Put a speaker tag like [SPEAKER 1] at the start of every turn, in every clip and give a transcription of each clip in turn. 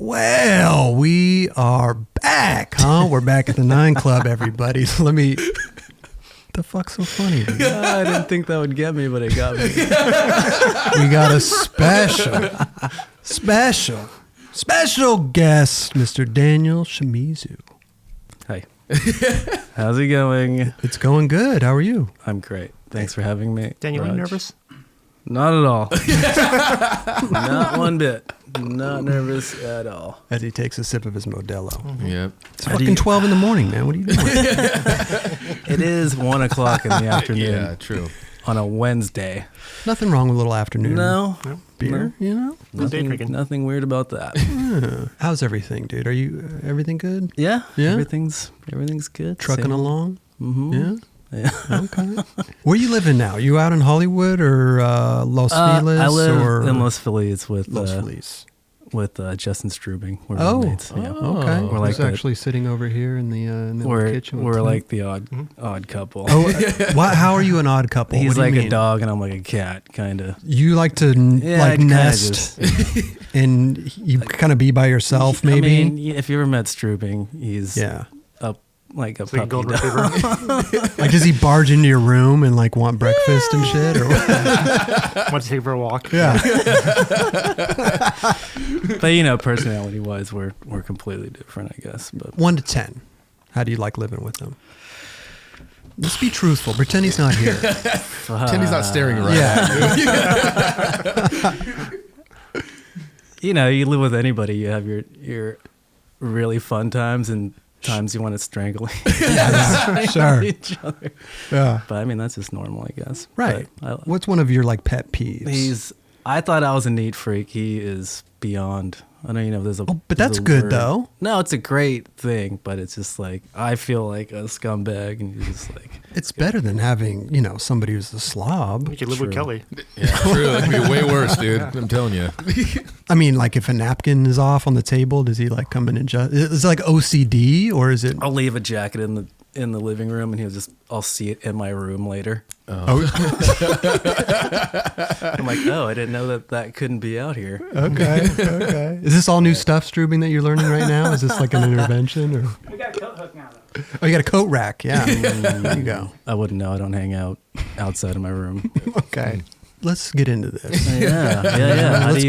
[SPEAKER 1] Well, we are back, huh? We're back at the 9 Club, everybody. So let me... The fuck's so funny?
[SPEAKER 2] I didn't think that would get me, but it got me.
[SPEAKER 1] We got a special guest, Mr. Daniel Shimizu.
[SPEAKER 2] Hi. How's it going?
[SPEAKER 1] It's going good. How are you?
[SPEAKER 2] I'm great. Thanks for having me.
[SPEAKER 3] Daniel, are you nervous?
[SPEAKER 2] Not at all. Not one bit. Not nervous at all.
[SPEAKER 1] As he takes a sip of his Modelo.
[SPEAKER 4] Mm-hmm. Yep.
[SPEAKER 1] It's fucking 12 in the morning, man. What are you doing?
[SPEAKER 2] It is 1 o'clock in the afternoon.
[SPEAKER 4] Yeah, true.
[SPEAKER 2] On a Wednesday.
[SPEAKER 1] Nothing wrong with a little afternoon
[SPEAKER 2] No.
[SPEAKER 1] beer,
[SPEAKER 2] No.
[SPEAKER 1] you know?
[SPEAKER 2] Nothing weird about that.
[SPEAKER 1] Yeah. How's everything, dude? Are you everything good?
[SPEAKER 2] Yeah.
[SPEAKER 1] Yeah?
[SPEAKER 2] Everything's good.
[SPEAKER 1] Trucking
[SPEAKER 2] Same.
[SPEAKER 1] along?
[SPEAKER 2] Mm-hmm.
[SPEAKER 1] Yeah?
[SPEAKER 2] Yeah.
[SPEAKER 1] Okay. Where you living now? You out in Hollywood or Los Feliz?
[SPEAKER 2] I live
[SPEAKER 1] or
[SPEAKER 2] in Los Feliz with Justin Strubing. We're roommates. Yeah.
[SPEAKER 1] Okay.
[SPEAKER 2] We're like
[SPEAKER 1] He's actually sitting over here in the kitchen.
[SPEAKER 2] We're like the odd couple.
[SPEAKER 1] Oh, how are you an odd couple?
[SPEAKER 2] He's
[SPEAKER 1] What do you
[SPEAKER 2] like a
[SPEAKER 1] mean?
[SPEAKER 2] dog and I'm like a cat, kind of.
[SPEAKER 1] You like to nest and you kind of be by yourself, maybe?
[SPEAKER 2] I mean, if you ever met Strubing, he's like a puppy
[SPEAKER 3] golden
[SPEAKER 2] dog.
[SPEAKER 3] retriever.
[SPEAKER 1] Like, does he barge into your room and like want breakfast and shit? Or what?
[SPEAKER 3] Want to take for a walk?
[SPEAKER 1] Yeah.
[SPEAKER 2] But personality-wise, we're completely different, I guess. But
[SPEAKER 1] 1 to 10, how do you like living with him? Let's be truthful. Pretend he's not here.
[SPEAKER 4] Pretend he's not staring right
[SPEAKER 1] Yeah.
[SPEAKER 4] at you.
[SPEAKER 2] you live with anybody, you have your really fun times and times you want to strangle
[SPEAKER 1] Sure.
[SPEAKER 2] each other.
[SPEAKER 1] Yeah.
[SPEAKER 2] But I mean, that's just normal, I guess.
[SPEAKER 1] Right.
[SPEAKER 2] But
[SPEAKER 1] What's one of your like pet peeves?
[SPEAKER 2] I thought I was a neat freak. He is beyond. I don't even know if there's a.
[SPEAKER 1] But
[SPEAKER 2] there's
[SPEAKER 1] that's
[SPEAKER 2] a
[SPEAKER 1] good
[SPEAKER 2] word.
[SPEAKER 1] though.
[SPEAKER 2] No, it's a great thing, but it's just like I feel like a scumbag, and you're just like.
[SPEAKER 1] It's better than having, somebody who's a slob.
[SPEAKER 3] You could live with Kelly.
[SPEAKER 4] Yeah, true. It'd be way worse, dude. I'm telling you.
[SPEAKER 1] I mean, like if a napkin is off on the table, does he like come in and just? Is it like OCD or is it?
[SPEAKER 2] I'll leave a jacket in the living room, and I'll see it in my room later.
[SPEAKER 1] Oh.
[SPEAKER 2] I'm like, I didn't know that couldn't be out here.
[SPEAKER 1] Okay. Is this all new stuff, Strubing, that you're learning right now? Is this like an intervention or?
[SPEAKER 5] We got a coat hook now, though.
[SPEAKER 1] Oh, you got a coat rack. Yeah. There you go.
[SPEAKER 2] I wouldn't know. I don't hang out outside of my room.
[SPEAKER 1] Okay. Let's get into this.
[SPEAKER 2] Yeah.
[SPEAKER 1] Let's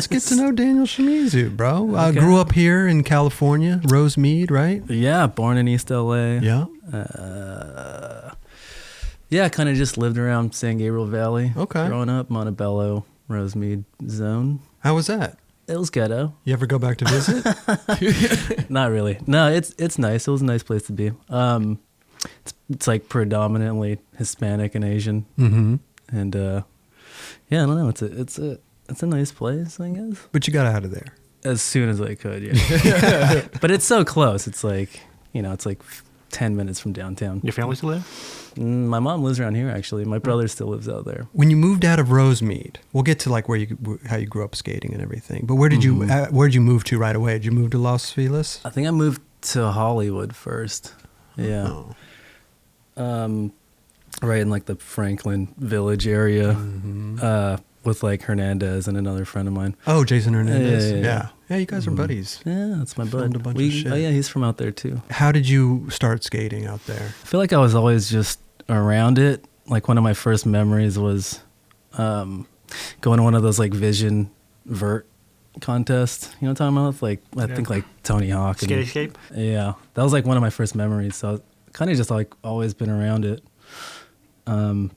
[SPEAKER 1] get to know Daniel Shimizu, bro. I grew up here in California, Rosemead, right?
[SPEAKER 2] Yeah, born in East LA.
[SPEAKER 1] Yeah.
[SPEAKER 2] Yeah, kind of just lived around San Gabriel Valley.
[SPEAKER 1] Okay.
[SPEAKER 2] Growing up, Montebello, Rosemead zone.
[SPEAKER 1] How was that?
[SPEAKER 2] It was ghetto.
[SPEAKER 1] You ever go back to visit?
[SPEAKER 2] Not really. No, it's nice. It was a nice place to be. It's like predominantly Hispanic and Asian.
[SPEAKER 1] Mm-hmm.
[SPEAKER 2] And I don't know. It's a nice place, I guess.
[SPEAKER 1] But you got out of there.
[SPEAKER 2] As soon as I could, yeah. But it's so close. It's like, it's like 10 minutes from downtown.
[SPEAKER 3] Your family still there?
[SPEAKER 2] My mom lives around here, actually. My brother still lives out there.
[SPEAKER 1] When you moved out of Rosemead, we'll get to like how you grew up skating and everything. But where did you move to right away? Did you move to Los Feliz?
[SPEAKER 2] I think I moved to Hollywood first. Yeah.
[SPEAKER 1] Oh.
[SPEAKER 2] Right in like the Franklin Village area, with like Hernandez and another friend of mine.
[SPEAKER 1] Oh, Jason Hernandez.
[SPEAKER 2] Yeah.
[SPEAKER 1] Yeah, you guys are buddies.
[SPEAKER 2] Yeah, that's my
[SPEAKER 1] Filmed
[SPEAKER 2] bud.
[SPEAKER 1] a bunch of shit.
[SPEAKER 2] Oh yeah, he's from out there too.
[SPEAKER 1] How did you start skating out there?
[SPEAKER 2] I feel like I was always just around it. Like one of my first memories was going to one of those like Vision Vert contests. You know what I'm talking about? Like I think like Tony Hawk.
[SPEAKER 3] Skate Escape?
[SPEAKER 2] Yeah, that was like one of my first memories. So kind of just like always been around it. And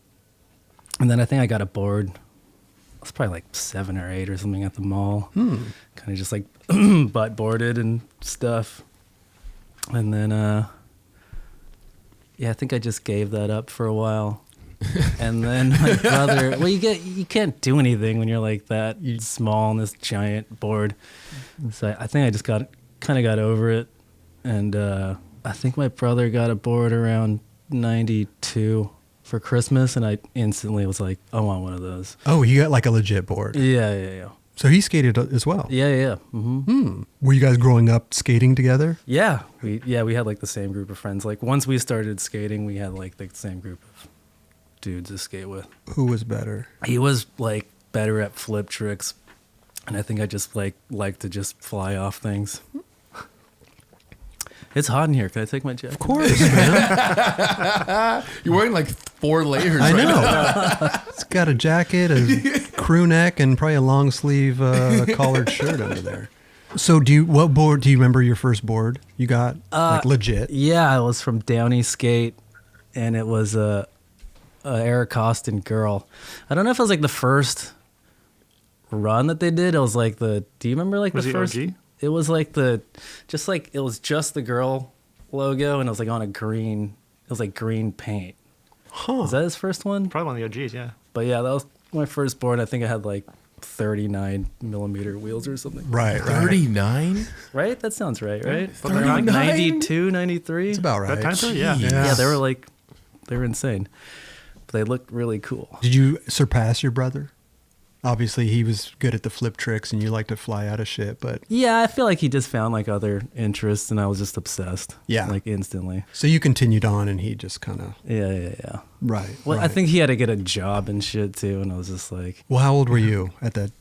[SPEAKER 2] then I think I got a board. I was probably like 7 or 8 or something at the mall. Kind of just like butt boarded and stuff. And then, I think I just gave that up for a while. And then my brother, you can't do anything when you're like that small on this giant board. So I think I just got over it. And I think my brother got a board around 92 for Christmas, and I instantly was like, I want one of those.
[SPEAKER 1] Oh, he got like a legit board.
[SPEAKER 2] Yeah.
[SPEAKER 1] So he skated as well.
[SPEAKER 2] Yeah. Mm-hmm.
[SPEAKER 1] Were you guys growing up skating together?
[SPEAKER 2] Yeah, we had like the same group of friends. Like once we started skating, we had like the same group of dudes to skate with.
[SPEAKER 1] Who was better?
[SPEAKER 2] He was like better at flip tricks. And I think I just like to just fly off things. It's hot in here. Can I take my jacket?
[SPEAKER 1] Of course, man.
[SPEAKER 4] You're wearing like 4 layers.
[SPEAKER 1] I
[SPEAKER 4] right
[SPEAKER 1] know.
[SPEAKER 4] now.
[SPEAKER 1] It's got a jacket, a crew neck, and probably a long sleeve collared shirt under there. So what board, do you remember your first board you got? Like legit?
[SPEAKER 2] Yeah, it was from Downey Skate, and it was a Eric Costin girl. I don't know if it was like the first run that they did. It was like do you remember like
[SPEAKER 3] Was
[SPEAKER 2] the
[SPEAKER 3] it
[SPEAKER 2] first?
[SPEAKER 3] OG?
[SPEAKER 2] It was like it was just the girl logo, and it was like on a green. It was like green paint.
[SPEAKER 1] Huh.
[SPEAKER 2] Was that his first one?
[SPEAKER 3] Probably one of the OGs, yeah.
[SPEAKER 2] But yeah, that was my first board. I think I had like 39 millimeter wheels or something.
[SPEAKER 1] Right.
[SPEAKER 4] 39?
[SPEAKER 2] Right? That sounds right, right?
[SPEAKER 3] 39?
[SPEAKER 2] 92, 93?
[SPEAKER 1] It's about right.
[SPEAKER 3] That time period, yeah.
[SPEAKER 2] Yeah, they were insane. But they looked really cool.
[SPEAKER 1] Did you surpass your brother? Obviously, he was good at the flip tricks, and you like to fly out of shit. But
[SPEAKER 2] Yeah, I feel like he just found like other interests, and I was just obsessed.
[SPEAKER 1] Yeah.
[SPEAKER 2] Like instantly.
[SPEAKER 1] so you continued on, and he just kind of
[SPEAKER 2] Yeah.
[SPEAKER 1] right.
[SPEAKER 2] Well, I
[SPEAKER 1] right.
[SPEAKER 2] think he had to get a job and shit too, and I was just like,
[SPEAKER 1] Well, how old were you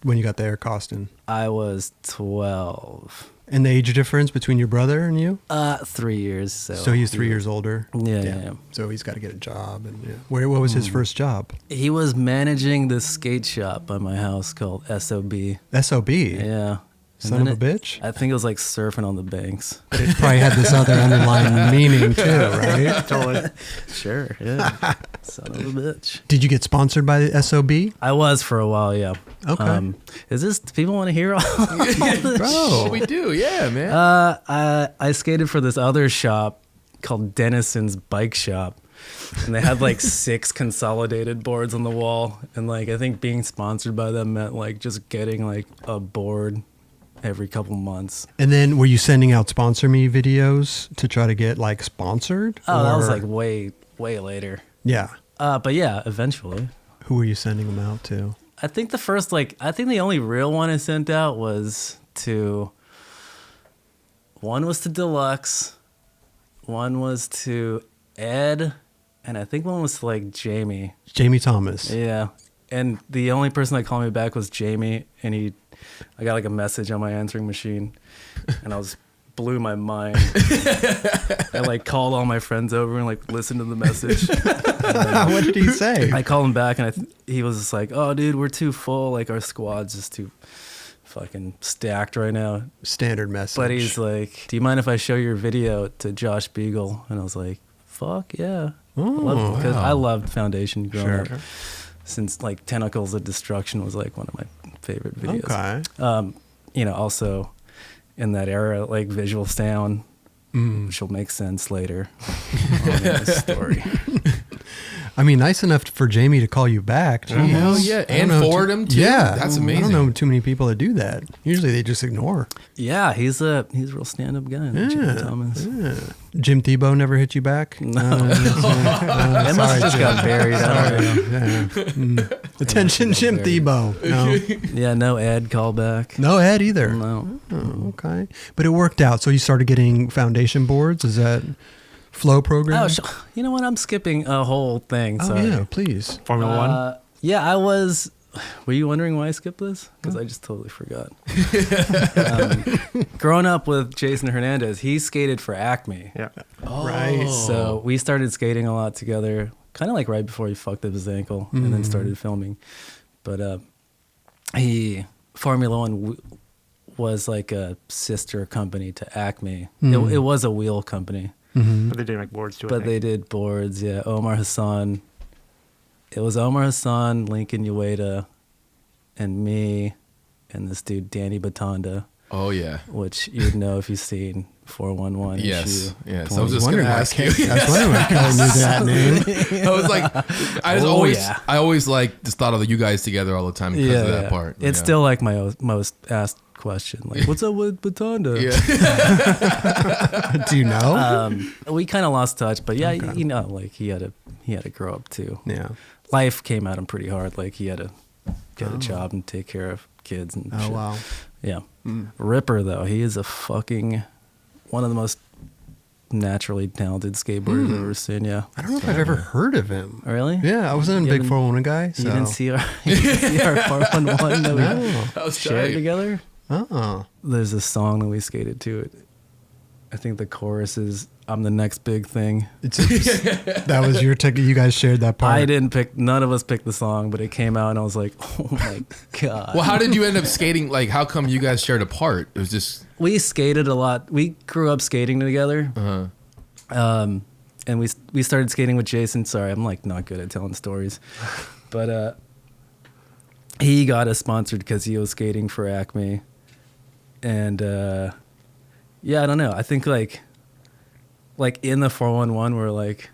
[SPEAKER 1] when you got the Air Costin?
[SPEAKER 2] I was 12.
[SPEAKER 1] And the age difference between your brother and you?
[SPEAKER 2] 3 years. So,
[SPEAKER 1] So he's 3 years older.
[SPEAKER 2] Yeah.
[SPEAKER 1] So he's got to get a job, and what was his first job?
[SPEAKER 2] He was managing this skate shop by my house called SOB.
[SPEAKER 1] SOB.
[SPEAKER 2] Yeah. And
[SPEAKER 1] Son
[SPEAKER 2] then
[SPEAKER 1] of a bitch.
[SPEAKER 2] I think it was like surfing on the banks.
[SPEAKER 1] But it probably had this other underlying meaning too, right?
[SPEAKER 3] Totally.
[SPEAKER 2] Sure, yeah. Son of a bitch.
[SPEAKER 1] Did you get sponsored by the SOB?
[SPEAKER 2] I was for a while, yeah.
[SPEAKER 1] Okay.
[SPEAKER 2] Is this, do people want to hear all this?
[SPEAKER 1] Bro.
[SPEAKER 4] We do, yeah, man.
[SPEAKER 2] I skated for this other shop called Dennison's Bike Shop. And they had like 6 consolidated boards on the wall. And like, I think being sponsored by them meant like just getting like a board every couple months.
[SPEAKER 1] And then were you sending out sponsor me videos to try to get like sponsored?
[SPEAKER 2] Oh, that was
[SPEAKER 1] Or-
[SPEAKER 2] like way later.
[SPEAKER 1] Yeah.
[SPEAKER 2] But yeah, eventually.
[SPEAKER 1] Who were you sending them out to?
[SPEAKER 2] I think the only real one I sent out was one was to Deluxe, one was to Ed, and I think one was to like Jamie.
[SPEAKER 1] Jamie Thomas.
[SPEAKER 2] Yeah. And the only person that called me back was Jamie, and I got like a message on my answering machine, and blew my mind. I like called all my friends over and like listened to the message.
[SPEAKER 1] What did he say?
[SPEAKER 2] I called him back, and he was just like, "Oh, dude, we're too full. Like our squad's just too fucking stacked right now."
[SPEAKER 1] Standard message.
[SPEAKER 2] But he's like, "Do you mind if I show your video to Josh Beagle?" And I was like, "Fuck yeah!"
[SPEAKER 1] Oh,
[SPEAKER 2] Because
[SPEAKER 1] wow.
[SPEAKER 2] I loved Foundation growing
[SPEAKER 1] Sure.
[SPEAKER 2] up. Since like Tentacles of Destruction was like one of my favorite videos.
[SPEAKER 1] Okay.
[SPEAKER 2] Also in that era, like Visual Sound, which will make sense later on in the story.
[SPEAKER 1] I mean, nice enough for Jamie to call you back. Jeez.
[SPEAKER 4] Hell yeah.
[SPEAKER 1] I don't
[SPEAKER 4] And
[SPEAKER 1] know
[SPEAKER 4] forward him, too?
[SPEAKER 1] Yeah.
[SPEAKER 4] That's
[SPEAKER 1] I
[SPEAKER 4] amazing.
[SPEAKER 1] don't know too many people that do that. Usually they just ignore.
[SPEAKER 2] Yeah, he's a real stand-up guy. Jim Thomas.
[SPEAKER 1] Yeah. Jim Tebow never hit you back?
[SPEAKER 2] No. That must have just got buried. I don't know.
[SPEAKER 1] Attention, Jim
[SPEAKER 2] Very-
[SPEAKER 1] Tebow. No.
[SPEAKER 2] Yeah, no Ed callback.
[SPEAKER 1] No Ed either.
[SPEAKER 2] No.
[SPEAKER 1] Oh, okay. But it worked out. So you started getting foundation boards? Is that flow program?
[SPEAKER 2] Oh, you know what? I'm skipping a whole thing.
[SPEAKER 1] Oh,
[SPEAKER 2] Sorry.
[SPEAKER 1] yeah, please.
[SPEAKER 3] Formula One.
[SPEAKER 2] Yeah, I was. Were you wondering why I skipped this? Because I just totally forgot. Growing up with Jason Hernandez, he skated for Acme.
[SPEAKER 3] Yeah.
[SPEAKER 1] Right.
[SPEAKER 2] So we started skating a lot together, kind of like right before he fucked up his ankle and then started filming. But Formula One was like a sister company to Acme. It was a wheel company.
[SPEAKER 3] But they did make boards too. I
[SPEAKER 2] But
[SPEAKER 3] think.
[SPEAKER 2] they did boards, yeah. Omar Hassan. It was Omar Hassan, Lincoln Ueda, and me, and this dude, Danny Batanda,
[SPEAKER 4] Oh, yeah.
[SPEAKER 2] which you'd know if you've seen 411.
[SPEAKER 4] Yes.
[SPEAKER 2] issue
[SPEAKER 4] Yes.
[SPEAKER 2] 20.
[SPEAKER 4] I was just going to ask you.
[SPEAKER 1] I was wondering why Kelly knew that name.
[SPEAKER 4] I was like,
[SPEAKER 2] Yeah.
[SPEAKER 4] I always like just thought of you guys together all the time because of that part.
[SPEAKER 2] It's
[SPEAKER 4] Yeah.
[SPEAKER 2] still like my most asked question. Like, what's up with Batanda?
[SPEAKER 4] Yeah.
[SPEAKER 1] Do you know?
[SPEAKER 2] We kind of lost touch, but yeah, like he had to grow up too.
[SPEAKER 1] Yeah.
[SPEAKER 2] Life came at him pretty hard. Like he had to get a job and take care of kids and
[SPEAKER 1] Oh,
[SPEAKER 2] shit.
[SPEAKER 1] wow.
[SPEAKER 2] Yeah. Ripper though, he is a fucking one of the most naturally talented skateboarder I've ever seen. Yeah.
[SPEAKER 1] I don't know if I've ever heard of him.
[SPEAKER 2] Really?
[SPEAKER 1] Yeah, I wasn't a big 411 guy. So.
[SPEAKER 2] You didn't see our, you didn't see our 411 that we
[SPEAKER 4] That was
[SPEAKER 2] shared
[SPEAKER 4] tight.
[SPEAKER 2] together?
[SPEAKER 1] Oh.
[SPEAKER 2] There's a song that we skated to. I think the chorus is "I'm the next big thing."
[SPEAKER 1] That was your ticket. You guys shared that part.
[SPEAKER 2] I didn't pick. None of us picked the song, but it came out, and I was like, "Oh my god!"
[SPEAKER 4] Well, how did you end up skating? Like, how come you guys shared a part? It was just.
[SPEAKER 2] We skated a lot. We grew up skating together. And we started skating with Jason. Sorry, I'm like not good at telling stories, but he got us sponsored because he was skating for Acme, and yeah, I don't know. I think like in the 411, we're like,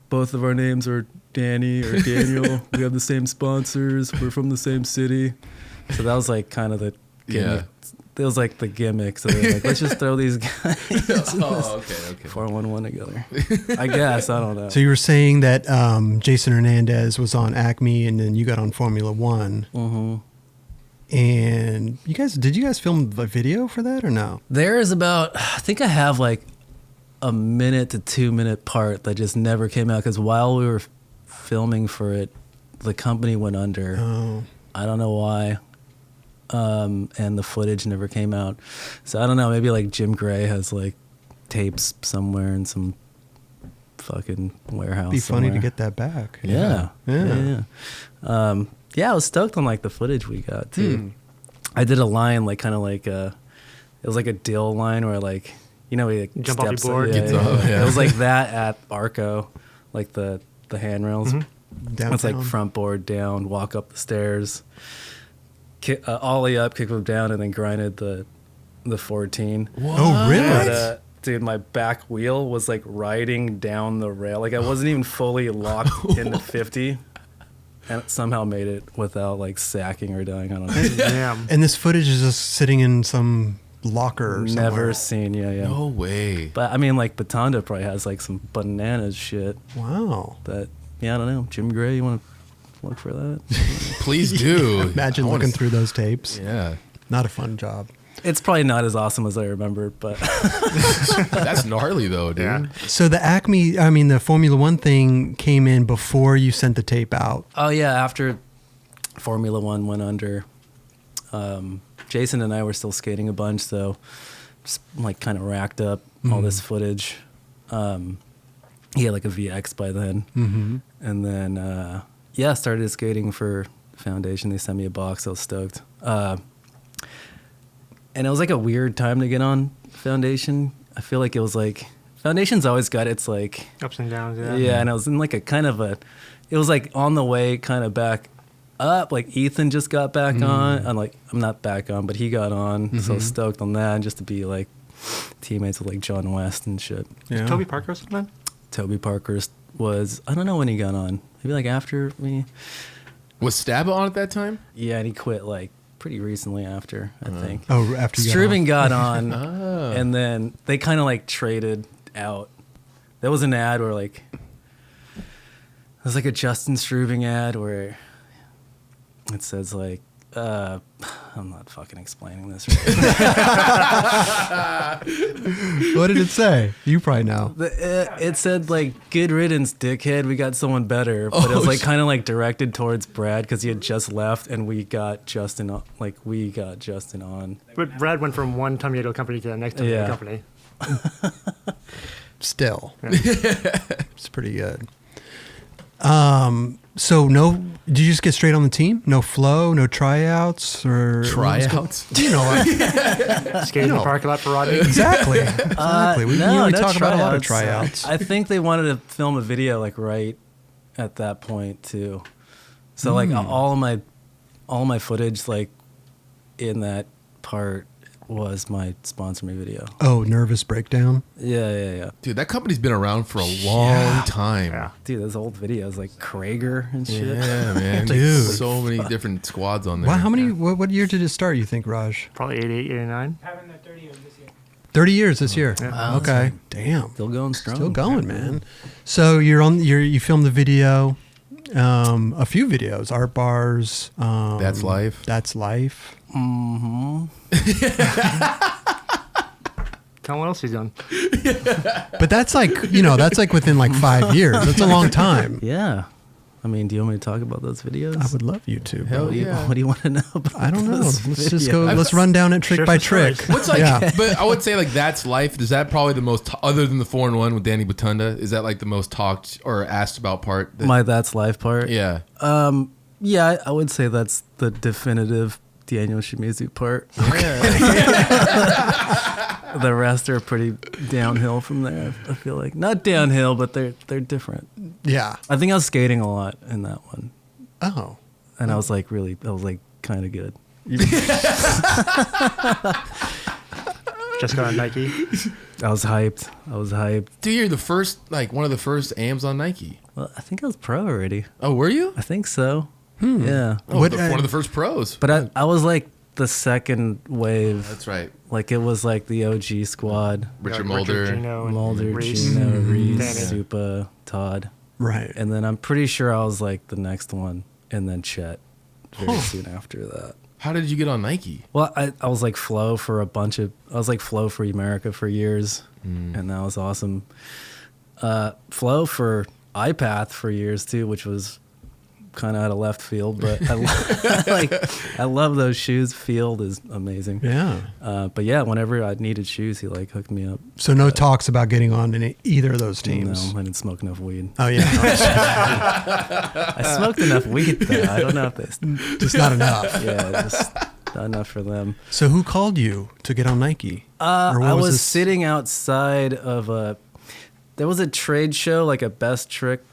[SPEAKER 2] both of our names are Danny or Daniel. We have the same sponsors. We're from the same city, so that was like kind of the gimmick. It was like the gimmick. So they're like, let's just throw these guys
[SPEAKER 4] Okay.
[SPEAKER 2] 411 together. I guess. I don't know.
[SPEAKER 1] So you were saying that Jason Hernandez was on Acme, and then you got on Formula One.
[SPEAKER 2] Mm-hmm.
[SPEAKER 1] And did you guys film a video for that or no?
[SPEAKER 2] There is about, I think I have like a minute to 2 minute part that just never came out because while we were filming for it, the company went under.
[SPEAKER 1] Oh.
[SPEAKER 2] I don't know why. And the footage never came out. So I don't know, maybe like Jim Gray has like tapes somewhere in some fucking warehouse.
[SPEAKER 1] It'd be funny
[SPEAKER 2] somewhere.
[SPEAKER 1] to get that back.
[SPEAKER 2] Yeah.
[SPEAKER 1] Yeah.
[SPEAKER 2] Yeah, I was stoked on like the footage we got too. I did a line like kind of like it was like a dill line where like, you know, he like
[SPEAKER 3] Jump off your
[SPEAKER 2] steps
[SPEAKER 3] board.
[SPEAKER 2] Yeah,
[SPEAKER 4] Gets
[SPEAKER 2] yeah,
[SPEAKER 4] off,
[SPEAKER 2] yeah.
[SPEAKER 4] yeah.
[SPEAKER 2] It was like that at Arco, like the handrails.
[SPEAKER 1] Downtown.
[SPEAKER 2] It's like front board down, walk up the stairs, ollie up, kick flip down, and then grinded the 14.
[SPEAKER 1] Oh, really?
[SPEAKER 2] But, dude, my back wheel was like riding down the rail. Like I wasn't even fully locked into 50. And it somehow made it without like sacking or dying. I don't know.
[SPEAKER 3] Damn.
[SPEAKER 1] And this footage is just sitting in some locker or somewhere.
[SPEAKER 2] Never seen. Yeah.
[SPEAKER 4] No way.
[SPEAKER 2] But I mean, like Batanda probably has like some bananas shit.
[SPEAKER 1] Wow.
[SPEAKER 2] That I don't know. Jim Gray, you want to look for that?
[SPEAKER 4] Please do.
[SPEAKER 1] Imagine
[SPEAKER 4] I wanna
[SPEAKER 1] looking through those tapes.
[SPEAKER 4] Yeah.
[SPEAKER 1] Not a fun job.
[SPEAKER 2] It's probably not as awesome as I remember, but
[SPEAKER 4] That's gnarly though, dude.
[SPEAKER 3] Yeah.
[SPEAKER 1] So the Formula One thing came in before you sent the tape out.
[SPEAKER 2] oh yeah, after Formula One went under, Jason and I were still skating a bunch, so just like kind of racked up all this footage. He had like a VX by then, and then started skating for Foundation. They sent me a box. I was stoked. And it was like a weird time to get on Foundation. I feel like it was like Foundation's always got its like
[SPEAKER 3] Ups and downs. Yeah.
[SPEAKER 2] yeah, and I was in like a kind of it was like on the way kind of back up. Like Ethan just got back on. I'm not back on, but he got on. So I was stoked on that, and just to be like teammates with like John West and shit.
[SPEAKER 1] Yeah.
[SPEAKER 3] Toby Parker or something?
[SPEAKER 2] Toby Parkhurst was, I don't know when he got on. Maybe like after me.
[SPEAKER 4] Was Stab on at that time?
[SPEAKER 2] Yeah, and he quit like pretty recently after, I think.
[SPEAKER 1] Oh, after you
[SPEAKER 2] Strubing got
[SPEAKER 1] got
[SPEAKER 2] on,
[SPEAKER 4] Oh.
[SPEAKER 2] and then they kind of like traded out. There was an ad where like, it was like a Justin Strubing ad where it says like, I'm not fucking explaining this right.
[SPEAKER 1] What did it say? You probably know.
[SPEAKER 2] It said like, good riddance, dickhead. We got someone better. But it was like kind of like directed towards Brad because he had just left, and we got Justin on. Like we got Justin on.
[SPEAKER 3] But Brad went from one tornado company to the next tornado
[SPEAKER 2] Yeah.
[SPEAKER 3] company.
[SPEAKER 1] Still. It's pretty good. So did you just get straight on the team? No flow, no tryouts or
[SPEAKER 4] Tryouts?
[SPEAKER 1] You know what?
[SPEAKER 3] Skating in the
[SPEAKER 1] No.
[SPEAKER 3] parking lot for Rodney.
[SPEAKER 1] Exactly. Exactly. We
[SPEAKER 2] No,
[SPEAKER 1] usually
[SPEAKER 2] no
[SPEAKER 1] talk about a lot of
[SPEAKER 2] tryouts.
[SPEAKER 1] tryouts.
[SPEAKER 2] I think they wanted to film a video like right at that point too. So like all my footage like in that part was my sponsor me video.
[SPEAKER 1] Oh, nervous breakdown.
[SPEAKER 2] Yeah.
[SPEAKER 4] Dude, that company's been around for a long time.
[SPEAKER 3] Yeah.
[SPEAKER 2] Dude, those old videos like Krager and shit.
[SPEAKER 4] Yeah, man.
[SPEAKER 1] Dude.
[SPEAKER 4] So many different squads on there.
[SPEAKER 1] Wow, how many? What year did it start? You think, Raj?
[SPEAKER 3] Probably 88, 89.
[SPEAKER 5] Having the 30 years this year.
[SPEAKER 1] 30 years this year.
[SPEAKER 3] Yeah.
[SPEAKER 1] Okay. Damn.
[SPEAKER 2] Still going strong.
[SPEAKER 1] Still going, man. So you filmed the video, a few videos, Art Bars.
[SPEAKER 4] That's Life.
[SPEAKER 1] That's Life.
[SPEAKER 2] Mm-hmm.
[SPEAKER 3] Tell him what else he's done.
[SPEAKER 1] But that's like, that's like within like 5 years. That's a long time.
[SPEAKER 2] Yeah. I mean, do you want me to talk about those videos?
[SPEAKER 1] I would love you to.
[SPEAKER 4] Hell yeah.
[SPEAKER 2] What do you want to know about
[SPEAKER 1] I don't know.
[SPEAKER 2] those
[SPEAKER 1] Let's just
[SPEAKER 2] videos?
[SPEAKER 1] go. Let's run down it trick
[SPEAKER 3] Share
[SPEAKER 1] by
[SPEAKER 3] some
[SPEAKER 1] trick.
[SPEAKER 3] stories.
[SPEAKER 4] What's like,
[SPEAKER 1] Yeah.
[SPEAKER 4] but I would say like That's Life. Is that probably the most, other than the 4-in-1 with Danny Batunda, is that like the most talked or asked about part?
[SPEAKER 2] My That's Life part?
[SPEAKER 4] Yeah.
[SPEAKER 2] Yeah, I would say that's the definitive Daniel Shimizu part. The rest are pretty downhill from there, I feel like. Not downhill, but they're different.
[SPEAKER 1] Yeah.
[SPEAKER 2] I think I was skating a lot in that one.
[SPEAKER 1] Oh.
[SPEAKER 2] And I was like kind of good.
[SPEAKER 3] Just got on Nike.
[SPEAKER 2] I was hyped.
[SPEAKER 4] Dude, you're the first, like one of the first AMs on Nike.
[SPEAKER 2] Well, I think I was pro already.
[SPEAKER 4] Oh, were you?
[SPEAKER 2] I think so. Yeah.
[SPEAKER 4] Oh,
[SPEAKER 1] What,
[SPEAKER 4] one of the first pros.
[SPEAKER 2] But I was like the second wave.
[SPEAKER 4] That's right.
[SPEAKER 2] Like it was like the OG squad.
[SPEAKER 4] Richard
[SPEAKER 3] Yeah,
[SPEAKER 4] Mulder.
[SPEAKER 3] Gino, and
[SPEAKER 2] Mulder,
[SPEAKER 3] Reese.
[SPEAKER 2] Gino, Reese,
[SPEAKER 3] Danny.
[SPEAKER 2] Supa, Todd.
[SPEAKER 1] Right.
[SPEAKER 2] And then I'm pretty sure I was like the next one. And then Chet very soon after that.
[SPEAKER 4] How did you get on Nike?
[SPEAKER 2] Well, I was like Flow for I was like Flow for America for years. And that was awesome. Flow for iPath for years too, which was kind of out of left field, but I love those shoes. Field is amazing.
[SPEAKER 1] Yeah.
[SPEAKER 2] But yeah, whenever I needed shoes, he like hooked me up.
[SPEAKER 1] So no talks about getting on in either of those teams.
[SPEAKER 2] No, I didn't smoke enough weed.
[SPEAKER 1] Oh yeah.
[SPEAKER 2] I smoked enough weed though. I don't know if they.
[SPEAKER 1] Just not enough.
[SPEAKER 2] Yeah, just not enough for them.
[SPEAKER 1] So who called you to get on Nike?
[SPEAKER 2] I
[SPEAKER 1] what
[SPEAKER 2] was
[SPEAKER 1] this?
[SPEAKER 2] sitting outside of there was a trade show, like a best trick.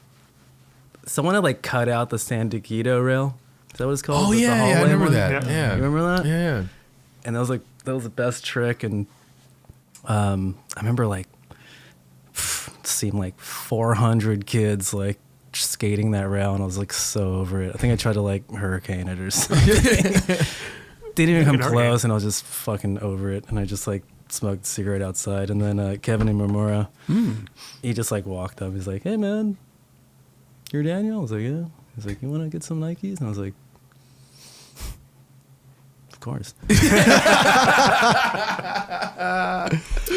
[SPEAKER 2] Someone had like cut out the San Diego rail. Is that what it's called?
[SPEAKER 4] Oh,
[SPEAKER 2] The
[SPEAKER 4] yeah, I
[SPEAKER 2] hallway
[SPEAKER 4] remember
[SPEAKER 2] one?
[SPEAKER 4] that. Yeah.
[SPEAKER 2] You remember that?
[SPEAKER 4] Yeah.
[SPEAKER 2] And that was the best trick. And I remember like seeing like 400 kids like skating that rail, and I was like so over it. I think I tried to like hurricane it or something. Didn't even come close, and I was just fucking over it. And I just like smoked a cigarette outside. And then Kevin Imamura, he just like walked up. He's like, "Hey man, you're Daniel?" I was like, "Yeah." He's like, "You want to get some Nikes?" And I was like, "Of course."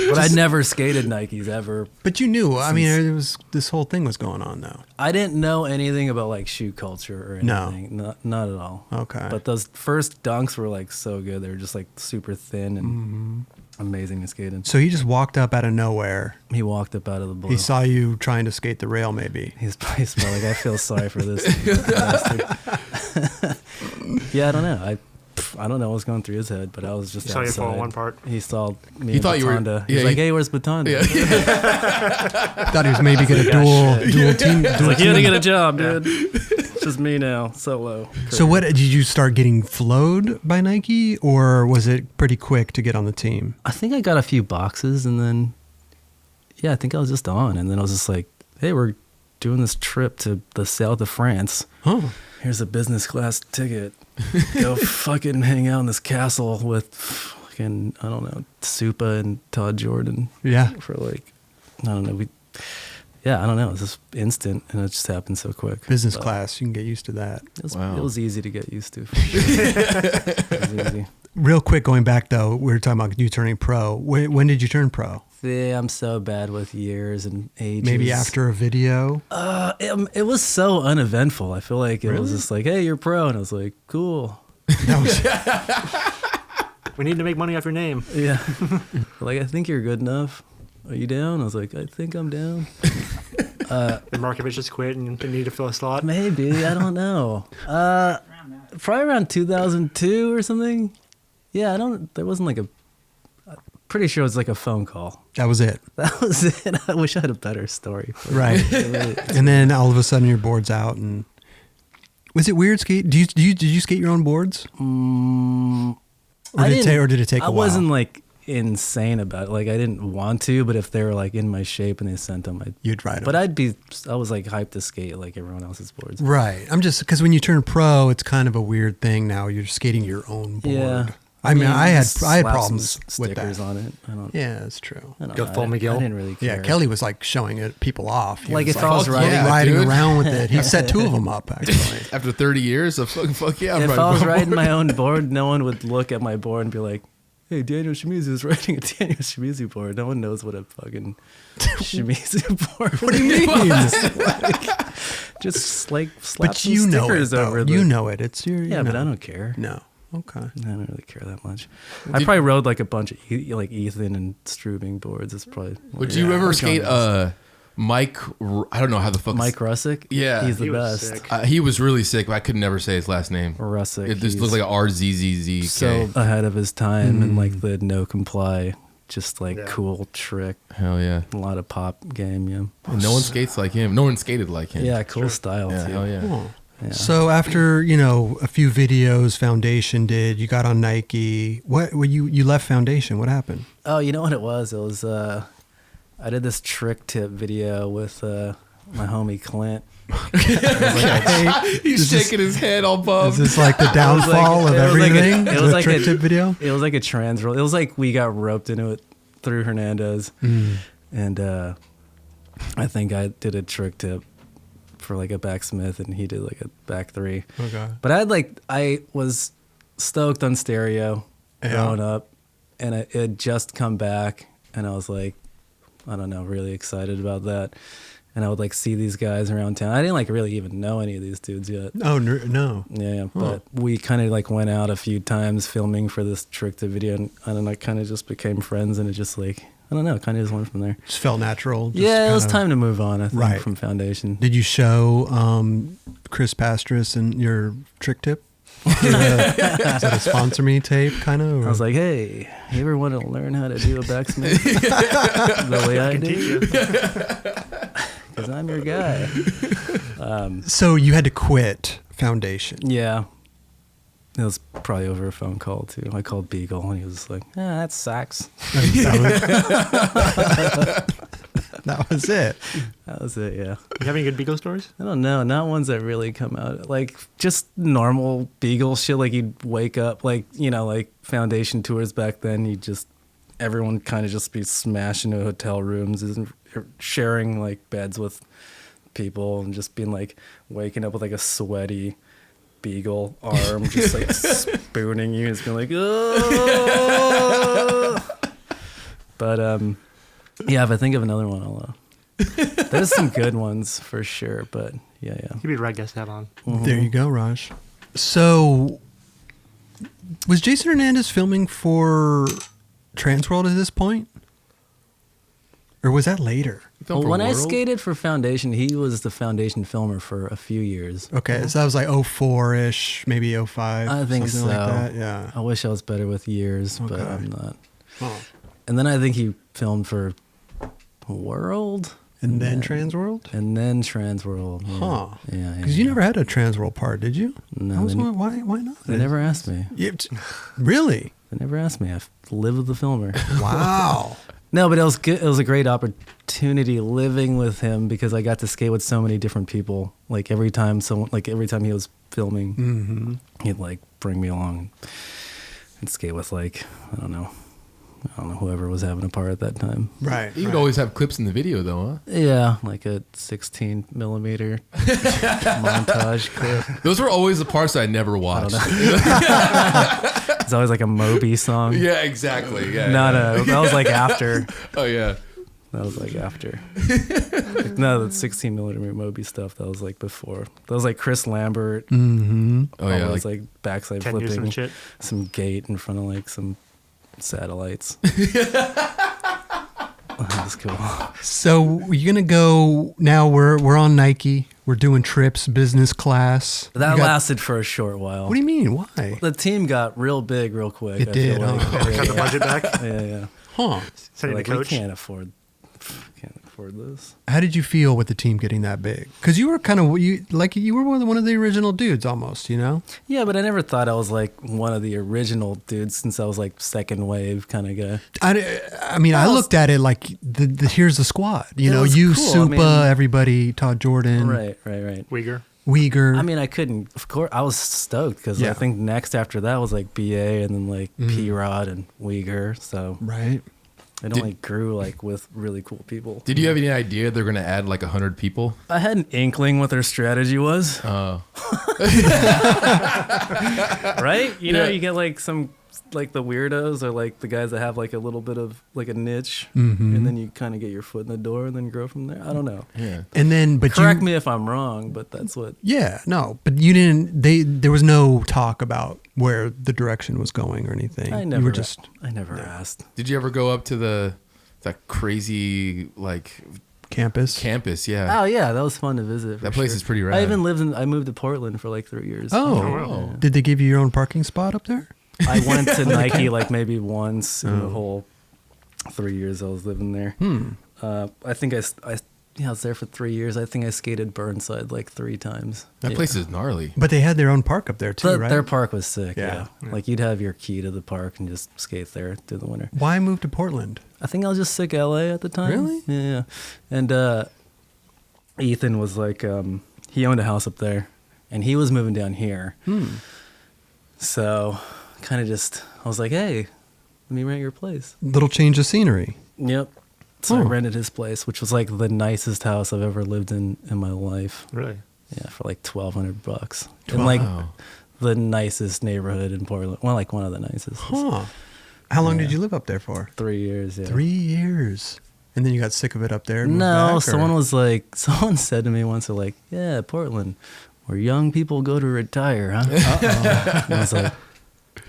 [SPEAKER 2] But I never skated Nikes ever.
[SPEAKER 1] But you knew. I mean, it was this whole thing was going on though.
[SPEAKER 2] I didn't know anything about like shoe culture or
[SPEAKER 1] No.
[SPEAKER 2] anything. Not at all.
[SPEAKER 1] Okay.
[SPEAKER 2] But those first dunks were like so good. They were just like super thin and amazing to skate in.
[SPEAKER 1] So he just walked up out of nowhere.
[SPEAKER 2] He walked up out of the blue.
[SPEAKER 1] He saw you trying to skate the rail, maybe.
[SPEAKER 2] He's probably like, I feel sorry for this bastard. Yeah, I don't know. I don't know what was going through his head, but I was just
[SPEAKER 3] He saw you
[SPEAKER 2] outside.
[SPEAKER 3] fall in one part.
[SPEAKER 2] He saw me.
[SPEAKER 4] He thought you were-
[SPEAKER 2] Batanda.
[SPEAKER 4] yeah,
[SPEAKER 2] He's like,
[SPEAKER 4] he-
[SPEAKER 2] "Hey, where's Batanda?"
[SPEAKER 4] Yeah.
[SPEAKER 1] Thought he was maybe going to dual team.
[SPEAKER 2] He's like, "You gotta get a job, dude. It's just me now, solo."
[SPEAKER 1] So what did you start getting flowed by Nike, or was it pretty quick to get on the team?
[SPEAKER 2] I think I got a few boxes, and then I think I was just on, and then I was just like, "Hey, we're doing this trip to the south of France.
[SPEAKER 1] Oh,
[SPEAKER 2] Here's a business class ticket. Go fucking hang out in this castle with fucking, I don't know, Supa and Todd Jordan
[SPEAKER 1] yeah.
[SPEAKER 2] for like, I don't know. I don't know. It was just instant, and it just happened so quick.
[SPEAKER 1] Business
[SPEAKER 2] But
[SPEAKER 1] class. You can get used to that.
[SPEAKER 4] Wow.
[SPEAKER 2] It was easy to get used to. For sure. It was easy.
[SPEAKER 1] Real quick, going back though, we were talking about you turning pro. When did you turn pro?
[SPEAKER 2] Yeah, I'm so bad with years and ages.
[SPEAKER 1] Maybe after a video?
[SPEAKER 2] It was so uneventful. I feel like it was just like, "Hey, you're pro," and I was like, "Cool."
[SPEAKER 3] We need to make money off your name.
[SPEAKER 2] Yeah. Like, "I think you're good enough. Are you down?" I was like, "I think I'm down."
[SPEAKER 3] Markovich just quit and they need to fill a slot.
[SPEAKER 2] Maybe. I don't know. Probably around 2002 or something. Yeah, there wasn't like pretty sure it was like a phone call.
[SPEAKER 1] That was it.
[SPEAKER 2] That was it. I wish I had a better story.
[SPEAKER 1] Right. And then all of a sudden your board's out. And was it weird skate? Did you skate your own boards? Or did it take a while?
[SPEAKER 2] I wasn't like insane about it. Like I didn't want to, but if they were like in my shape and they sent them,
[SPEAKER 1] You'd ride them.
[SPEAKER 2] But I was like hyped to skate like everyone else's boards.
[SPEAKER 1] Right. I'm just, because when you turn pro, it's kind of a weird thing now. You're skating your own board.
[SPEAKER 2] Yeah.
[SPEAKER 1] I mean, I had
[SPEAKER 2] just slap
[SPEAKER 1] problems
[SPEAKER 2] some
[SPEAKER 1] with
[SPEAKER 2] stickers
[SPEAKER 1] that.
[SPEAKER 2] on it. I don't.
[SPEAKER 1] Yeah, that's true.
[SPEAKER 2] I don't
[SPEAKER 3] Go
[SPEAKER 2] know.
[SPEAKER 3] full
[SPEAKER 2] I
[SPEAKER 3] McGill.
[SPEAKER 2] didn't really care.
[SPEAKER 1] Yeah, Kelly was like showing it people off. He
[SPEAKER 2] Like
[SPEAKER 1] was
[SPEAKER 2] if I was
[SPEAKER 4] fuck
[SPEAKER 2] riding,
[SPEAKER 4] yeah,
[SPEAKER 1] riding
[SPEAKER 4] dude.
[SPEAKER 1] around with it. He set 2 of them up actually.
[SPEAKER 4] After 30 years of fuck yeah. I'm
[SPEAKER 2] if
[SPEAKER 4] riding
[SPEAKER 2] I was
[SPEAKER 4] my
[SPEAKER 2] riding
[SPEAKER 4] board.
[SPEAKER 2] my own board, no one would look at my board and be like, hey, Daniel Shimizu is riding a Daniel Shimizu board. No one knows what a fucking Shimizu board.
[SPEAKER 1] What do you mean?
[SPEAKER 2] Just like slap
[SPEAKER 1] But
[SPEAKER 2] some
[SPEAKER 1] you know it,
[SPEAKER 2] stickers
[SPEAKER 1] though.
[SPEAKER 2] over the.
[SPEAKER 1] You know it. It's your.
[SPEAKER 2] Yeah,
[SPEAKER 1] you
[SPEAKER 2] but
[SPEAKER 1] know.
[SPEAKER 2] I don't care.
[SPEAKER 1] No. Okay.
[SPEAKER 2] I don't really care that much. I probably rode like a bunch of like Ethan and Strubing boards. It's probably.
[SPEAKER 4] Would you ever skate Mike? I don't know how the fuck.
[SPEAKER 2] Mike Russick?
[SPEAKER 4] Yeah.
[SPEAKER 2] He's the
[SPEAKER 3] He was
[SPEAKER 2] best.
[SPEAKER 3] sick.
[SPEAKER 4] He was really sick, but I could never say his last name.
[SPEAKER 2] Russick.
[SPEAKER 4] It just
[SPEAKER 2] he's
[SPEAKER 4] looked like RZZZK.
[SPEAKER 2] so ahead of his time and like the no comply, just like
[SPEAKER 3] Yeah.
[SPEAKER 2] cool trick.
[SPEAKER 4] Hell yeah.
[SPEAKER 2] A lot of pop game, yeah.
[SPEAKER 4] And no one skates like him. No one skated like him.
[SPEAKER 2] Yeah, cool style
[SPEAKER 4] Yeah,
[SPEAKER 2] too.
[SPEAKER 4] hell yeah.
[SPEAKER 1] Cool.
[SPEAKER 2] Yeah.
[SPEAKER 1] So after a few videos Foundation did, you got on Nike. What when you left Foundation? What happened?
[SPEAKER 2] Oh, you know what it was? It was I did this trick tip video with my homie Clint.
[SPEAKER 4] He's shaking his head all
[SPEAKER 1] Is
[SPEAKER 4] bummed.
[SPEAKER 1] this like the downfall of
[SPEAKER 2] it was like a-
[SPEAKER 1] everything?
[SPEAKER 2] it was
[SPEAKER 1] The
[SPEAKER 2] like
[SPEAKER 1] trick
[SPEAKER 2] a-
[SPEAKER 1] tip video.
[SPEAKER 2] It was like a trans roll. It was like we got roped into it through Hernandez, and I think I did a trick tip for like a backsmith, and he did like a back three.
[SPEAKER 1] Okay.
[SPEAKER 2] But I was stoked on Stereo growing up, and it had just come back, and I was like, I don't know, really excited about that. And I would like see these guys around town. I didn't like really even know any of these dudes yet.
[SPEAKER 1] Oh no.
[SPEAKER 2] Yeah, but we kind of like went out a few times filming for this trick to video, and I don't know, kind of just became friends, and it just like, I don't know, kind of just went from there.
[SPEAKER 1] Just felt natural. Just
[SPEAKER 2] Yeah, it was
[SPEAKER 1] kinda-
[SPEAKER 2] time to move on, I think,
[SPEAKER 1] Right.
[SPEAKER 2] from Foundation.
[SPEAKER 1] Did you show Chris Pastris and your trick tip? Is that a sponsor me tape kind of?
[SPEAKER 2] I was like, hey, you ever want to learn how to do a backsmith the way I
[SPEAKER 3] can teach
[SPEAKER 2] do?
[SPEAKER 3] you.
[SPEAKER 2] Because I'm your guy.
[SPEAKER 1] So you had to quit Foundation.
[SPEAKER 2] Yeah. It was probably over a phone call, too. I called Beagle, and he was like, that sucks.
[SPEAKER 1] That was it.
[SPEAKER 2] That was it, yeah.
[SPEAKER 3] You have any good Beagle stories?
[SPEAKER 2] I don't know, not ones that really come out. Like, just normal Beagle shit. Like, you'd wake up, like, like Foundation tours back then, everyone kind of just be smashing into hotel rooms and sharing, like, beds with people and just being, like, waking up with, like, a sweaty Beagle arm just, like, spooning you. It's being like, oh! But, yeah, if I think of another one, I'll... There's some good ones for sure, but yeah.
[SPEAKER 3] You'd be the right guest to have on.
[SPEAKER 1] There you go, Raj. So, was Jason Hernandez filming for Transworld at this point? Or was that later?
[SPEAKER 2] Well, when I skated for Foundation, he was the Foundation filmer for a few years.
[SPEAKER 1] Okay, so that was like 04-ish, maybe 05.
[SPEAKER 2] I think
[SPEAKER 1] something
[SPEAKER 2] so.
[SPEAKER 1] like that. Yeah.
[SPEAKER 2] I wish I was better with years, but
[SPEAKER 1] Okay.
[SPEAKER 2] I'm not.
[SPEAKER 1] Oh.
[SPEAKER 2] And then I think he filmed for World.
[SPEAKER 1] And then Transworld?
[SPEAKER 2] And then Transworld. Yeah.
[SPEAKER 1] Huh.
[SPEAKER 2] Yeah.
[SPEAKER 1] Because you never had a Transworld part, did you?
[SPEAKER 2] No,
[SPEAKER 1] I was
[SPEAKER 2] they-
[SPEAKER 1] wondering, why not?
[SPEAKER 2] They never asked me.
[SPEAKER 1] Really?
[SPEAKER 2] They never asked me. I live with the filmer.
[SPEAKER 1] Wow.
[SPEAKER 2] No, but it was good. It was a great opportunity living with him because I got to skate with so many different people. Like every time he was filming, he'd like bring me along and skate with like I don't know whoever was having a part at that time.
[SPEAKER 1] Right.
[SPEAKER 4] You would always have clips in the video, though, huh?
[SPEAKER 2] Yeah, like a 16 millimeter montage clip.
[SPEAKER 4] Those were always the parts I never watched.
[SPEAKER 2] It's always like a Moby song.
[SPEAKER 4] Yeah, exactly. Yeah.
[SPEAKER 2] That was like after.
[SPEAKER 4] Oh yeah.
[SPEAKER 2] That was like after. Like, no, the 16 millimeter Moby stuff. That was like before. That was like Chris Lambert.
[SPEAKER 1] Mm-hmm.
[SPEAKER 4] Oh yeah.
[SPEAKER 2] Always like backside
[SPEAKER 3] 10 years
[SPEAKER 2] flipping
[SPEAKER 3] and shit.
[SPEAKER 2] some gate in front of like some satellites. That's cool.
[SPEAKER 1] So you're gonna go now. We're on Nike. We're doing trips, business class.
[SPEAKER 2] That
[SPEAKER 1] You got-
[SPEAKER 2] lasted for a short while.
[SPEAKER 1] What do you mean? Why?
[SPEAKER 2] The team got real big real quick.
[SPEAKER 1] It
[SPEAKER 2] I feel
[SPEAKER 1] did,
[SPEAKER 2] like.
[SPEAKER 1] huh?
[SPEAKER 3] Cut the budget back.
[SPEAKER 2] Yeah.
[SPEAKER 1] Huh?
[SPEAKER 3] Sending
[SPEAKER 2] Like,
[SPEAKER 3] the coach.
[SPEAKER 2] we can't afford this.
[SPEAKER 1] How did you feel with the team getting that big? Because you were kind of you were one of the original dudes almost. You know?
[SPEAKER 2] Yeah, but I never thought I was like one of the original dudes since I was like second wave kind of guy.
[SPEAKER 1] I mean, I looked at it like the here's the squad. You
[SPEAKER 2] It
[SPEAKER 1] know,
[SPEAKER 2] was
[SPEAKER 1] you,
[SPEAKER 2] cool. I
[SPEAKER 1] Supa,
[SPEAKER 2] mean-
[SPEAKER 1] everybody, Todd Jordan,
[SPEAKER 2] Right.
[SPEAKER 3] Uyghur.
[SPEAKER 1] Uyghur.
[SPEAKER 2] I mean, I couldn't. Of course, I was stoked because
[SPEAKER 1] Yeah.
[SPEAKER 2] I think next after that was like BA and then like P-Rod and Uyghur. So
[SPEAKER 1] right?
[SPEAKER 2] it only grew like with really cool people.
[SPEAKER 4] Did you have any idea they're gonna add like 100 people?
[SPEAKER 2] I had an inkling what their strategy was.
[SPEAKER 4] Oh.
[SPEAKER 2] Right? You know,
[SPEAKER 4] Yeah.
[SPEAKER 2] you get like some like the weirdos are like the guys that have like a little bit of like a niche,
[SPEAKER 1] Mhm.
[SPEAKER 2] and then you kind of get your foot in the door and then grow from there. I don't know.
[SPEAKER 4] Yeah.
[SPEAKER 1] And then, but
[SPEAKER 2] Correct
[SPEAKER 1] you,
[SPEAKER 2] me if I'm wrong, but that's what.
[SPEAKER 1] Yeah, no, but you didn't. There was no talk about where the direction was going or anything.
[SPEAKER 2] I never.
[SPEAKER 1] You were just.
[SPEAKER 2] I never asked.
[SPEAKER 4] Did you ever go up to that crazy like
[SPEAKER 1] Campus.
[SPEAKER 4] Yeah.
[SPEAKER 2] Oh yeah, that was fun to visit. For
[SPEAKER 4] That place
[SPEAKER 2] sure.
[SPEAKER 4] is pretty rad.
[SPEAKER 2] I even lived in. I moved to Portland for like 3 years.
[SPEAKER 1] Oh,
[SPEAKER 3] wow.
[SPEAKER 1] did they give you your own parking spot up there?
[SPEAKER 2] I went to Nike like maybe once in the whole 3 years I was living there. I think I was there for 3 years. I think I skated Burnside like 3 times.
[SPEAKER 4] That place is gnarly.
[SPEAKER 1] But they had their own park up there too, right?
[SPEAKER 2] Their park was sick.
[SPEAKER 1] Yeah.
[SPEAKER 2] Yeah. Like you'd have your key to the park and just skate there through the winter.
[SPEAKER 1] Why move to Portland?
[SPEAKER 2] I think I was just sick of LA at the time.
[SPEAKER 1] Really?
[SPEAKER 2] Yeah. And Ethan was like, he owned a house up there, and he was moving down here. So, kind of just, I was like, hey, let me rent your place.
[SPEAKER 1] Little change of scenery.
[SPEAKER 2] Yep. So I
[SPEAKER 1] Oh.
[SPEAKER 2] rented his place, which was like the nicest house I've ever lived in my life.
[SPEAKER 3] Really?
[SPEAKER 2] Yeah, for like $1,200 in like
[SPEAKER 4] Wow.
[SPEAKER 2] the nicest neighborhood in Portland. Well, like one of the nicest.
[SPEAKER 1] Huh. How long did
[SPEAKER 2] Yeah.
[SPEAKER 1] you live up there for?
[SPEAKER 2] 3 years. Yeah.
[SPEAKER 1] 3 years. And then you got sick of it up there? And moved
[SPEAKER 2] No,
[SPEAKER 1] back,
[SPEAKER 2] someone
[SPEAKER 1] or?
[SPEAKER 2] was like, someone said to me once, they're like, yeah, Portland, where young people go to retire, huh? And I was like,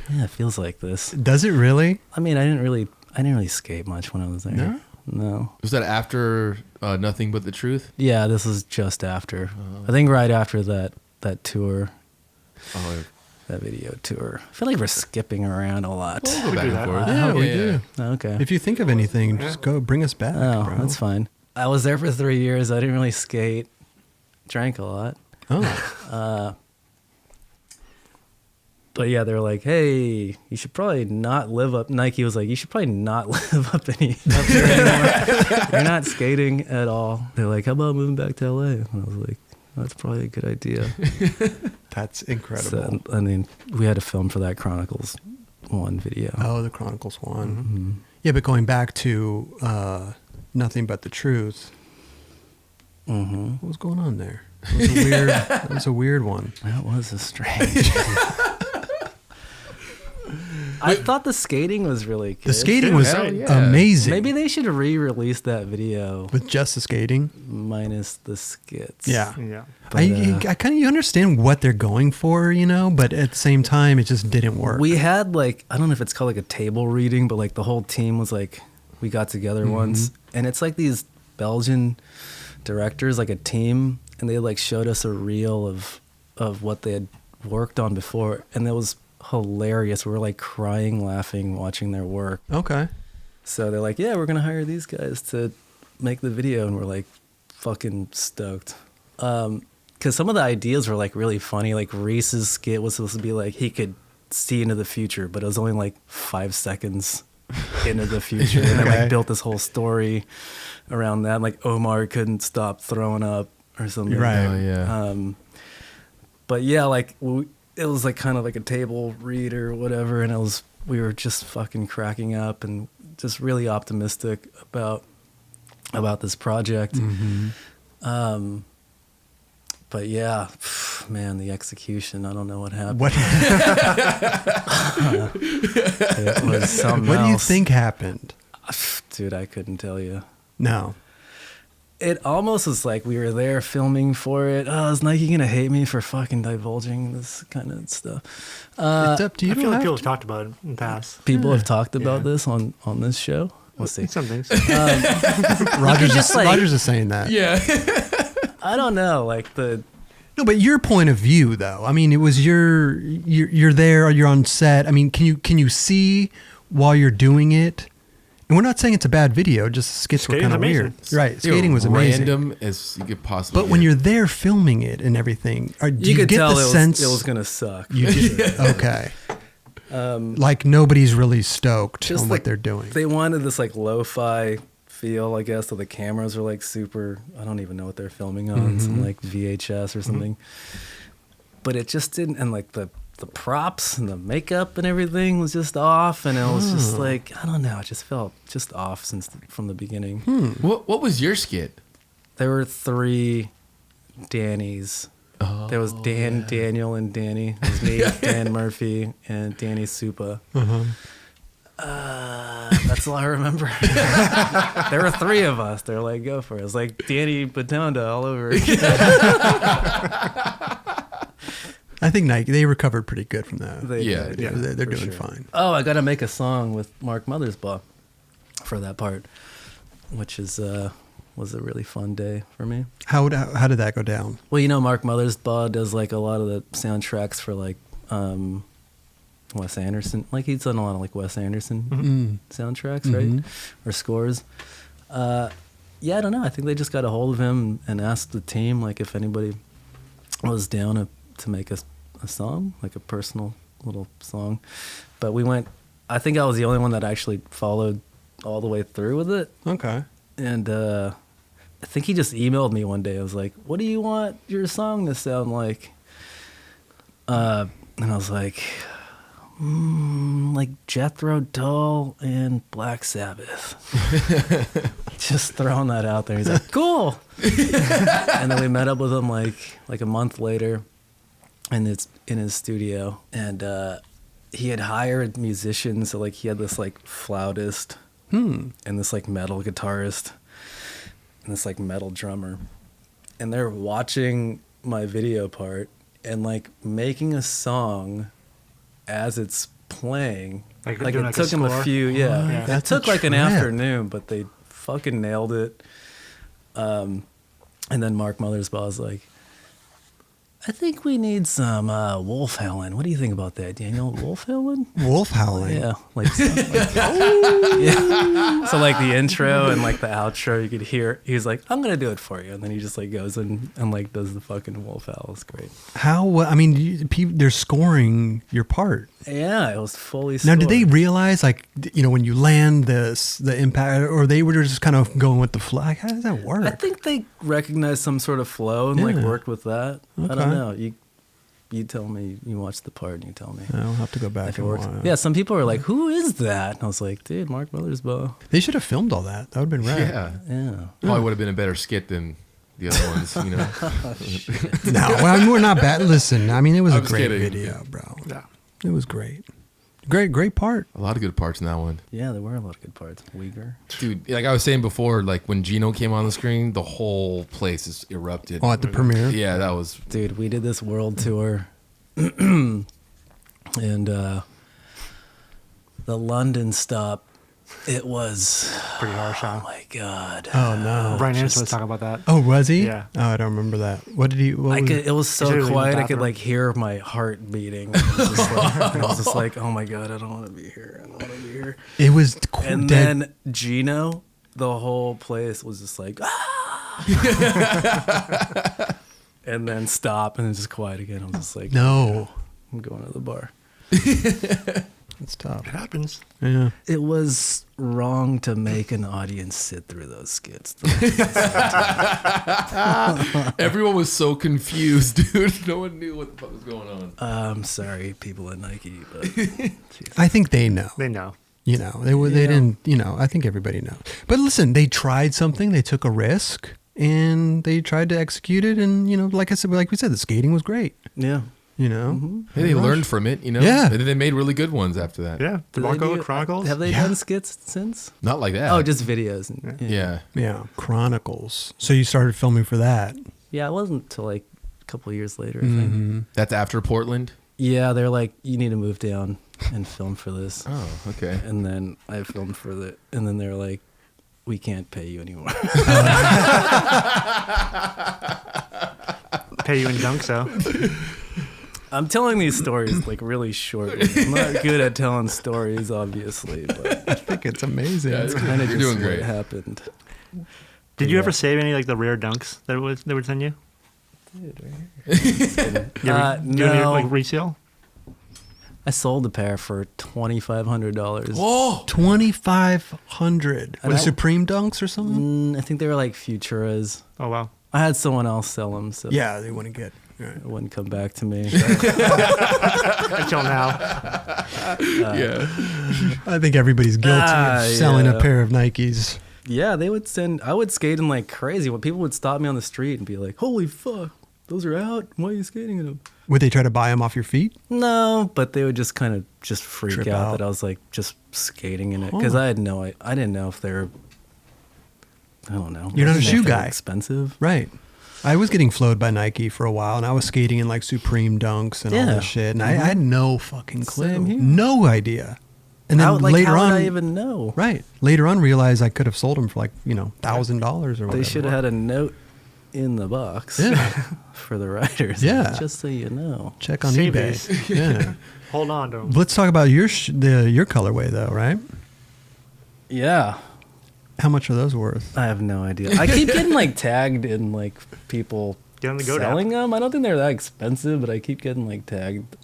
[SPEAKER 2] yeah, it feels like this.
[SPEAKER 1] Does it really?
[SPEAKER 2] I mean, I didn't really skate much when I was there.
[SPEAKER 1] No?
[SPEAKER 2] No.
[SPEAKER 4] Was that after Nothing But the Truth?
[SPEAKER 2] Yeah, this was just after. I think right after that tour,
[SPEAKER 4] Oh,
[SPEAKER 2] that video tour. I feel like we're skipping around a lot.
[SPEAKER 4] we'll go
[SPEAKER 3] We
[SPEAKER 4] back
[SPEAKER 3] do
[SPEAKER 4] and
[SPEAKER 3] that.
[SPEAKER 4] forth.
[SPEAKER 1] Yeah, we do.
[SPEAKER 2] Okay.
[SPEAKER 1] If you think of anything, just go bring us back,
[SPEAKER 2] Oh,
[SPEAKER 1] bro.
[SPEAKER 2] that's fine. I was there for 3 years. I didn't really skate. Drank a lot.
[SPEAKER 1] Oh,
[SPEAKER 2] But yeah, they were like, hey, you should probably not live up. Nike was like, you should probably not live up here anymore. You're not skating at all. They're like, how about moving back to LA? And I was like, that's probably a good idea.
[SPEAKER 1] that's incredible.
[SPEAKER 2] So, and then we had to film for that Chronicles 1 video.
[SPEAKER 1] Oh, the Chronicles one. Yeah, but going back to Nothing But the Truth,
[SPEAKER 2] Mm-hmm.
[SPEAKER 1] what was going on there? It was a weird one.
[SPEAKER 2] That was a strange. I thought the skating was really good.
[SPEAKER 1] The skating was
[SPEAKER 4] Hell yeah.
[SPEAKER 1] amazing.
[SPEAKER 2] Maybe they should re-release that video
[SPEAKER 1] with just the skating.
[SPEAKER 2] minus the skits.
[SPEAKER 1] Yeah.
[SPEAKER 3] Yeah.
[SPEAKER 2] But,
[SPEAKER 1] I kind of you understand what they're going for, you know, but at the same time, it just didn't work.
[SPEAKER 2] We had like, I don't know if it's called like a table reading, but like the whole team was like, we got together once, and it's like these Belgian directors, like a team, and they like showed us a reel of what they had worked on before, and it was hilarious. We were like crying, laughing, watching their work.
[SPEAKER 1] Okay.
[SPEAKER 2] So they're like, yeah, we're gonna hire these guys to make the video, and we're like fucking stoked. Because some of the ideas were like really funny. Like Reese's skit was supposed to be like he could see into the future, but it was only like 5 seconds into the future, and they
[SPEAKER 1] Okay.
[SPEAKER 2] like built this whole story around that. Like Omar couldn't stop throwing up or something.
[SPEAKER 1] Right.
[SPEAKER 4] Oh, yeah.
[SPEAKER 2] But yeah, like it was like kind of like a table read or whatever, and we were just fucking cracking up and just really optimistic about this project. But yeah, man, the execution, I don't know what happened.
[SPEAKER 1] What
[SPEAKER 2] It was something
[SPEAKER 1] What do you
[SPEAKER 2] else.
[SPEAKER 1] think happened?
[SPEAKER 2] Dude, I couldn't tell you.
[SPEAKER 1] No.
[SPEAKER 2] It almost was like we were there filming for it. Oh, is Nike gonna hate me for fucking divulging this kind of stuff?
[SPEAKER 1] It's up to you.
[SPEAKER 3] I
[SPEAKER 1] You
[SPEAKER 3] feel
[SPEAKER 1] don't
[SPEAKER 3] like
[SPEAKER 1] have
[SPEAKER 3] people
[SPEAKER 1] to.
[SPEAKER 3] have talked about it in the past.
[SPEAKER 2] People have talked about
[SPEAKER 3] Yeah.
[SPEAKER 2] this on this show. We'll see.
[SPEAKER 3] Some things.
[SPEAKER 1] Rogers is saying that.
[SPEAKER 4] Yeah.
[SPEAKER 2] I don't know, like
[SPEAKER 1] No, but your point of view, though. I mean, it was you're there, or you're on set. I mean, can you see while you're doing it? And we're not saying it's a bad video. Just the skits were
[SPEAKER 3] Skating's
[SPEAKER 1] kind of weird,
[SPEAKER 3] amazing.
[SPEAKER 1] right? Skating was amazing.
[SPEAKER 4] Random as you could possibly.
[SPEAKER 1] But when
[SPEAKER 4] get.
[SPEAKER 1] you're there filming it and everything, do
[SPEAKER 2] you
[SPEAKER 1] you
[SPEAKER 2] could
[SPEAKER 1] get
[SPEAKER 2] tell
[SPEAKER 1] the
[SPEAKER 2] it
[SPEAKER 1] sense
[SPEAKER 2] was gonna suck.
[SPEAKER 1] you did? Okay. Like nobody's really stoked
[SPEAKER 2] Just
[SPEAKER 1] on
[SPEAKER 2] like
[SPEAKER 1] what they're doing.
[SPEAKER 2] They wanted this like lo-fi feel, I guess, so the cameras were like super. I don't even know what they're filming on, some like VHS or something. But it just didn't, and like the props and the makeup and everything was just off, and it was just like, I don't know, it just felt just off from the beginning.
[SPEAKER 4] What was your skit?
[SPEAKER 2] There were 3 Dannys. There was Dan, Daniel, and Danny. It was me, Dan Murphy, and Danny Supa. That's all I remember. There were 3 of us. They're like, go for it. It was like Danny Batonda all over again.
[SPEAKER 1] I think Nike, they recovered pretty good from that.
[SPEAKER 2] They
[SPEAKER 4] Yeah,
[SPEAKER 2] did,
[SPEAKER 4] yeah.
[SPEAKER 1] They're
[SPEAKER 2] for
[SPEAKER 1] doing
[SPEAKER 2] sure.
[SPEAKER 1] fine.
[SPEAKER 2] Oh, I got to make a song with Mark Mothersbaugh for that part, which is was a really fun day for me.
[SPEAKER 1] How did that go down?
[SPEAKER 2] Well, you know, Mark Mothersbaugh does like a lot of the soundtracks for like Wes Anderson. Like he's done a lot of like Wes Anderson soundtracks, right? Or scores. Yeah, I don't know. I think they just got a hold of him and asked the team like if anybody was down to make a song, like a personal little song. But we went. I think I was the only one that actually followed all the way through with it.
[SPEAKER 1] Okay.
[SPEAKER 2] And I think he just emailed me one day. I was like, "What do you want your song to sound like?" And I was like Jethro Tull and Black Sabbath. Just throwing that out there. He's like, "Cool." And then we met up with him like a month later, and it's in his studio, and he had hired musicians. So like he had this like flautist. And this like metal guitarist and this like metal drummer, and they're watching my video part and like making a song as it's playing. Like
[SPEAKER 3] doing,
[SPEAKER 2] it
[SPEAKER 3] like, a
[SPEAKER 2] took them a
[SPEAKER 3] score?
[SPEAKER 2] few, yeah.
[SPEAKER 3] Yeah.
[SPEAKER 2] It
[SPEAKER 1] That's
[SPEAKER 2] took
[SPEAKER 1] a
[SPEAKER 2] like an
[SPEAKER 1] trip.
[SPEAKER 2] afternoon, but they fucking nailed it. And then Mark Mothersbaugh was like, "I think we need some wolf howling. What do you think about that, Daniel? Wolf howling?"
[SPEAKER 1] Wolf howling.
[SPEAKER 2] Yeah, yeah. So like the intro and like the outro, you could hear. He's like, "I'm gonna do it for you," and then he just like goes and like does the fucking wolf howl. It's great.
[SPEAKER 1] How? I mean, they're scoring your part.
[SPEAKER 2] Yeah, it was fully.
[SPEAKER 1] Now, did they
[SPEAKER 2] scored.
[SPEAKER 1] realize, like, when you land the impact, or they were just kind of going with the flow? Like, how does that work?
[SPEAKER 2] I think they recognized some sort of flow and like
[SPEAKER 1] Yeah.
[SPEAKER 2] worked with that. I
[SPEAKER 1] Okay.
[SPEAKER 2] don't know. You tell me. You watch the part and you tell me.
[SPEAKER 1] I'll have to go back
[SPEAKER 2] If it
[SPEAKER 1] and
[SPEAKER 2] works.
[SPEAKER 1] watch.
[SPEAKER 2] Yeah, some people are like, "Who is that?" And I was like, "Dude, Mark Mothersbaugh."
[SPEAKER 1] They should have filmed all that. That would have been rad.
[SPEAKER 4] Yeah.
[SPEAKER 2] Yeah.
[SPEAKER 4] Probably would have been a better skit than the other ones, you know.
[SPEAKER 1] No, well, I mean, we're not bad. Listen, I mean, it was a
[SPEAKER 4] I'm just
[SPEAKER 1] great
[SPEAKER 4] kidding.
[SPEAKER 1] video, bro.
[SPEAKER 3] Yeah.
[SPEAKER 1] It was great. Great part.
[SPEAKER 4] A lot of good parts in that one.
[SPEAKER 2] Yeah, there were a lot of good parts. Uyghur.
[SPEAKER 4] Dude, like I was saying before, like when Gino came on the screen, the whole place is erupted.
[SPEAKER 1] Oh, at the premiere?
[SPEAKER 4] Yeah, that was
[SPEAKER 2] Dude, we did this world tour, and the London stop, it was
[SPEAKER 3] Pretty harsh, huh?
[SPEAKER 2] oh my god.
[SPEAKER 1] Oh, no.
[SPEAKER 3] Brian Anderson was talking about that.
[SPEAKER 1] Oh, was he?
[SPEAKER 3] Yeah.
[SPEAKER 1] Oh, I don't remember that. What did he?
[SPEAKER 2] It was
[SPEAKER 3] He's
[SPEAKER 2] so
[SPEAKER 3] literally in the
[SPEAKER 2] quiet, I could
[SPEAKER 3] bathroom.
[SPEAKER 2] like hear my heart beating. I was just like, oh my god, I don't want to be here. I don't want to be here.
[SPEAKER 1] It was
[SPEAKER 2] And
[SPEAKER 1] dead.
[SPEAKER 2] then Gino, the whole place was just like, ah! And then stop, and it's just quiet again. I'm just like,
[SPEAKER 1] No.
[SPEAKER 2] I'm going to the bar.
[SPEAKER 1] It's tough.
[SPEAKER 3] It happens.
[SPEAKER 1] Yeah.
[SPEAKER 2] It was wrong to make an audience sit through those skits.
[SPEAKER 4] everyone was so confused, dude. No one knew what the fuck was going on.
[SPEAKER 2] I'm sorry, people at Nike, but
[SPEAKER 1] I think they know.
[SPEAKER 3] They know.
[SPEAKER 1] They didn't, I think everybody knows. But listen, they tried something, they took a risk, and they tried to execute it. And, like we said, the skating was great,
[SPEAKER 2] yeah.
[SPEAKER 4] Hey, they learned from it,
[SPEAKER 1] Yeah.
[SPEAKER 4] And then they made really good ones after that.
[SPEAKER 3] Yeah. The
[SPEAKER 2] Do they
[SPEAKER 3] Bronco
[SPEAKER 2] do-
[SPEAKER 3] Chronicles.
[SPEAKER 2] Have they
[SPEAKER 1] Yeah.
[SPEAKER 2] done skits since?
[SPEAKER 4] Not like that.
[SPEAKER 2] Oh, just videos.
[SPEAKER 4] Yeah.
[SPEAKER 1] Yeah. Chronicles. So you started filming for that.
[SPEAKER 2] Yeah, it wasn't until like a couple of years later, I think.
[SPEAKER 4] That's after Portland.
[SPEAKER 2] Yeah, they're like, you need to move down and film for this.
[SPEAKER 4] Oh, okay.
[SPEAKER 2] And then I filmed for the, and then they're like, we can't pay you anymore.
[SPEAKER 3] Pay you in dunks, though.
[SPEAKER 2] I'm telling these stories like really shortly. I'm not good at telling stories, obviously, but
[SPEAKER 1] I think it's amazing.
[SPEAKER 4] Yeah,
[SPEAKER 2] kind of
[SPEAKER 4] You're
[SPEAKER 2] just
[SPEAKER 4] doing
[SPEAKER 2] what
[SPEAKER 4] great.
[SPEAKER 2] happened.
[SPEAKER 3] Did you
[SPEAKER 2] Yeah.
[SPEAKER 3] ever save any like the rare dunks that they would send you? You ever do any
[SPEAKER 2] No.
[SPEAKER 3] like resale?
[SPEAKER 2] I sold a pair for $2,500.
[SPEAKER 4] Whoa.
[SPEAKER 1] 2,500.
[SPEAKER 2] And
[SPEAKER 1] What,
[SPEAKER 2] I-
[SPEAKER 1] Supreme Dunks or something?
[SPEAKER 2] I think they were like Futuras.
[SPEAKER 3] Oh wow.
[SPEAKER 2] I had someone else sell them, so
[SPEAKER 1] Yeah, they wouldn't get. Right.
[SPEAKER 2] it wouldn't come back to me.
[SPEAKER 3] Until now.
[SPEAKER 4] Yeah.
[SPEAKER 1] I think everybody's guilty of selling a
[SPEAKER 2] yeah.
[SPEAKER 1] pair of Nikes.
[SPEAKER 2] Yeah, they would send. I would skate them like crazy. When people would stop me on the street and be like, "Holy fuck!" those are out. Why are you skating in them?
[SPEAKER 1] Would they try to buy them off your feet?
[SPEAKER 2] No, but they would just kind of just freak
[SPEAKER 1] Trip
[SPEAKER 2] out
[SPEAKER 1] out.
[SPEAKER 2] that I was like just skating in it because I didn't know if they're. I don't know.
[SPEAKER 1] You're not a
[SPEAKER 2] I didn't know
[SPEAKER 1] shoe
[SPEAKER 2] if they were
[SPEAKER 1] guy.
[SPEAKER 2] Expensive.
[SPEAKER 1] Right. I was getting flowed by Nike for a while, and I was skating in like Supreme Dunks and all
[SPEAKER 2] Yeah.
[SPEAKER 1] this shit, and I had no fucking clue.
[SPEAKER 2] Same here.
[SPEAKER 1] No idea. And then
[SPEAKER 2] How, like,
[SPEAKER 1] later
[SPEAKER 2] how
[SPEAKER 1] on,
[SPEAKER 2] would I even know?
[SPEAKER 1] right. Later on, realized I could have sold them for like, $1,000 or whatever.
[SPEAKER 2] They should have had a note in the box
[SPEAKER 1] Yeah.
[SPEAKER 2] for the riders.
[SPEAKER 1] Yeah.
[SPEAKER 2] Just so you know.
[SPEAKER 1] Check on
[SPEAKER 3] Save
[SPEAKER 1] eBay.
[SPEAKER 3] these.
[SPEAKER 1] Yeah.
[SPEAKER 3] Hold on to them.
[SPEAKER 1] Let's talk about your colorway though, right?
[SPEAKER 2] Yeah.
[SPEAKER 1] How much are those worth?
[SPEAKER 2] I have no idea. I keep getting like tagged in like people
[SPEAKER 3] Get on the Go
[SPEAKER 2] selling them. I don't think they're that expensive, but I keep getting like tagged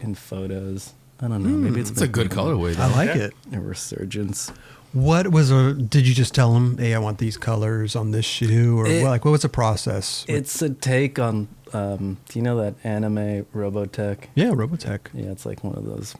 [SPEAKER 2] in photos. I don't know. Maybe it's
[SPEAKER 4] It's a good colorway. Though.
[SPEAKER 1] I like
[SPEAKER 3] Yeah.
[SPEAKER 1] it.
[SPEAKER 2] a resurgence.
[SPEAKER 1] What was did you just tell them, hey, I want these colors on this shoe? Or what was the process?
[SPEAKER 2] It's a take on. Do you know that anime Robotech?
[SPEAKER 1] Yeah, Robotech.
[SPEAKER 2] Yeah, it's like one of those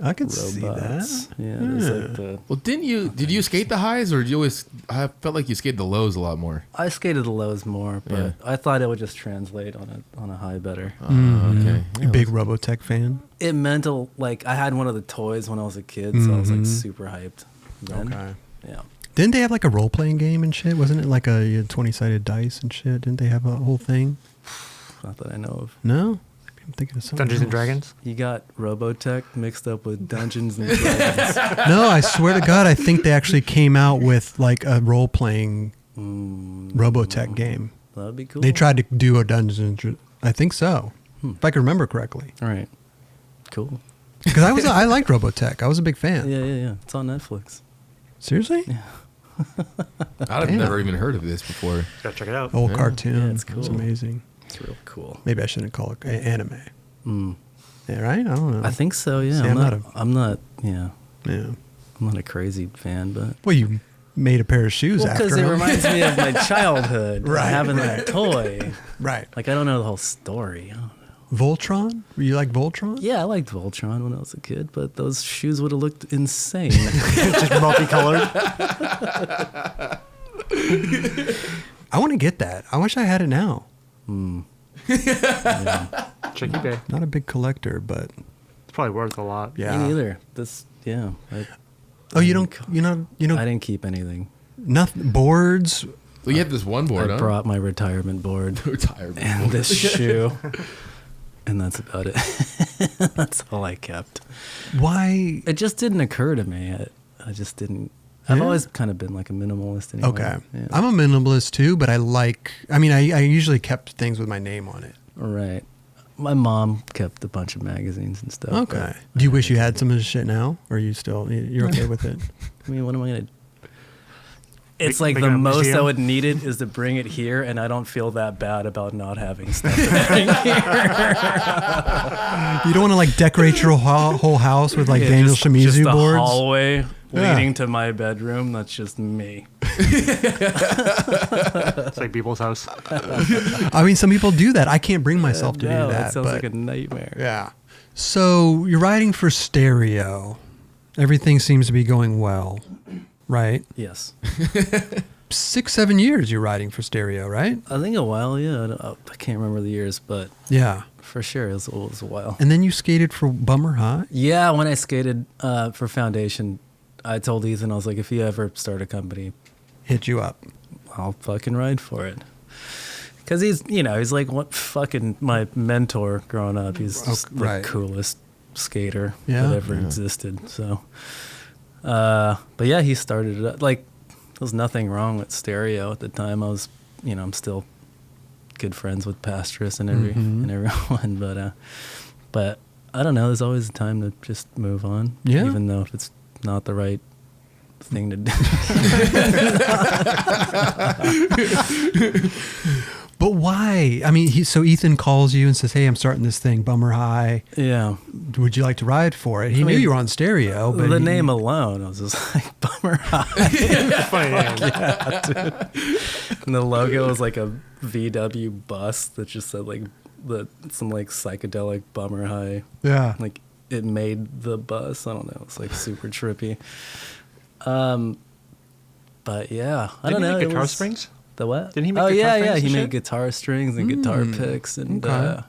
[SPEAKER 1] I could see
[SPEAKER 2] robots.
[SPEAKER 1] that.
[SPEAKER 2] Yeah, there's like the.
[SPEAKER 4] Well, did you skate the highs or did you always? I felt like you skated the lows a lot more.
[SPEAKER 2] I skated the lows more, but
[SPEAKER 4] Yeah.
[SPEAKER 2] I thought it would just translate on a high better.
[SPEAKER 4] Okay.
[SPEAKER 1] You big Robotech fan?
[SPEAKER 2] It meant like I had one of the toys when I was a kid, so I was like super hyped. Then.
[SPEAKER 1] Okay.
[SPEAKER 2] Yeah.
[SPEAKER 1] Didn't they have like a role playing game and shit? Wasn't it like a 20-sided dice and shit? Didn't they have a whole thing?
[SPEAKER 2] Not that I know of.
[SPEAKER 1] No? Maybe I'm thinking of something.
[SPEAKER 3] Dungeons and
[SPEAKER 1] else.
[SPEAKER 3] Dragons.
[SPEAKER 2] You got Robotech mixed up with Dungeons and Dragons.
[SPEAKER 1] No, I swear to God, I think they actually came out with like a role playing Robotech game.
[SPEAKER 2] That would be cool.
[SPEAKER 1] They tried to do a I think so, if I can remember correctly.
[SPEAKER 2] All right. Cool.
[SPEAKER 1] Because I liked Robotech. I was a big fan.
[SPEAKER 2] Yeah. It's on Netflix.
[SPEAKER 1] Seriously?
[SPEAKER 4] I've
[SPEAKER 1] Damn.
[SPEAKER 4] never even heard of this before.
[SPEAKER 3] Gotta check it out.
[SPEAKER 1] Old
[SPEAKER 4] Yeah.
[SPEAKER 1] cartoon.
[SPEAKER 2] Yeah, it's
[SPEAKER 1] It's
[SPEAKER 2] cool.
[SPEAKER 1] amazing.
[SPEAKER 2] It's real cool.
[SPEAKER 1] Maybe I shouldn't call it anime.
[SPEAKER 2] Mm.
[SPEAKER 1] Yeah, right? I don't know.
[SPEAKER 2] I think so. Yeah.
[SPEAKER 1] See,
[SPEAKER 2] I'm not.
[SPEAKER 1] yeah.
[SPEAKER 2] I'm not a crazy fan, but.
[SPEAKER 1] Well, you made a pair of shoes
[SPEAKER 2] Well,
[SPEAKER 1] after
[SPEAKER 2] because it
[SPEAKER 1] him.
[SPEAKER 2] reminds me of my childhood,
[SPEAKER 1] Right,
[SPEAKER 2] having
[SPEAKER 1] right.
[SPEAKER 2] that toy.
[SPEAKER 1] Right.
[SPEAKER 2] Like I don't know the whole story. I don't know.
[SPEAKER 1] Voltron? Were you like Voltron?
[SPEAKER 2] Yeah, I liked Voltron when I was a kid, but those shoes would have looked insane.
[SPEAKER 3] Just multicolored.
[SPEAKER 1] I want to get that. I wish I had it now.
[SPEAKER 3] Check eBay.
[SPEAKER 1] Not a big collector, but
[SPEAKER 3] It's probably worth a lot.
[SPEAKER 1] yeah.
[SPEAKER 2] Me neither.
[SPEAKER 1] Oh, you don't.
[SPEAKER 2] I didn't keep anything.
[SPEAKER 1] Nothing. Boards.
[SPEAKER 4] Well, you had this one board,
[SPEAKER 2] I
[SPEAKER 4] huh?
[SPEAKER 2] brought my retirement board
[SPEAKER 4] Retirement
[SPEAKER 2] and
[SPEAKER 4] board.
[SPEAKER 2] this shoe, and that's about it. That's all I kept.
[SPEAKER 1] Why?
[SPEAKER 2] It just didn't occur to me. I just didn't. I've
[SPEAKER 1] Yeah?
[SPEAKER 2] always kind of been like a minimalist anyway.
[SPEAKER 1] Okay.
[SPEAKER 2] Yeah.
[SPEAKER 1] I'm a minimalist too, but I usually kept things with my name on it.
[SPEAKER 2] Right. My mom kept a bunch of magazines and stuff.
[SPEAKER 1] Okay.
[SPEAKER 2] but
[SPEAKER 1] Do you wish you had some of this shit now, or are you you're okay with it?
[SPEAKER 2] I mean, what am I gonna? It's like
[SPEAKER 3] Make
[SPEAKER 2] the
[SPEAKER 3] a
[SPEAKER 2] most I
[SPEAKER 3] museum?
[SPEAKER 2] would need it is to bring it here, and I don't feel that bad about not having stuff. in here.
[SPEAKER 1] You don't want to like decorate your whole house with like
[SPEAKER 2] Yeah,
[SPEAKER 1] Daniel
[SPEAKER 2] just
[SPEAKER 1] Shimizu
[SPEAKER 2] a
[SPEAKER 1] boards.
[SPEAKER 2] hallway
[SPEAKER 1] Yeah.
[SPEAKER 2] leading to my bedroom. That's just me.
[SPEAKER 3] It's like people's house.
[SPEAKER 1] I mean, some people do that. I can't bring myself to
[SPEAKER 2] No,
[SPEAKER 1] do that.
[SPEAKER 2] It sounds
[SPEAKER 1] but
[SPEAKER 2] like a nightmare.
[SPEAKER 1] yeah. So you're writing for Stereo. Everything seems to be going well, right?
[SPEAKER 2] Yes.
[SPEAKER 1] 6-7 years you're writing for Stereo, right?
[SPEAKER 2] I think a while. Yeah. I can't remember the years, but
[SPEAKER 1] Yeah.
[SPEAKER 2] for sure it was a while.
[SPEAKER 1] And then you skated for Bummer High.
[SPEAKER 2] Yeah, when I skated for Foundation, I told Ethan, I was like, if you ever start a company,
[SPEAKER 1] Hit you up.
[SPEAKER 2] I'll fucking ride for it. Because he's like what fucking my mentor growing up. He's just
[SPEAKER 1] right.
[SPEAKER 2] the coolest skater
[SPEAKER 1] Yeah.
[SPEAKER 2] that ever existed. So, but yeah, he started it up. Like, there was nothing wrong with Stereo at the time. I was, I'm still good friends with Pastrus and everyone. But I don't know. There's always a time to just move on.
[SPEAKER 1] Yeah.
[SPEAKER 2] Even though if it's not the right thing to do.
[SPEAKER 1] But why? I mean, so Ethan calls you and says, "Hey, I'm starting this thing, Bummer High.
[SPEAKER 2] Yeah.
[SPEAKER 1] Would you like to ride for it?" He
[SPEAKER 2] I
[SPEAKER 1] knew
[SPEAKER 2] mean,
[SPEAKER 1] you were on Stereo, but
[SPEAKER 2] The name alone, I was just like, Bummer High.
[SPEAKER 3] Funny name.
[SPEAKER 2] And the logo was like a VW bus that just said like some like psychedelic Bummer High.
[SPEAKER 1] Yeah.
[SPEAKER 2] Like it made the bus. I don't know. It's like super trippy. But yeah, I don't know.
[SPEAKER 3] Didn't you
[SPEAKER 2] it
[SPEAKER 3] make Guitar
[SPEAKER 2] was-
[SPEAKER 3] Springs?
[SPEAKER 2] The what?
[SPEAKER 3] Didn't he make
[SPEAKER 2] Oh
[SPEAKER 3] guitar
[SPEAKER 2] yeah,
[SPEAKER 3] strings
[SPEAKER 2] yeah.
[SPEAKER 3] and
[SPEAKER 2] He
[SPEAKER 3] shit?
[SPEAKER 2] made guitar strings and guitar picks, and
[SPEAKER 1] Okay.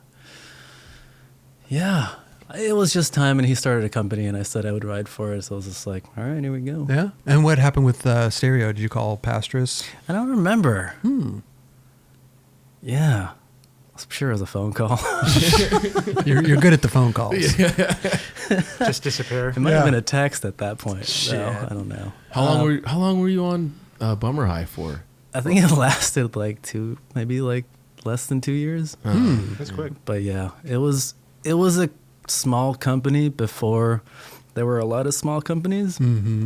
[SPEAKER 2] yeah, it was just time. And he started a company, and I said I would ride for it. So I was just like, all right, here we go.
[SPEAKER 1] Yeah. And what happened with Stereo? Did you call Pastris?
[SPEAKER 2] I don't remember. Yeah, I'm sure it was a phone call.
[SPEAKER 1] You're good at the phone calls.
[SPEAKER 3] Just disappear.
[SPEAKER 2] It might
[SPEAKER 1] Yeah.
[SPEAKER 2] have been a text at that point.
[SPEAKER 1] Shit.
[SPEAKER 2] So, I don't know.
[SPEAKER 4] How long were you on Bummer High for?
[SPEAKER 2] I think it lasted like maybe like less than 2 years.
[SPEAKER 3] That's quick.
[SPEAKER 2] But yeah, it was a small company before there were a lot of small companies.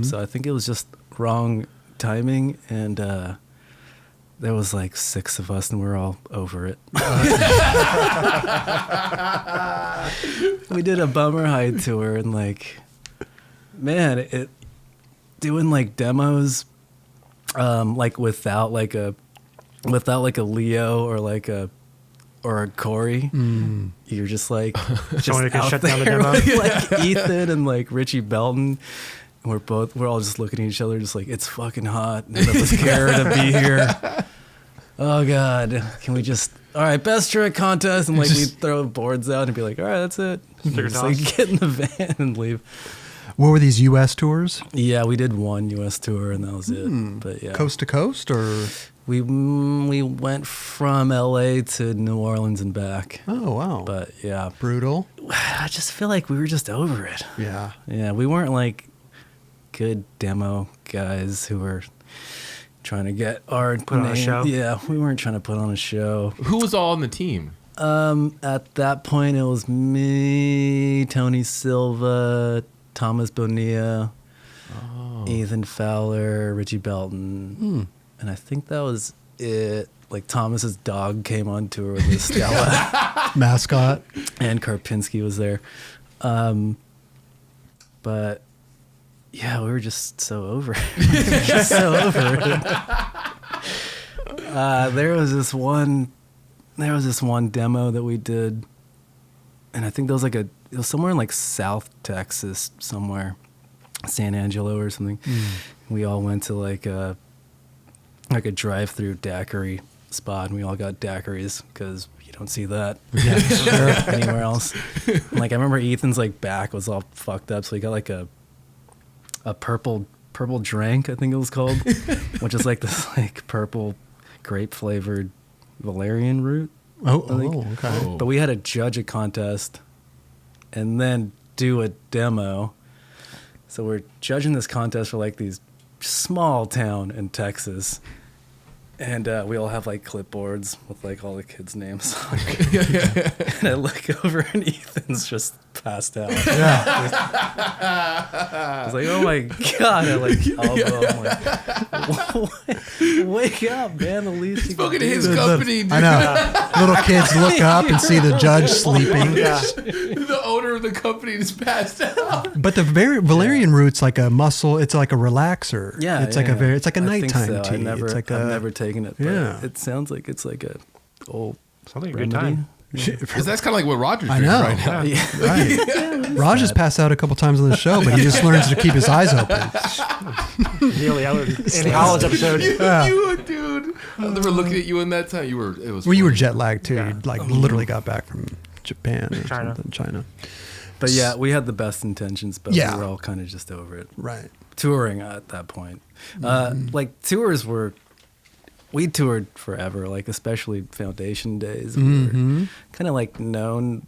[SPEAKER 2] So I think it was just wrong timing, and there was like 6 of us, and we were all over it. We did a Bummer High tour, and like, man, it doing like demos, like without like a Leo or like a Corey. You're just like
[SPEAKER 3] Someone who can
[SPEAKER 2] out
[SPEAKER 3] shut down the
[SPEAKER 2] there
[SPEAKER 3] demo.
[SPEAKER 2] with, like Ethan and like Richie Belton. And we're all just looking at each other, just like, it's fucking hot. None of us care to be here. Oh God, can we just? All right, best trick contest, and like we throw boards out and be like, all right, that's it.
[SPEAKER 3] Figure
[SPEAKER 2] Just
[SPEAKER 3] toss.
[SPEAKER 2] like get in the van and leave.
[SPEAKER 1] What were these U.S. tours?
[SPEAKER 2] Yeah, we did one U.S. tour and that was it. But yeah,
[SPEAKER 1] Coast to coast, or?
[SPEAKER 2] we went from L.A. to New Orleans and back.
[SPEAKER 1] Oh wow.
[SPEAKER 2] But yeah,
[SPEAKER 1] Brutal.
[SPEAKER 2] I just feel like we were just over it.
[SPEAKER 1] Yeah.
[SPEAKER 2] Yeah, we weren't like good demo guys who were trying to get our
[SPEAKER 3] Put on a
[SPEAKER 2] name.
[SPEAKER 3] show?
[SPEAKER 2] Yeah, we weren't trying to put on a show.
[SPEAKER 4] Who was all on the team?
[SPEAKER 2] At that point, it was me, Tony Silva, Thomas Bonilla, Ethan Fowler, Richie Belton, and I think that was it. Like Thomas's dog came on tour with his Stella,
[SPEAKER 1] Mascot.
[SPEAKER 2] and Karpinski was there. But yeah, we were just so over it. We were just so over it. There was this one demo that we did, and I think there was like it was somewhere in like South Texas somewhere, San Angelo or something. We all went to like a drive-through daiquiri spot, and we all got daiquiris because you don't see that anywhere else. And, like I remember Ethan's like back was all fucked up, so he got like a purple drink, I think it was called, which is like this like purple grape flavored valerian root.
[SPEAKER 1] Okay.
[SPEAKER 2] But we had to judge a contest and then do a demo. So we're judging this contest for like these small town in Texas. And we all have like clipboards with like all the kids' names on it. And I look over and Ethan's just passed out.
[SPEAKER 1] Yeah.
[SPEAKER 2] I was like, oh my God. I like elbow. I'm like, wake up, man. The least you can
[SPEAKER 4] Fucking
[SPEAKER 2] do.
[SPEAKER 4] his company, dude.
[SPEAKER 1] I know. Little kids look up and see the judge sleeping.
[SPEAKER 3] Yeah.
[SPEAKER 4] The owner of the company just passed out.
[SPEAKER 1] But the valerian root's like a muscle. It's like a relaxer.
[SPEAKER 2] Yeah,
[SPEAKER 1] It's like a
[SPEAKER 2] yeah.
[SPEAKER 1] it's like a
[SPEAKER 2] I think
[SPEAKER 1] nighttime
[SPEAKER 2] so.
[SPEAKER 1] tea.
[SPEAKER 2] I've never taken it. But
[SPEAKER 1] Yeah.
[SPEAKER 2] it sounds like it's like a old
[SPEAKER 3] Sounds like a good
[SPEAKER 2] remedy.
[SPEAKER 3] time.
[SPEAKER 4] Because that's kind of like what Roger's
[SPEAKER 1] I
[SPEAKER 4] doing
[SPEAKER 1] know.
[SPEAKER 4] right now.
[SPEAKER 2] Yeah.
[SPEAKER 1] Right. Raj has passed out a couple times on the show, but he just learns to keep his eyes open.
[SPEAKER 3] Nearly out in the college episode.
[SPEAKER 4] You, dude. I remember looking at you in that time. You were. It was.
[SPEAKER 1] Well, you were
[SPEAKER 4] funny.
[SPEAKER 1] jet lagged too.
[SPEAKER 3] Yeah.
[SPEAKER 1] You like literally got back from Japan or
[SPEAKER 3] China.
[SPEAKER 1] something. China.
[SPEAKER 2] But yeah, we had the best intentions, but
[SPEAKER 1] Yeah.
[SPEAKER 2] we were all kind of just over it.
[SPEAKER 1] Right.
[SPEAKER 2] Touring at that point. Like tours we toured forever, like especially Foundation days. We were kind of like known.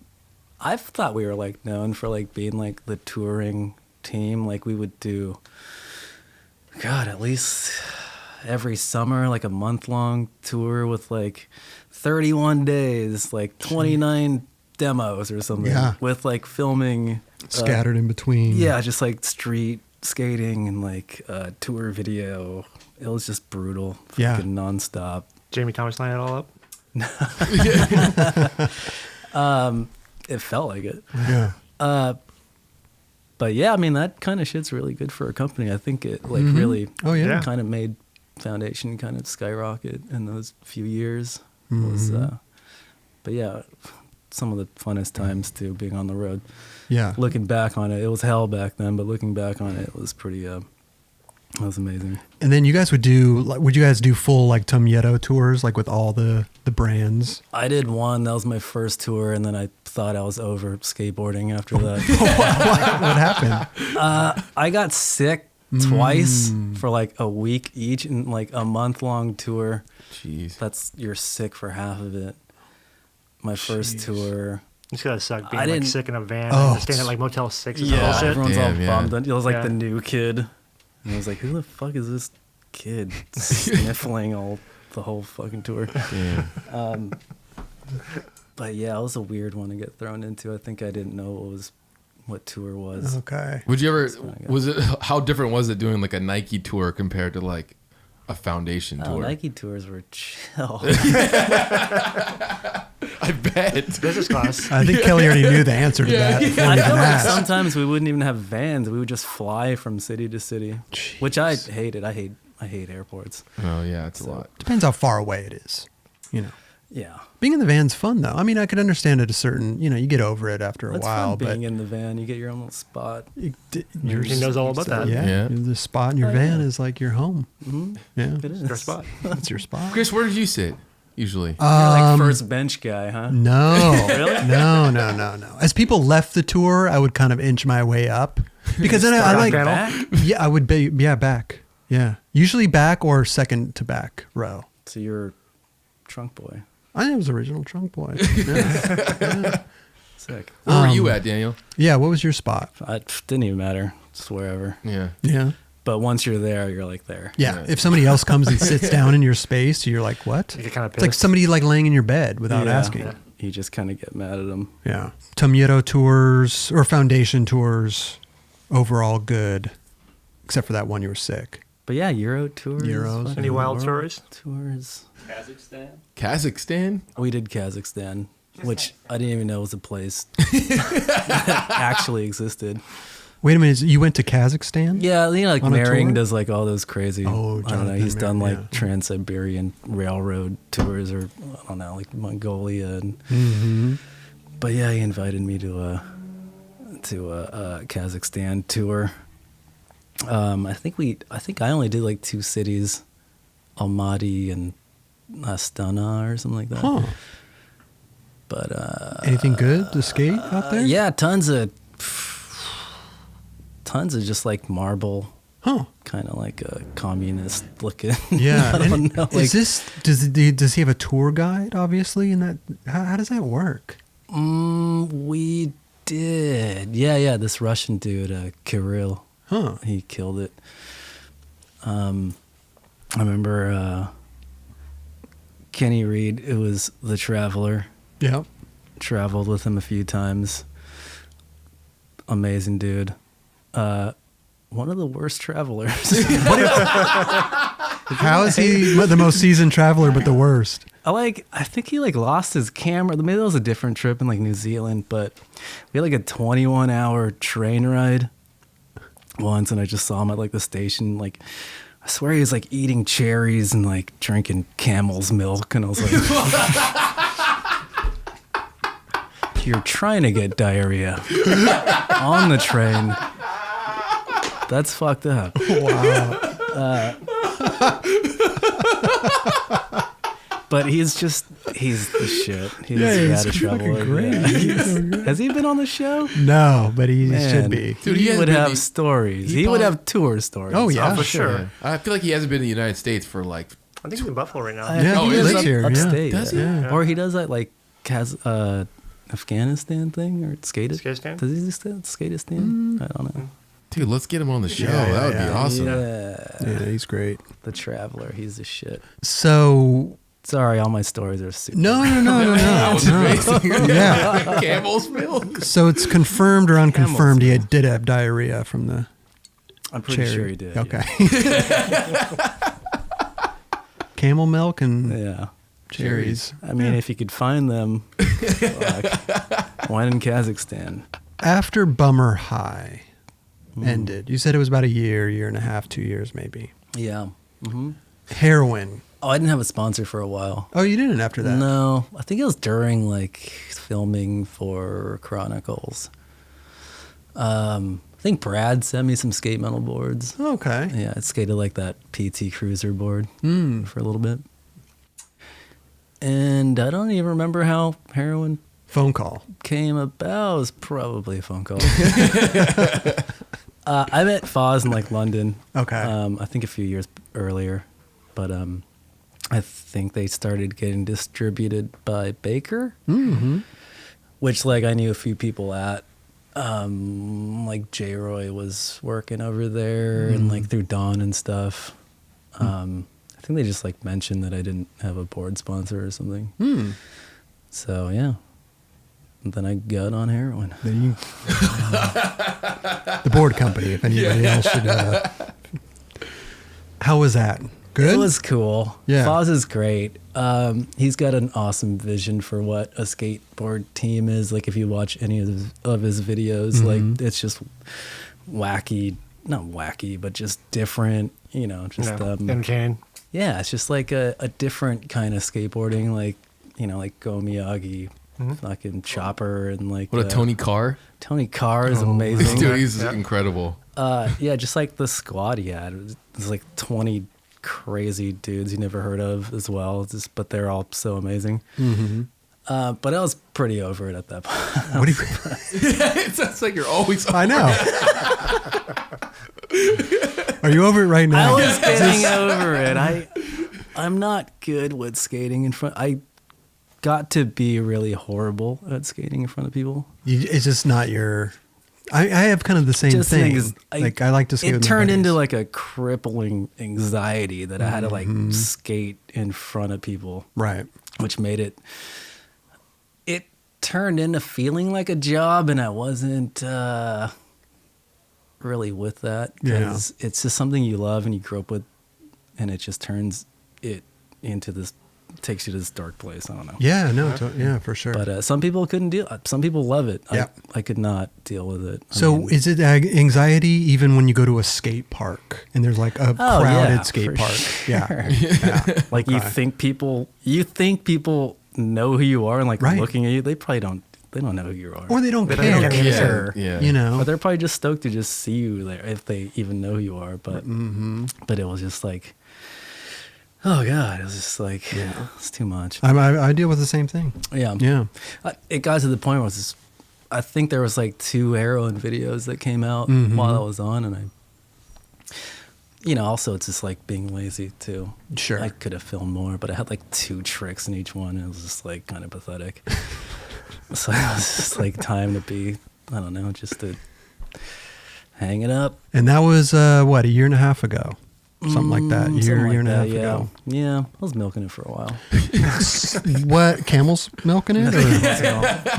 [SPEAKER 2] I thought we were like known for like being like the touring team. Like we would do, God, at least every summer, like a month-long tour with like 31 days, like 29 demos or something.
[SPEAKER 1] Yeah.
[SPEAKER 2] With like filming.
[SPEAKER 1] Scattered in between.
[SPEAKER 2] Yeah, just like street skating and like tour video. It was just brutal.
[SPEAKER 1] Yeah.
[SPEAKER 2] Fucking nonstop.
[SPEAKER 3] Jamie Thomas lined it all up.
[SPEAKER 2] It felt like it.
[SPEAKER 1] Yeah.
[SPEAKER 2] But yeah, I mean, that kind of shit's really good for a company. I think it like really
[SPEAKER 1] Oh yeah.
[SPEAKER 3] Yeah.
[SPEAKER 2] kind of made Foundation kind of skyrocket in those few years. It was, but yeah, some of the funnest times too, being on the road.
[SPEAKER 1] Yeah.
[SPEAKER 2] Looking back on it, it was hell back then, but looking back on it, it was pretty That was amazing.
[SPEAKER 1] And then you guys would you guys do full like Tomieto tours, like with all the brands?
[SPEAKER 2] I did one. That was my first tour, and then I thought I was over skateboarding after that.
[SPEAKER 1] What happened?
[SPEAKER 2] I got sick twice for like a week each in like a month-long tour.
[SPEAKER 4] Jeez.
[SPEAKER 2] You're sick for half of it. My first tour.
[SPEAKER 3] It's gotta suck
[SPEAKER 2] I
[SPEAKER 3] being like
[SPEAKER 2] didn't-
[SPEAKER 3] sick in a van
[SPEAKER 1] Oh.
[SPEAKER 3] and staying at like Motel 6 or some
[SPEAKER 2] Yeah,
[SPEAKER 3] bullshit.
[SPEAKER 2] everyone's all
[SPEAKER 4] Damn, yeah.
[SPEAKER 2] bummed. It was like
[SPEAKER 3] Yeah.
[SPEAKER 2] the new kid. And I was like, who the fuck is this kid sniffling the whole fucking tour?
[SPEAKER 4] Damn.
[SPEAKER 2] But yeah, it was a weird one to get thrown into. I think I didn't know what tour was.
[SPEAKER 1] Okay.
[SPEAKER 4] Would you ever?
[SPEAKER 2] what I got.
[SPEAKER 4] Was it? How different was it doing like a Nike tour compared to like a Foundation
[SPEAKER 2] Oh,
[SPEAKER 4] tour?
[SPEAKER 2] Nike tours were chill.
[SPEAKER 4] I bet.
[SPEAKER 3] Business class.
[SPEAKER 1] I think Kelly already knew the answer to that before
[SPEAKER 2] I
[SPEAKER 1] you
[SPEAKER 2] feel
[SPEAKER 1] even
[SPEAKER 2] like
[SPEAKER 1] asked.
[SPEAKER 2] sometimes we wouldn't even have vans. We would just fly from city to city, which I hated. I hate airports.
[SPEAKER 4] Oh yeah, it's a
[SPEAKER 2] So-
[SPEAKER 4] lot.
[SPEAKER 1] Depends how far away it is. You know,
[SPEAKER 2] Yeah.
[SPEAKER 1] being in the van's fun though. I mean, I could understand it a certain. You get over it after a
[SPEAKER 2] It's
[SPEAKER 1] while,
[SPEAKER 2] fun
[SPEAKER 1] but
[SPEAKER 2] being in the van. You get your own little spot.
[SPEAKER 1] He
[SPEAKER 3] knows all about that.
[SPEAKER 1] Yeah,
[SPEAKER 4] Yeah.
[SPEAKER 1] the spot in your
[SPEAKER 2] Oh,
[SPEAKER 1] van
[SPEAKER 2] yeah.
[SPEAKER 1] is like your home.
[SPEAKER 2] Mm-hmm.
[SPEAKER 1] Yeah,
[SPEAKER 2] It is.
[SPEAKER 3] Your spot.
[SPEAKER 1] that's your spot.
[SPEAKER 4] Chris, where did you sit usually?
[SPEAKER 2] You're like first bench guy, huh?
[SPEAKER 1] No,
[SPEAKER 2] Really?
[SPEAKER 1] no. As people left the tour, I would kind of inch my way up because then I like,
[SPEAKER 3] Back?
[SPEAKER 1] yeah, I would be, back. Yeah, usually back or second to back row.
[SPEAKER 2] So you're trunk boy.
[SPEAKER 1] I was original trunk boy. Yeah.
[SPEAKER 2] Sick.
[SPEAKER 4] Where were you at, Daniel?
[SPEAKER 1] Yeah, what was your spot?
[SPEAKER 2] It didn't even matter. Just wherever.
[SPEAKER 4] Yeah.
[SPEAKER 1] Yeah.
[SPEAKER 2] But once you're there, you're like there.
[SPEAKER 1] Yeah, if somebody else comes and sits down in your space, you're like, what?
[SPEAKER 3] You get kind of
[SPEAKER 1] It's like
[SPEAKER 3] pissed.
[SPEAKER 1] somebody like laying in your bed without
[SPEAKER 2] Yeah.
[SPEAKER 1] asking.
[SPEAKER 3] Yeah.
[SPEAKER 2] You just kind of get mad at them.
[SPEAKER 1] Yeah. Tomieto tours or Foundation tours, overall good, except for that one you were sick.
[SPEAKER 2] But yeah, Euro tours.
[SPEAKER 1] Euros.
[SPEAKER 2] fucking
[SPEAKER 3] Any wild
[SPEAKER 2] world
[SPEAKER 3] stories?
[SPEAKER 2] Tours.
[SPEAKER 4] Kazakhstan?
[SPEAKER 2] We did Kazakhstan, which I didn't even know was a place that actually existed.
[SPEAKER 1] Wait a minute, you went to Kazakhstan?
[SPEAKER 2] Yeah, like
[SPEAKER 1] On a
[SPEAKER 2] Maring
[SPEAKER 1] tour?
[SPEAKER 2] does like all those crazy.
[SPEAKER 1] Oh,
[SPEAKER 2] I don't know.
[SPEAKER 1] Jonathan
[SPEAKER 2] He's done
[SPEAKER 1] Maring,
[SPEAKER 2] like
[SPEAKER 1] yeah.
[SPEAKER 2] Trans-Siberian Railroad tours, or I don't know, like Mongolia. And,
[SPEAKER 1] Mm-hmm.
[SPEAKER 2] But yeah, he invited me to a Kazakhstan tour. I think I only did like 2 cities, Almaty and Astana or something like that.
[SPEAKER 1] Huh.
[SPEAKER 2] But
[SPEAKER 1] Anything good to skate out there?
[SPEAKER 2] yeah, tons of just like marble,
[SPEAKER 1] Huh.
[SPEAKER 2] kind of like a communist looking.
[SPEAKER 1] Yeah.
[SPEAKER 2] I don't
[SPEAKER 1] And
[SPEAKER 2] know.
[SPEAKER 1] does he have a tour guide, obviously? In that, how does that work?
[SPEAKER 2] We did. Yeah. This Russian dude, Kirill.
[SPEAKER 1] Huh.
[SPEAKER 2] He killed it. I remember Kenny Reed. It was the Traveler.
[SPEAKER 1] Yep.
[SPEAKER 2] Traveled with him a few times. Amazing dude. One of the worst travelers.
[SPEAKER 1] How is he the most seasoned traveler but the worst?
[SPEAKER 2] I think he like lost his camera. Maybe that was a different trip in like New Zealand, but we had like a 21-hour train ride once, and I just saw him at like the station. Like, I swear he was like eating cherries and like drinking camel's milk, and I was like, "You're trying to get diarrhea on the train? That's fucked up."
[SPEAKER 1] Wow.
[SPEAKER 2] But he's the shit. He's
[SPEAKER 1] Yeah, he's
[SPEAKER 2] a
[SPEAKER 1] fucking
[SPEAKER 2] traveler.
[SPEAKER 1] great.
[SPEAKER 2] Yeah.
[SPEAKER 1] He's so great.
[SPEAKER 2] Has he been on the show?
[SPEAKER 1] No, but he
[SPEAKER 2] Man,
[SPEAKER 1] should be.
[SPEAKER 4] Dude, he
[SPEAKER 2] he
[SPEAKER 4] has
[SPEAKER 2] would
[SPEAKER 4] been
[SPEAKER 2] have
[SPEAKER 4] the-
[SPEAKER 2] stories.
[SPEAKER 4] he
[SPEAKER 2] He would
[SPEAKER 4] probably-
[SPEAKER 2] have tour stories.
[SPEAKER 1] Oh, yeah.
[SPEAKER 3] for sure.
[SPEAKER 4] Yeah. I feel like he hasn't been in the United States for like.
[SPEAKER 3] I think he's in Buffalo right now.
[SPEAKER 2] I
[SPEAKER 1] Yeah,
[SPEAKER 2] think
[SPEAKER 1] he
[SPEAKER 2] he
[SPEAKER 1] lives
[SPEAKER 2] lives
[SPEAKER 1] here, yeah.
[SPEAKER 2] upstate.
[SPEAKER 4] Does he?
[SPEAKER 1] Yeah.
[SPEAKER 2] Or he does that like Afghanistan thing or
[SPEAKER 3] Skatistan?
[SPEAKER 2] Does he do Skatistan? I don't know.
[SPEAKER 4] Dude, let's get him on the show.
[SPEAKER 1] Yeah,
[SPEAKER 4] That would
[SPEAKER 1] yeah.
[SPEAKER 4] be awesome.
[SPEAKER 1] Yeah, he's great.
[SPEAKER 2] The Traveler. He's the shit.
[SPEAKER 1] So
[SPEAKER 2] Sorry, all my stories are super.
[SPEAKER 1] no.
[SPEAKER 4] That was amazing.
[SPEAKER 1] Yeah.
[SPEAKER 4] Camel's milk.
[SPEAKER 1] So it's confirmed or unconfirmed he did have diarrhea from the
[SPEAKER 2] I'm pretty
[SPEAKER 1] cherry.
[SPEAKER 2] sure he did.
[SPEAKER 1] Okay. Camel milk and
[SPEAKER 2] Yeah.
[SPEAKER 1] cherries.
[SPEAKER 2] I mean, if you could find them, fuck. Wine in Kazakhstan.
[SPEAKER 1] After Bummer High ended, you said it was about a year and a half, 2 years maybe.
[SPEAKER 2] Yeah. Mm-hmm.
[SPEAKER 1] Heroin.
[SPEAKER 2] Oh, I didn't have a sponsor for a while.
[SPEAKER 1] Oh, you didn't after that?
[SPEAKER 2] No, I think it was during like filming for Chronicles. I think Brad sent me some skate metal boards.
[SPEAKER 1] Okay.
[SPEAKER 2] Yeah, I skated like that PT Cruiser board for a little bit. And I don't even remember how Heroin
[SPEAKER 1] Phone call.
[SPEAKER 2] came about. It was probably a phone call. I met Foz in like London.
[SPEAKER 1] Okay.
[SPEAKER 2] I think a few years earlier, but I think they started getting distributed by Baker, which like I knew a few people at. Like J. Roy was working over there, and like through Dawn and stuff. I think they just like mentioned that I didn't have a board sponsor or something. So yeah. And then I got on Heroin.
[SPEAKER 1] Then you, the board company, if anybody else should. How was that? Good?
[SPEAKER 2] It was cool.
[SPEAKER 1] Yeah.
[SPEAKER 2] Foz is great. He's got an awesome vision for what a skateboard team is. Like if you watch any of his videos, like it's just wacky, not wacky, but just different, you know, just
[SPEAKER 5] entertaining.
[SPEAKER 2] yeah, it's just like a different kind of skateboarding, like, you know, like Go Miyagi, fucking Chopper, and like
[SPEAKER 4] What a Tony Carr.
[SPEAKER 2] Tony Carr is amazing.
[SPEAKER 4] Dude, he's incredible.
[SPEAKER 2] Yeah, just like the squad he had. It was like 20 crazy dudes you never heard of as well. But they're all so amazing. But I was pretty over it at that point.
[SPEAKER 1] What do you,
[SPEAKER 4] It sounds like you're always.
[SPEAKER 1] I know. Are you over it right
[SPEAKER 2] I
[SPEAKER 1] now?
[SPEAKER 2] was getting over it. I'm not good with skating in front. I got to be really horrible at skating in front of people.
[SPEAKER 1] It's just not your. I have kind of the same
[SPEAKER 2] Just
[SPEAKER 1] thing.
[SPEAKER 2] things-
[SPEAKER 1] Like I like to skate.
[SPEAKER 2] It
[SPEAKER 1] with my
[SPEAKER 2] turned into
[SPEAKER 1] buddies.
[SPEAKER 2] like a crippling anxiety that I had to like skate in front of people,
[SPEAKER 1] Right.
[SPEAKER 2] which made it. It turned into feeling like a job, and I wasn't really with that because it's just something you love and you grew up with, and it just turns it into this, takes you to this dark place. I don't know.
[SPEAKER 1] Yeah. No. Yeah. For sure.
[SPEAKER 2] But some people couldn't deal. Some people love it.
[SPEAKER 1] Yeah.
[SPEAKER 2] I could not deal with it. I
[SPEAKER 1] So
[SPEAKER 2] mean,
[SPEAKER 1] is it anxiety even when you go to a skate park and there's like a
[SPEAKER 2] Oh,
[SPEAKER 1] crowded
[SPEAKER 2] yeah,
[SPEAKER 1] skate
[SPEAKER 2] for
[SPEAKER 1] park?
[SPEAKER 2] sure.
[SPEAKER 1] Yeah.
[SPEAKER 2] like you
[SPEAKER 1] Okay.
[SPEAKER 2] think people know who you are and like
[SPEAKER 1] Right.
[SPEAKER 2] looking at you. They probably don't. They don't know who you are.
[SPEAKER 1] Or they don't
[SPEAKER 5] They
[SPEAKER 1] care.
[SPEAKER 5] don't care.
[SPEAKER 2] Sure.
[SPEAKER 4] Yeah.
[SPEAKER 1] You know.
[SPEAKER 2] But they're probably just stoked to just see you there if they even know who you are. But but it was just like, oh god, it was just like it's too much.
[SPEAKER 1] I deal with the same thing.
[SPEAKER 2] Yeah.
[SPEAKER 1] Yeah.
[SPEAKER 2] It got to the point where it was just, I think there was like 2 Heroin videos that came out while I was on, and I, you know, also it's just like being lazy too.
[SPEAKER 1] Sure.
[SPEAKER 2] I could have filmed more, but I had like 2 tricks in each one, and it was just like kind of pathetic. So it was just like time to be, I don't know, just to hang it up.
[SPEAKER 1] And that was what, a year and a half ago, something like that.
[SPEAKER 2] Something
[SPEAKER 1] Year
[SPEAKER 2] like
[SPEAKER 1] and a half
[SPEAKER 2] that, yeah.
[SPEAKER 1] ago.
[SPEAKER 2] Yeah, I was milking it for a while.
[SPEAKER 1] What, Camel's milking it, or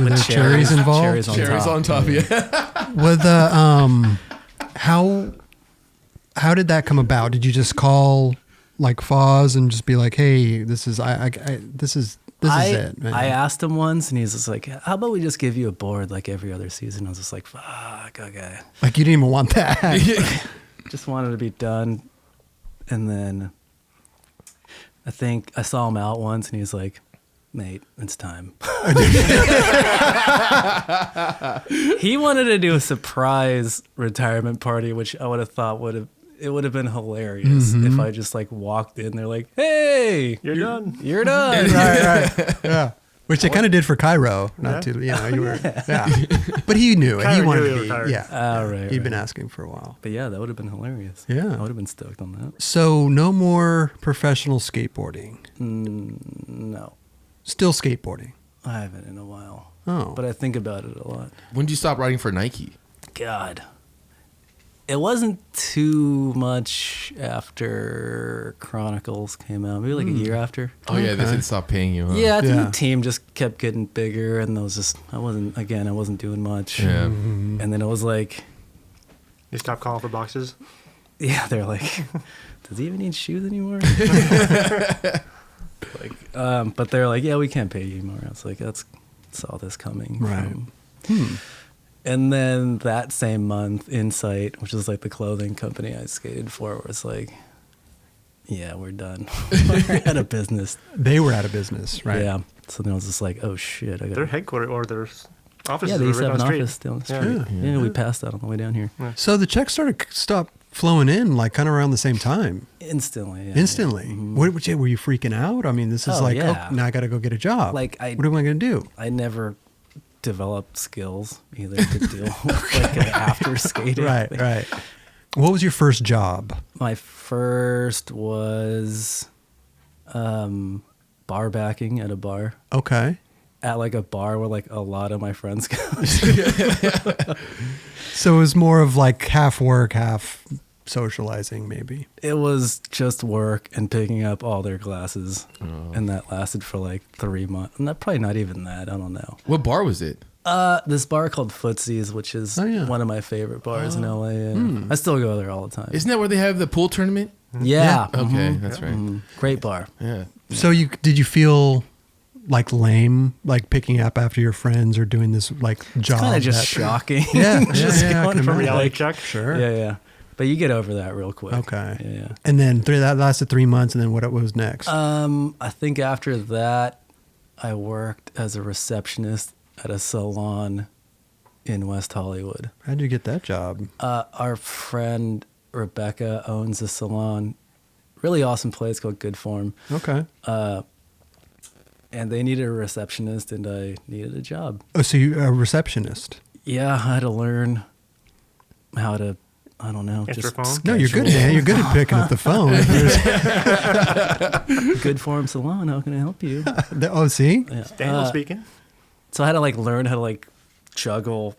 [SPEAKER 1] were there cherries involved?
[SPEAKER 2] Cherries on
[SPEAKER 4] Cherries
[SPEAKER 2] top.
[SPEAKER 4] on top, yeah.
[SPEAKER 1] With how did that come about? Did you just call like Foz and just be like, "Hey, this is this is it." Man.
[SPEAKER 2] I asked him once, and he's just like, "How about we just give you a board like every other season?" I was just like, "Fuck, okay."
[SPEAKER 1] Like you didn't even want that.
[SPEAKER 2] Just wanted to be done, and then I think I saw him out once, and he's like, "Mate, it's time." He wanted to do a surprise retirement party, which I would have thought would have been hilarious if I just like walked in there like, "Hey,
[SPEAKER 5] You're done.
[SPEAKER 2] You're done."
[SPEAKER 1] right. Yeah. Which they kind of did for Cairo, not to, you know, you were, But he knew it. He
[SPEAKER 5] Cairo
[SPEAKER 1] wanted
[SPEAKER 5] knew
[SPEAKER 1] to
[SPEAKER 5] he
[SPEAKER 1] be,
[SPEAKER 5] retired.
[SPEAKER 1] yeah.
[SPEAKER 2] All right.
[SPEAKER 1] He'd been asking for a while.
[SPEAKER 2] But yeah, that would have been hilarious.
[SPEAKER 1] Yeah.
[SPEAKER 2] I would have been stoked on that.
[SPEAKER 1] So no more professional skateboarding.
[SPEAKER 2] No,
[SPEAKER 1] Still skateboarding.
[SPEAKER 2] I haven't in a while.
[SPEAKER 1] Oh.
[SPEAKER 2] But I think about it a lot.
[SPEAKER 4] When did you stop writing for Nike?
[SPEAKER 2] God. It wasn't too much after Chronicles came out. Maybe like a year after.
[SPEAKER 4] Oh yeah, they
[SPEAKER 1] Okay.
[SPEAKER 4] said stop paying you. Huh?
[SPEAKER 2] Yeah, I think
[SPEAKER 1] Yeah.
[SPEAKER 2] the team just kept getting bigger, and I wasn't doing much.
[SPEAKER 4] Yeah.
[SPEAKER 2] And then it was like,
[SPEAKER 5] You stop calling for boxes.
[SPEAKER 2] yeah, they're like, does he even need shoes anymore? But they're like, yeah, we can't pay you anymore. I was like, saw this coming.
[SPEAKER 1] Right.
[SPEAKER 2] And then that same month, Insight, which is like the clothing company I skated for, was like, yeah, we're done. We're out of business.
[SPEAKER 1] They were out of business, right?
[SPEAKER 2] Yeah. So then I was just like, oh shit, I got
[SPEAKER 5] They're headquartered or they're Offices
[SPEAKER 2] Yeah, they
[SPEAKER 5] are
[SPEAKER 2] used to
[SPEAKER 5] right
[SPEAKER 2] have
[SPEAKER 5] down
[SPEAKER 2] an
[SPEAKER 5] the
[SPEAKER 2] office
[SPEAKER 5] street.
[SPEAKER 2] down the
[SPEAKER 5] Yeah.
[SPEAKER 2] street. Yeah, we passed that on the way down here.
[SPEAKER 1] So the checks stopped flowing in like kind of around the same time.
[SPEAKER 2] Instantly. Yeah,
[SPEAKER 1] Instantly.
[SPEAKER 2] yeah. Mhm.
[SPEAKER 1] What were you freaking out? I mean, this is
[SPEAKER 2] Oh,
[SPEAKER 1] like,
[SPEAKER 2] yeah.
[SPEAKER 1] oh, now I got to go get a job.
[SPEAKER 2] Like,
[SPEAKER 1] what am I going to do?
[SPEAKER 2] I never developed skills either to deal with like an after skating.
[SPEAKER 1] Right, right. What was your first job?
[SPEAKER 2] My first was bar backing at a bar.
[SPEAKER 1] Okay.
[SPEAKER 2] At like a bar where like a lot of my friends go.
[SPEAKER 1] So it was more of like half work, half socializing, maybe.
[SPEAKER 2] It was just work and picking up all their glasses, and that lasted for like 3 months. Probably not even that. I don't know.
[SPEAKER 4] What bar was it?
[SPEAKER 2] This bar called Footsie's, which is one of my favorite bars in LA. Yeah. I still go there all the time.
[SPEAKER 4] Isn't that where they have the pool tournament?
[SPEAKER 2] Yeah.
[SPEAKER 4] Okay, that's right.
[SPEAKER 2] Great bar.
[SPEAKER 4] Yeah.
[SPEAKER 1] So did you feel like lame, like picking up after your friends or doing this like job?
[SPEAKER 2] Kind of just
[SPEAKER 1] that-
[SPEAKER 2] shocking.
[SPEAKER 1] Yeah,
[SPEAKER 2] Just
[SPEAKER 1] yeah, I
[SPEAKER 2] going
[SPEAKER 1] can
[SPEAKER 2] from
[SPEAKER 1] imagine.
[SPEAKER 5] Reality check.
[SPEAKER 1] Sure.
[SPEAKER 2] Yeah, yeah. But you get over that real quick.
[SPEAKER 1] Okay.
[SPEAKER 2] Yeah, yeah.
[SPEAKER 1] And then that lasted 3 months, and then what was next?
[SPEAKER 2] I think after that, I worked as a receptionist at a salon in West Hollywood.
[SPEAKER 1] How'd you get that job?
[SPEAKER 2] Our friend Rebecca owns a salon, really awesome place called Good Form,
[SPEAKER 1] Okay.
[SPEAKER 2] and they needed a receptionist, and I needed a job.
[SPEAKER 1] Oh, so you're a receptionist?
[SPEAKER 2] Yeah, I had to learn how to, I don't know,
[SPEAKER 5] Answer
[SPEAKER 2] just
[SPEAKER 5] phone?
[SPEAKER 1] No, you're good, man. You're good at picking up the phone.
[SPEAKER 2] Good Form Salon. How can I help you?
[SPEAKER 1] Oh, see?
[SPEAKER 2] Yeah.
[SPEAKER 5] Daniel speaking.
[SPEAKER 2] So I had to like learn how to like juggle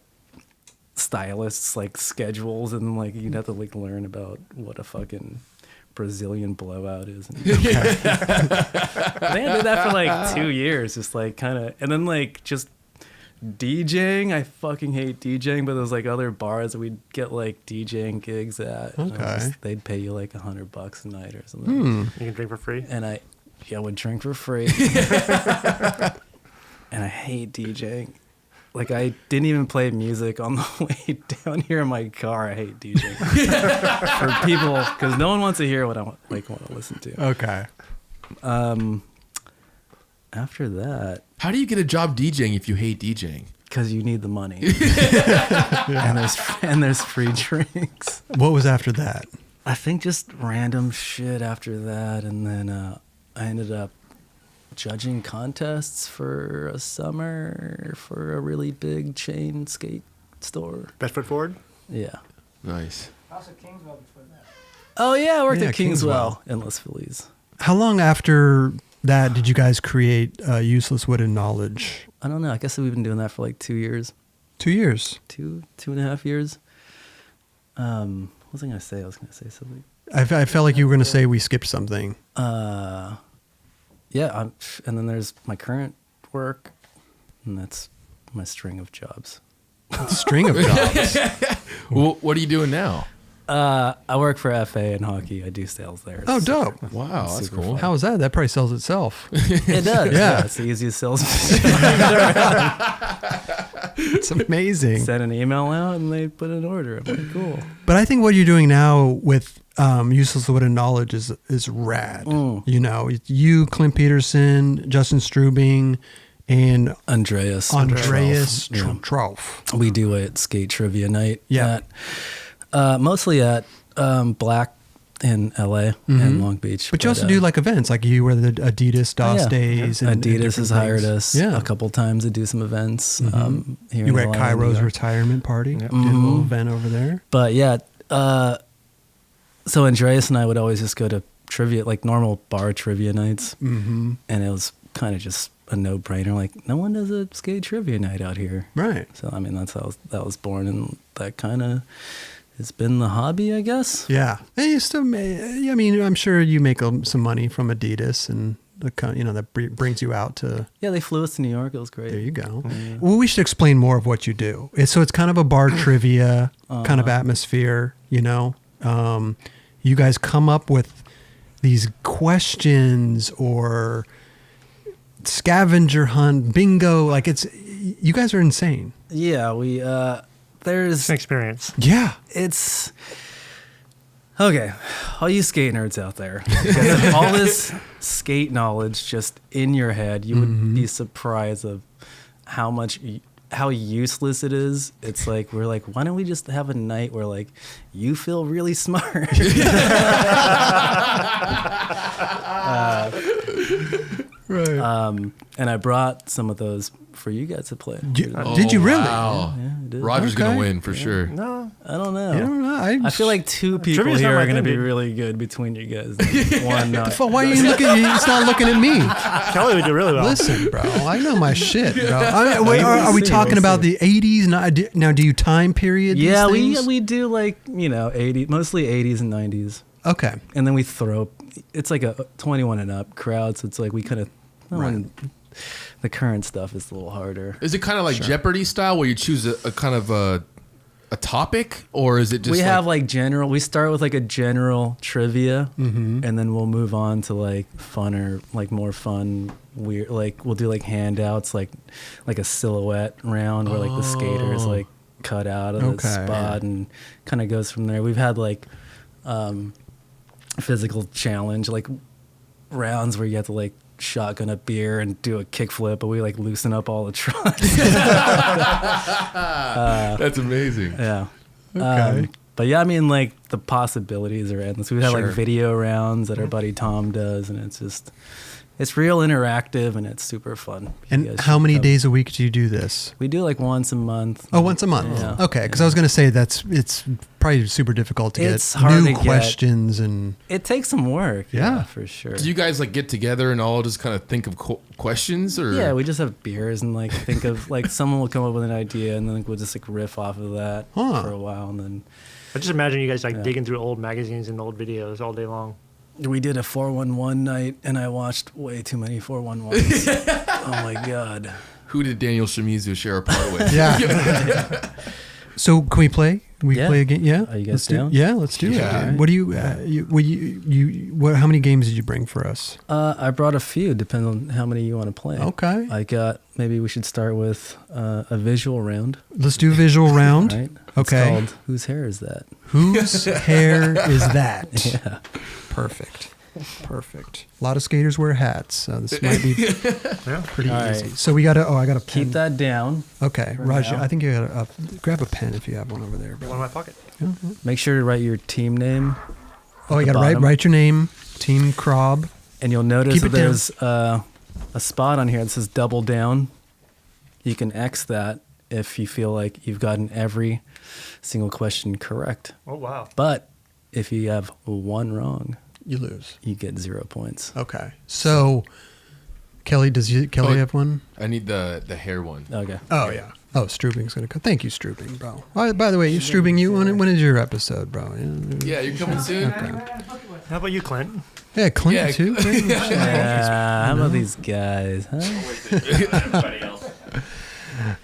[SPEAKER 2] stylists like schedules, and like you'd have to like learn about what a fucking Brazilian blowout is. And I did that for like 2 years, just like kind of, and then like just DJing. I fucking hate DJing, but there's like other bars that we'd get like DJing gigs at. And
[SPEAKER 1] Okay.
[SPEAKER 2] they'd pay you like $100 a night or something.
[SPEAKER 5] You can drink for free.
[SPEAKER 2] And I would drink for free. And I hate DJing. Like, I didn't even play music on the way down here in my car. I hate DJing. For people, because no one wants to hear what I want to listen to.
[SPEAKER 1] Okay.
[SPEAKER 2] After that,
[SPEAKER 4] How do you get a job DJing if you hate DJing?
[SPEAKER 2] because you need the money. And there's free drinks.
[SPEAKER 1] What was after that?
[SPEAKER 2] I think just random shit after that. And then I ended up judging contests for a summer for a really big chain skate store.
[SPEAKER 5] Best foot forward.
[SPEAKER 2] Yeah.
[SPEAKER 4] Nice.
[SPEAKER 2] Oh yeah, I worked
[SPEAKER 1] Yeah,
[SPEAKER 2] at Kingswell in Los Feliz.
[SPEAKER 1] How long after that did you guys create Useless Wooden Knowledge?
[SPEAKER 2] I don't know. I guess we've been doing that for like 2 years,
[SPEAKER 1] 2 years.
[SPEAKER 2] 2.5 years. What was I gonna say? I was gonna say something.
[SPEAKER 1] I felt like you were going to say we skipped something.
[SPEAKER 2] Yeah, and then there's my current work, and that's my string of jobs.
[SPEAKER 1] String of jobs.
[SPEAKER 4] Well, what are you doing now?
[SPEAKER 2] I work for FA in hockey. I do sales there.
[SPEAKER 1] Oh,
[SPEAKER 2] It's
[SPEAKER 1] dope.
[SPEAKER 4] Wow, that's
[SPEAKER 2] super
[SPEAKER 4] cool.
[SPEAKER 2] fun.
[SPEAKER 1] How is that? That probably sells itself.
[SPEAKER 2] It does.
[SPEAKER 1] Yeah.
[SPEAKER 2] Yeah, it's the easiest sales.
[SPEAKER 1] It's amazing.
[SPEAKER 2] Send an email out and they put an order. I'm like, cool.
[SPEAKER 1] But I think what you're doing now with Useless Wooden Knowledge is rad. You know, you, Clint Peterson, Justin Strubing, and
[SPEAKER 2] Andreas
[SPEAKER 1] Andreas
[SPEAKER 2] Trolf. Yeah.
[SPEAKER 1] Trolf.
[SPEAKER 2] We do it skate trivia night.
[SPEAKER 1] Yeah.
[SPEAKER 2] Mostly at Black in LA and Long Beach.
[SPEAKER 1] But you also do like events, like you were the Adidas DOS
[SPEAKER 2] yeah.
[SPEAKER 1] days. And
[SPEAKER 2] Adidas
[SPEAKER 1] different
[SPEAKER 2] has hired
[SPEAKER 1] things.
[SPEAKER 2] us
[SPEAKER 1] Yeah.
[SPEAKER 2] a couple times to do some events. Here
[SPEAKER 1] You
[SPEAKER 2] in
[SPEAKER 1] were at
[SPEAKER 2] LA and New
[SPEAKER 1] Cairo's
[SPEAKER 2] York.
[SPEAKER 1] retirement party. Did a little event over there.
[SPEAKER 2] But yeah, so Andreas and I would always just go to trivia, like normal bar trivia nights. Mm-hmm. And it was kind of just a no-brainer. Like, no one does a skate trivia night out here.
[SPEAKER 1] Right.
[SPEAKER 2] So, I mean, that's how that was born. And that kind of has been the hobby, I guess.
[SPEAKER 1] Yeah. And you still I mean, I'm sure you make some money from Adidas and that brings you out to.
[SPEAKER 2] Yeah, they flew us to New York. It was great.
[SPEAKER 1] There you go. Yeah. Well, we should explain more of what you do. So it's kind of a bar trivia kind of atmosphere, you know. You guys come up with these questions or scavenger hunt, bingo. Like you guys are insane.
[SPEAKER 2] Yeah, we there's
[SPEAKER 5] It's an experience.
[SPEAKER 1] Yeah.
[SPEAKER 2] it's okay. All you skate nerds out there, because all this skate knowledge just in your head, you would be surprised of how much how useless it is. It's like we're like, why don't we just have a night where like you feel really smart?
[SPEAKER 1] Right.
[SPEAKER 2] And I brought some of those for you guys to play.
[SPEAKER 1] Did you really?
[SPEAKER 4] Wow.
[SPEAKER 2] Yeah, I did.
[SPEAKER 4] Roger's gonna
[SPEAKER 1] Okay.
[SPEAKER 4] win for sure.
[SPEAKER 5] No.
[SPEAKER 2] I don't know.
[SPEAKER 1] I don't know.
[SPEAKER 2] I feel like two people
[SPEAKER 5] Trivia's not
[SPEAKER 2] here
[SPEAKER 5] my
[SPEAKER 2] are going to
[SPEAKER 5] thing,
[SPEAKER 2] be
[SPEAKER 5] dude.
[SPEAKER 2] really good between you guys. Like, one not.
[SPEAKER 1] Why are you looking? He's not looking at me.
[SPEAKER 5] Kelly would do really well.
[SPEAKER 1] Listen, bro. I know my shit, bro. Are we
[SPEAKER 2] We'll see,
[SPEAKER 1] talking
[SPEAKER 2] we'll
[SPEAKER 1] about
[SPEAKER 2] see.
[SPEAKER 1] the 80s? Now, do you time period?
[SPEAKER 2] Yeah,
[SPEAKER 1] these things?
[SPEAKER 2] we do like 80, mostly 80s and 90s,
[SPEAKER 1] Okay.
[SPEAKER 2] and then we throw. It's like a 21 and up crowd, so it's like we kind of. The current stuff is a little harder.
[SPEAKER 4] Is it kind of like Jeopardy style where you choose a kind of a topic, or is it just
[SPEAKER 2] We have like general. We start with like a general trivia,
[SPEAKER 1] Mm-hmm.
[SPEAKER 2] and then we'll move on to like funner, like more fun. Weird, like we'll do like handouts, like a silhouette round where like the skaters like cut out of the
[SPEAKER 1] Okay.
[SPEAKER 2] spot and kind of goes from there. We've had like physical challenge, like rounds where you have to like shotgun a beer and do a kickflip, but we like loosen up all the trucks.
[SPEAKER 4] That's amazing.
[SPEAKER 2] Yeah.
[SPEAKER 1] Okay.
[SPEAKER 2] But yeah, I mean, like the possibilities are endless. We've had
[SPEAKER 1] Sure.
[SPEAKER 2] like video rounds that our buddy Tom does, and it's real interactive and it's super fun. You
[SPEAKER 1] And
[SPEAKER 2] guys
[SPEAKER 1] how
[SPEAKER 2] should
[SPEAKER 1] many
[SPEAKER 2] come.
[SPEAKER 1] days a week do you do this?
[SPEAKER 2] We do like once a month.
[SPEAKER 1] Oh, once a month.
[SPEAKER 2] Yeah.
[SPEAKER 1] Okay, because I was going to say it's probably super difficult to
[SPEAKER 2] It's
[SPEAKER 1] get
[SPEAKER 2] hard
[SPEAKER 1] new
[SPEAKER 2] to get.
[SPEAKER 1] questions and
[SPEAKER 2] It takes some work.
[SPEAKER 1] Yeah.
[SPEAKER 2] For sure.
[SPEAKER 4] Do you guys like get together and all just kind of think of questions, or
[SPEAKER 2] Yeah, we just have beers and like think of like someone will come up with an idea and then like, we'll just like riff off of that
[SPEAKER 1] Huh.
[SPEAKER 2] for a while, and then
[SPEAKER 5] I just imagine you guys like
[SPEAKER 2] Yeah.
[SPEAKER 5] digging through old magazines and old videos all day long.
[SPEAKER 2] we did a 411 night and I watched way too many 411s. Oh my god.
[SPEAKER 4] who did Daniel Shimizu share a part with?
[SPEAKER 1] yeah. So can we play? Can we
[SPEAKER 2] Yeah.
[SPEAKER 1] play again? Yeah.
[SPEAKER 2] Are you guys
[SPEAKER 1] Let's do-
[SPEAKER 2] down?
[SPEAKER 1] Yeah, let's do
[SPEAKER 4] Yeah.
[SPEAKER 1] it. What do you? How many games did you bring for us?
[SPEAKER 2] I brought a few, depending on how many you want to play.
[SPEAKER 1] Okay.
[SPEAKER 2] Maybe we should start with a visual round.
[SPEAKER 1] Let's do visual round.
[SPEAKER 2] Right?
[SPEAKER 1] Okay.
[SPEAKER 2] It's called Whose Hair Is That?
[SPEAKER 1] Whose hair is that?
[SPEAKER 2] Yeah.
[SPEAKER 1] Perfect. Perfect. A lot of skaters wear hats, so this might be
[SPEAKER 5] Yeah.
[SPEAKER 1] pretty
[SPEAKER 2] All
[SPEAKER 1] easy.
[SPEAKER 2] right.
[SPEAKER 1] So we got to. Oh, I got a pen.
[SPEAKER 2] Keep that down.
[SPEAKER 1] Okay,
[SPEAKER 2] for
[SPEAKER 1] Raj.
[SPEAKER 2] now.
[SPEAKER 1] I think you got to grab a pen if you have one over there,
[SPEAKER 5] One
[SPEAKER 1] bro.
[SPEAKER 5] in my pocket.
[SPEAKER 2] Make sure to write your team name,
[SPEAKER 1] Oh, you
[SPEAKER 2] the
[SPEAKER 1] got to
[SPEAKER 2] bottom.
[SPEAKER 1] write your name, Team Krob.
[SPEAKER 2] and you'll notice
[SPEAKER 1] Keep
[SPEAKER 2] that
[SPEAKER 1] it down.
[SPEAKER 2] there's a spot on here that says double down. You can X that if you feel like you've gotten every single question correct.
[SPEAKER 5] Oh wow.
[SPEAKER 2] But if you have one wrong,
[SPEAKER 1] You lose.
[SPEAKER 2] you get 0 points.
[SPEAKER 1] Okay. So, Kelly, Kelly
[SPEAKER 4] Oh.
[SPEAKER 1] have one?
[SPEAKER 4] I need the hair one.
[SPEAKER 2] Okay.
[SPEAKER 1] Oh yeah. Oh, Strubing's gonna come. Thank you, Strubing, bro. By the way, Strubing, when is your episode, bro?
[SPEAKER 4] Yeah, you're coming soon.
[SPEAKER 5] How about you, Clint?
[SPEAKER 1] Yeah, Clint
[SPEAKER 4] Yeah.
[SPEAKER 1] too.
[SPEAKER 2] How about these guys, huh?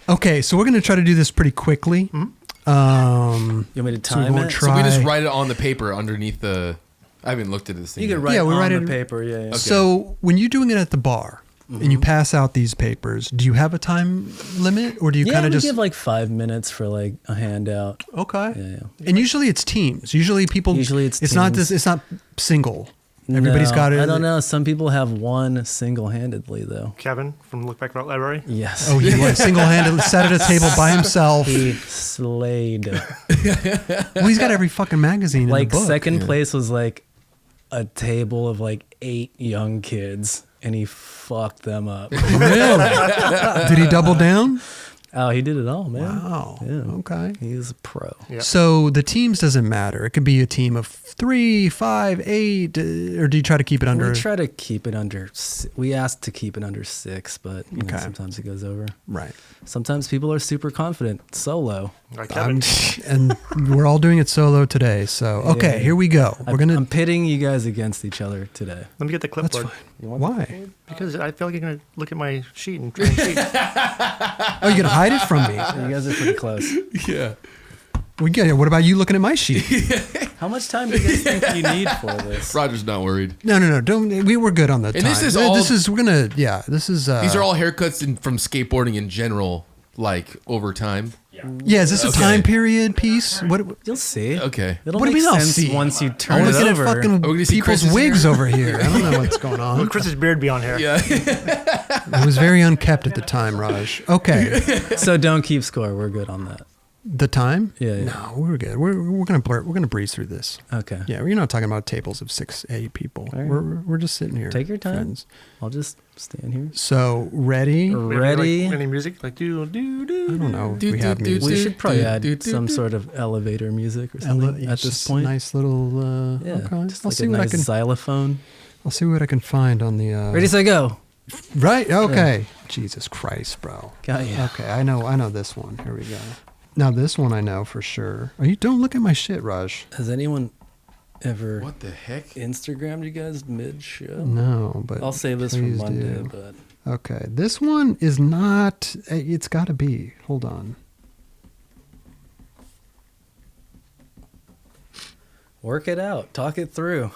[SPEAKER 1] Okay, so we're gonna try to do this pretty quickly.
[SPEAKER 2] You want me to
[SPEAKER 1] So we
[SPEAKER 2] time
[SPEAKER 1] won't
[SPEAKER 2] it?
[SPEAKER 1] try-
[SPEAKER 4] So we just write it on the paper underneath the. I haven't looked at this thing.
[SPEAKER 2] You
[SPEAKER 4] yet.
[SPEAKER 2] can write
[SPEAKER 1] Yeah, we
[SPEAKER 2] on
[SPEAKER 1] write
[SPEAKER 2] the
[SPEAKER 1] it-
[SPEAKER 2] paper. Yeah, yeah.
[SPEAKER 1] So when you're doing it at the bar and you pass out these papers, do you have a time limit, or do you
[SPEAKER 2] Yeah,
[SPEAKER 1] kind
[SPEAKER 2] we
[SPEAKER 1] of just
[SPEAKER 2] give like 5 minutes for like a handout.
[SPEAKER 1] okay?
[SPEAKER 2] Yeah, yeah.
[SPEAKER 1] And usually it's teams. Usually people.
[SPEAKER 2] Usually it's
[SPEAKER 1] not
[SPEAKER 2] teams.
[SPEAKER 1] this. It's not single. Everybody's
[SPEAKER 2] No,
[SPEAKER 1] got it.
[SPEAKER 2] I don't know. Some people have one single-handedly though.
[SPEAKER 5] Kevin from Look Back Library.
[SPEAKER 2] Yes.
[SPEAKER 1] Oh, he was single-handedly sat at a table by himself.
[SPEAKER 2] He slayed.
[SPEAKER 1] Well, he's got every fucking magazine
[SPEAKER 2] Like
[SPEAKER 1] in the book.
[SPEAKER 2] second place was like a table of like 8 young kids, and he fucked them up.
[SPEAKER 1] Really? Did he double down?
[SPEAKER 2] Oh, he did it all, man.
[SPEAKER 1] Wow.
[SPEAKER 2] Yeah.
[SPEAKER 1] Okay.
[SPEAKER 2] He's a pro.
[SPEAKER 5] Yeah.
[SPEAKER 1] So the teams doesn't matter. It could be a team of 3, 5, 8, or do you try to keep it under?
[SPEAKER 2] We try to keep it under. We ask to keep it under 6, but you know,
[SPEAKER 1] Okay.
[SPEAKER 2] sometimes it goes over.
[SPEAKER 1] Right.
[SPEAKER 2] Sometimes people are super confident solo.
[SPEAKER 5] Like Kevin.
[SPEAKER 1] And we're all doing it solo today. So okay,
[SPEAKER 2] Yeah.
[SPEAKER 1] here we go. We're gonna.
[SPEAKER 2] I'm pitting you guys against each other today.
[SPEAKER 5] Let me get the
[SPEAKER 1] That's
[SPEAKER 5] clipboard.
[SPEAKER 1] fine. Why?
[SPEAKER 5] Because I feel like you're gonna look at my sheet and try and cheat.
[SPEAKER 1] Oh, you're gonna hide it from me?
[SPEAKER 2] You guys are pretty close.
[SPEAKER 4] Yeah.
[SPEAKER 1] We get it. What about you looking at my sheet?
[SPEAKER 2] How much time do you guys think you need for this?
[SPEAKER 4] Roger's not worried.
[SPEAKER 1] No. Don't. We were good on the time.
[SPEAKER 4] this is all-
[SPEAKER 1] This is. We're gonna. Yeah. This is.
[SPEAKER 4] These are all haircuts from skateboarding in general, like over time.
[SPEAKER 1] Yeah, is this a
[SPEAKER 4] Okay.
[SPEAKER 1] time period piece? What?
[SPEAKER 2] You'll see.
[SPEAKER 4] Okay.
[SPEAKER 2] It'll
[SPEAKER 1] What do
[SPEAKER 2] make
[SPEAKER 1] we not
[SPEAKER 2] sense
[SPEAKER 1] see?
[SPEAKER 2] once you
[SPEAKER 1] I'm
[SPEAKER 2] turn it
[SPEAKER 1] looking at
[SPEAKER 2] over.
[SPEAKER 1] fucking
[SPEAKER 4] Are we gonna see
[SPEAKER 1] people's
[SPEAKER 4] Chris's
[SPEAKER 1] wigs
[SPEAKER 4] hair?
[SPEAKER 1] over here. I don't know what's going on.
[SPEAKER 5] Will Chris's beard be on here?
[SPEAKER 4] Yeah.
[SPEAKER 1] It was very unkept at the time, Raj. Okay.
[SPEAKER 2] So don't keep score. We're good on that.
[SPEAKER 1] The time?
[SPEAKER 2] Yeah.
[SPEAKER 1] No, we're good. We're gonna breeze through this.
[SPEAKER 2] Okay.
[SPEAKER 1] Yeah, we're not talking about tables of 6, 8 people.
[SPEAKER 2] All right.
[SPEAKER 1] We're just sitting here.
[SPEAKER 2] Take your time.
[SPEAKER 1] friends.
[SPEAKER 2] I'll just stand here.
[SPEAKER 1] So ready?
[SPEAKER 2] Ready?
[SPEAKER 5] Like, any music? Like do.
[SPEAKER 1] I don't know. If
[SPEAKER 4] Do,
[SPEAKER 1] we
[SPEAKER 4] do,
[SPEAKER 1] have
[SPEAKER 4] do,
[SPEAKER 1] music.
[SPEAKER 2] We
[SPEAKER 4] do,
[SPEAKER 2] should probably
[SPEAKER 4] do,
[SPEAKER 2] add
[SPEAKER 4] do, do,
[SPEAKER 2] some
[SPEAKER 4] do.
[SPEAKER 2] sort of elevator music or
[SPEAKER 1] It's
[SPEAKER 2] something at this
[SPEAKER 1] just
[SPEAKER 2] point.
[SPEAKER 1] Nice little.
[SPEAKER 2] Yeah.
[SPEAKER 1] Okay.
[SPEAKER 2] Just
[SPEAKER 1] I'll
[SPEAKER 2] like
[SPEAKER 1] see
[SPEAKER 2] a
[SPEAKER 1] what
[SPEAKER 2] nice
[SPEAKER 1] I can.
[SPEAKER 2] xylophone.
[SPEAKER 1] I'll see what I can find on the.
[SPEAKER 2] Ready, set, go.
[SPEAKER 1] Right. Okay. Jesus Christ, bro.
[SPEAKER 2] Got ya.
[SPEAKER 1] Okay. I know this one. Here we go. Now this one I know for sure. Oh, you don't look at my shit, Raj.
[SPEAKER 2] Has anyone ever
[SPEAKER 4] What the heck?
[SPEAKER 2] Instagrammed you guys mid-show?
[SPEAKER 1] No, but
[SPEAKER 2] I'll save this for
[SPEAKER 1] please
[SPEAKER 2] Monday,
[SPEAKER 1] do.
[SPEAKER 2] but
[SPEAKER 1] Okay, this one is not. It's got to be. Hold on.
[SPEAKER 2] work it out. Talk it through.